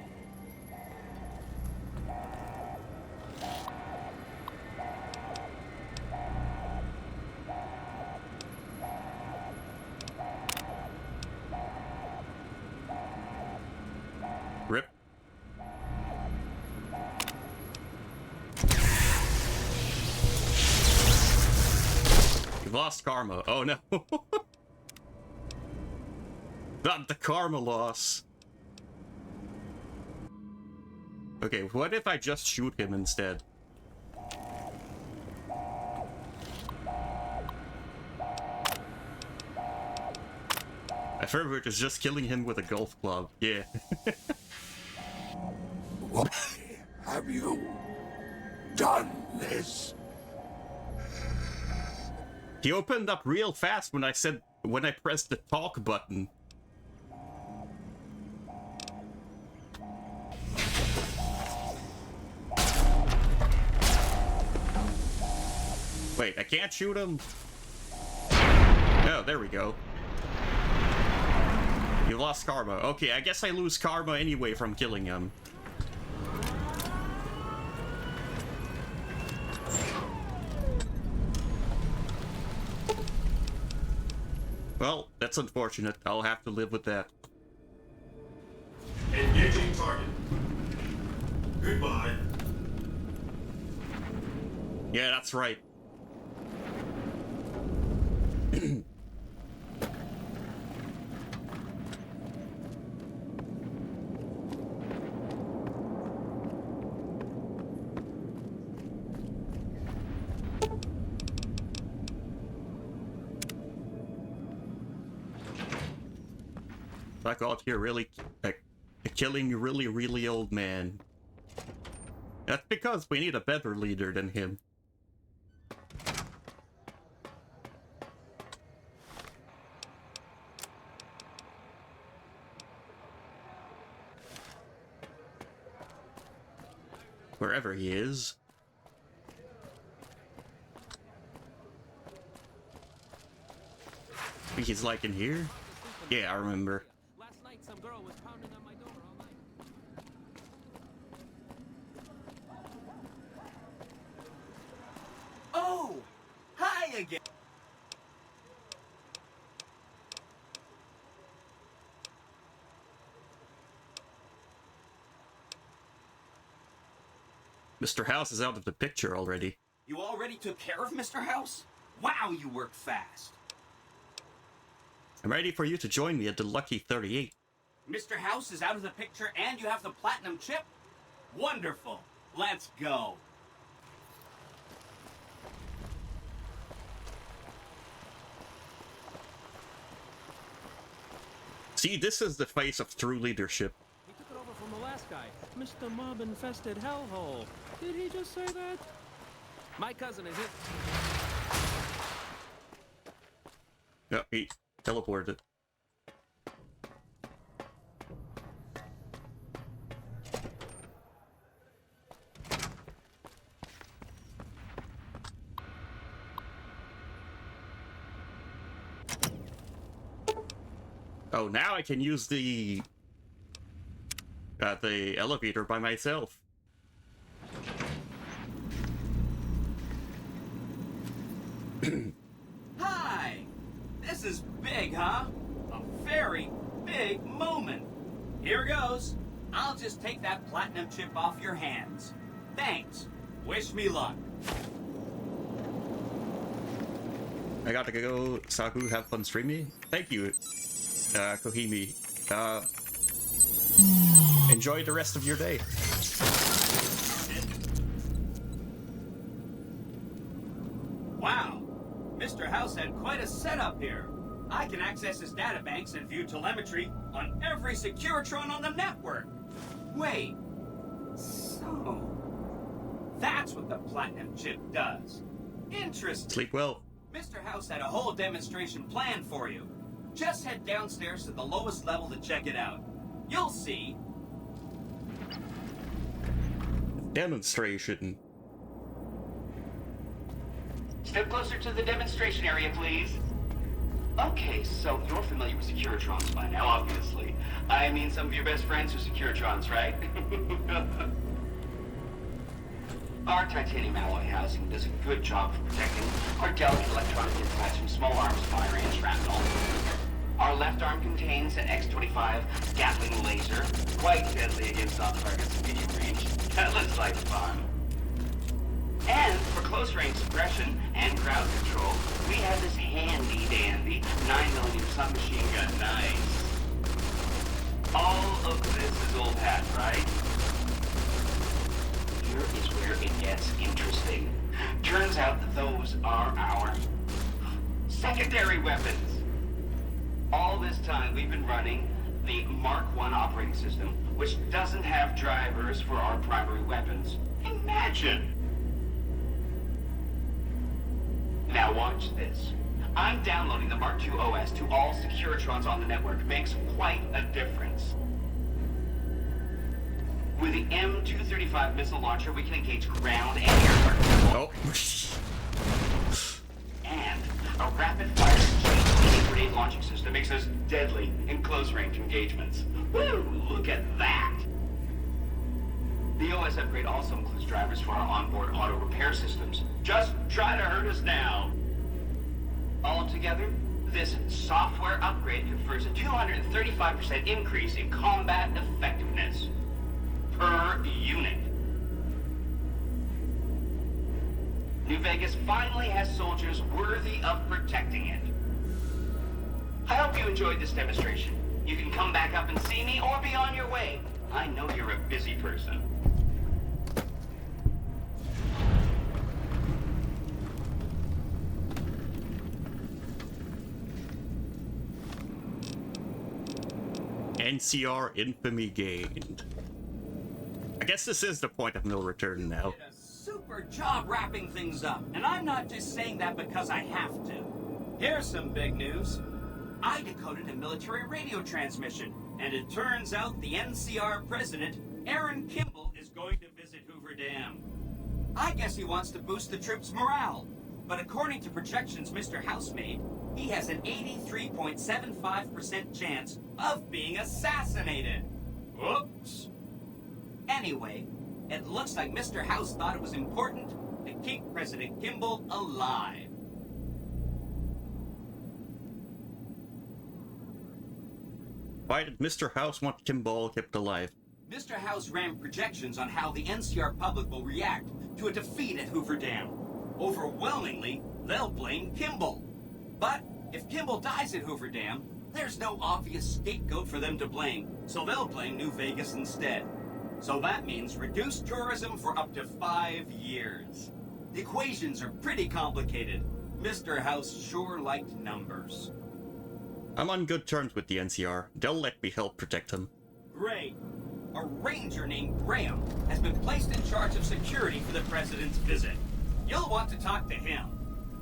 Speaker 1: Rip. You lost karma. Oh no. Not the karma loss. Okay, what if I just shoot him instead? I figured it was just killing him with a golf club. Yeah.
Speaker 22: Why have you done this.
Speaker 1: He opened up real fast when I pressed the talk button. Wait, I can't shoot him? Oh, there we go. You lost karma. Okay, I guess I lose karma anyway from killing him. Well, that's unfortunate. I'll have to live with that.
Speaker 20: Engaging target. Goodbye.
Speaker 1: Yeah, that's right. Back out here, really killing a really old man. That's because we need a better leader than him. Wherever he is. I think he's like in here? Yeah, I remember.
Speaker 10: Last night some girl was pounding on my door all night.
Speaker 4: Oh! Hi again!
Speaker 1: Mr. House is out of the picture already.
Speaker 4: You already took care of Mr. House? Wow, you work fast.
Speaker 1: I'm ready for you to join me at the Lucky 38.
Speaker 4: Mr. House is out of the picture and you have the platinum chip? Wonderful. Let's go.
Speaker 1: See, this is the face of true leadership.
Speaker 10: He took it over from the last guy, Mr. Mob-infested hellhole. Did he just say that? My cousin, is it?
Speaker 1: Yeah, he teleported. Oh, now I can use the elevator by myself.
Speaker 4: Hi! This is big, huh? A very big moment. Here goes. I'll just take that platinum chip off your hands. Thanks. Wish me luck.
Speaker 1: I gotta go. Saku, have fun streaming. Thank you, Kohimi. Enjoy the rest of your day.
Speaker 4: Wow. Mr. House had quite a setup here. I can access his databanks and view telemetry on every Securitron on the network. Wait. So... that's what the platinum chip does. Interesting.
Speaker 1: Sleep well.
Speaker 4: Mr. House had a whole demonstration planned for you. Just head downstairs to the lowest level to check it out. You'll see.
Speaker 1: Demonstration.
Speaker 19: Step closer to the demonstration area, please. Okay, so you're familiar with Securitrons by now, obviously. I mean, some of your best friends are Securitrons, right? Our titanium alloy housing does a good job of protecting our delicate electronic implants from small arms fire and shrapnel. Our left arm contains an X-25 Gatling laser, quite deadly against off-targets in medium range. That looks like fun. And for close-range suppression and crowd control, we have this handy-dandy 9mm submachine gun. Nice. All of this is old hat, right? Here is where it gets interesting. Turns out that those are our secondary weapons. All this time we've been running the Mark I operating system, which doesn't have drivers for our primary weapons. Imagine! Now watch this. I'm downloading the Mark II OS to all Securitrons on the network. Makes quite a difference. With the M235 missile launcher, we can engage ground and air targets. And a rapid-fire chain grenade launching system makes us deadly in close-range engagements. Woo! Look at that! The OS upgrade also includes drivers for our onboard auto repair systems. Just try to hurt us now. Altogether, this software upgrade confers a 235% increase in combat effectiveness per unit. New Vegas finally has soldiers worthy of protecting it. I hope you enjoyed this demonstration. You can come back up and see me or be on your way. I know you're a busy person.
Speaker 1: NCR infamy gained. I guess this is the point of no return now.
Speaker 4: Did a super job wrapping things up, and I'm not just saying that because I have to. Here's some big news. I decoded a military radio transmission, and it turns out the NCR president, Aaron Kimball, is going to visit Hoover Dam. I guess he wants to boost the troops' morale, but according to projections Mr. House made, he has an 83.75% chance of being assassinated. Whoops. Anyway, it looks like Mr. House thought it was important to keep President Kimball alive.
Speaker 1: Why did Mr. House want Kimball kept alive?
Speaker 4: Mr. House ran projections on how the NCR public will react to a defeat at Hoover Dam. Overwhelmingly, they'll blame Kimball. But if Kimball dies at Hoover Dam, there's no obvious scapegoat for them to blame, so they'll blame New Vegas instead. So that means reduced tourism for up to 5 years. The equations are pretty complicated. Mr. House sure liked numbers.
Speaker 1: I'm on good terms with the NCR. They'll let me help protect him.
Speaker 4: Great. A ranger named Graham has been placed in charge of security for the president's visit. You'll want to talk to him.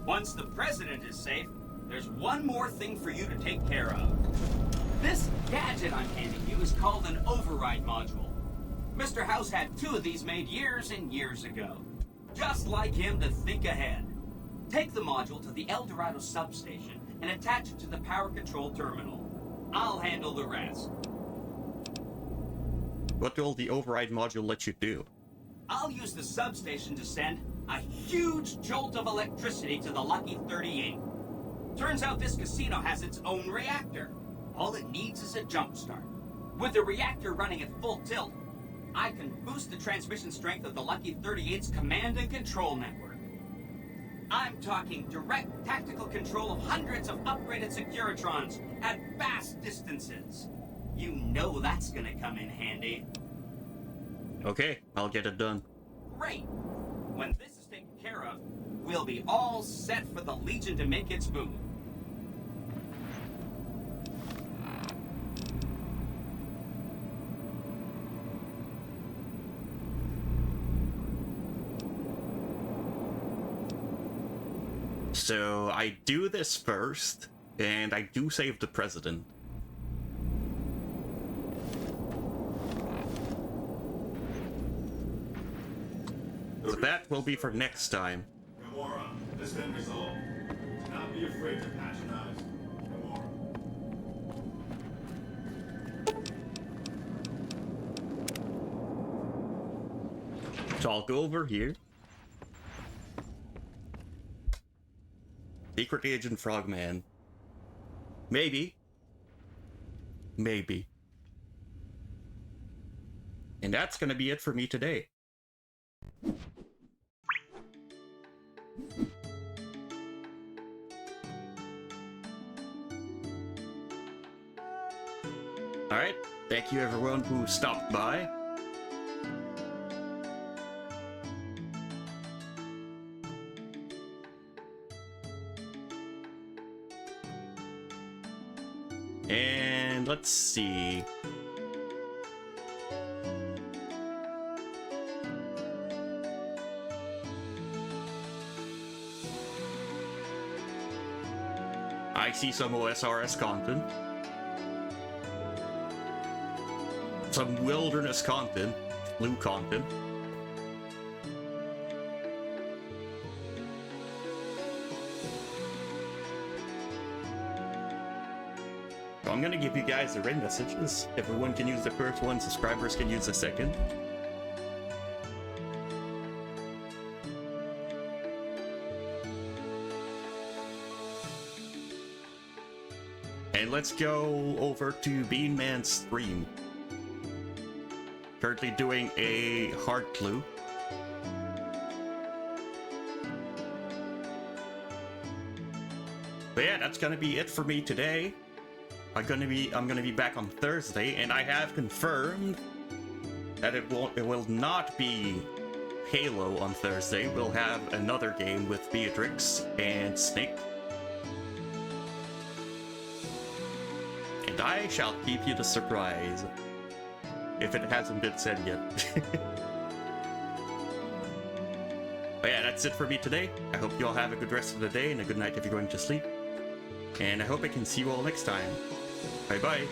Speaker 4: Once the president is safe, there's one more thing for you to take care of. This gadget I'm handing you is called an override module. Mr. House had 2 of these made years and years ago. Just like him to think ahead. Take the module to the El Dorado substation and attach it to the power control terminal. I'll handle the rest.
Speaker 1: What will the override module let you do?
Speaker 4: I'll use the substation to send a huge jolt of electricity to the Lucky 38. Turns out this casino has its own reactor. All it needs is a jump start. With the reactor running at full tilt, I can boost the transmission strength of the Lucky 38's command and control network. I'm talking direct tactical control of hundreds of upgraded Securitrons at vast distances. You know that's gonna come in handy.
Speaker 1: Okay, I'll get it done.
Speaker 4: Great! When this is taken care of, we'll be all set for the Legion to make its move.
Speaker 1: So I do this first, and I do save the president. So that will be for next time.
Speaker 20: Gamora, this been resolved. Do not be afraid to patronize. Gamora.
Speaker 1: So I'll go over here. Secret Agent Frogman. Maybe. Maybe. And that's gonna be it for me today. Alright, thank you everyone who stopped by. And let's see. I see some OSRS content. Some wilderness content. Blue content. So I'm gonna give you guys the red messages. Everyone can use the first one, subscribers can use the second. And let's go over to Bean Man's stream. Currently doing a heart clue. But yeah, that's gonna be it for me today. I'm gonna be back on Thursday, and I have confirmed that it will not be Halo on Thursday. We'll have another game with Beatrix and Snake. And I shall keep you the surprise. If it hasn't been said yet. But yeah, that's it for me today. I hope you all have a good rest of the day and a good night if you're going to sleep. And I hope I can see you all next time. Bye bye.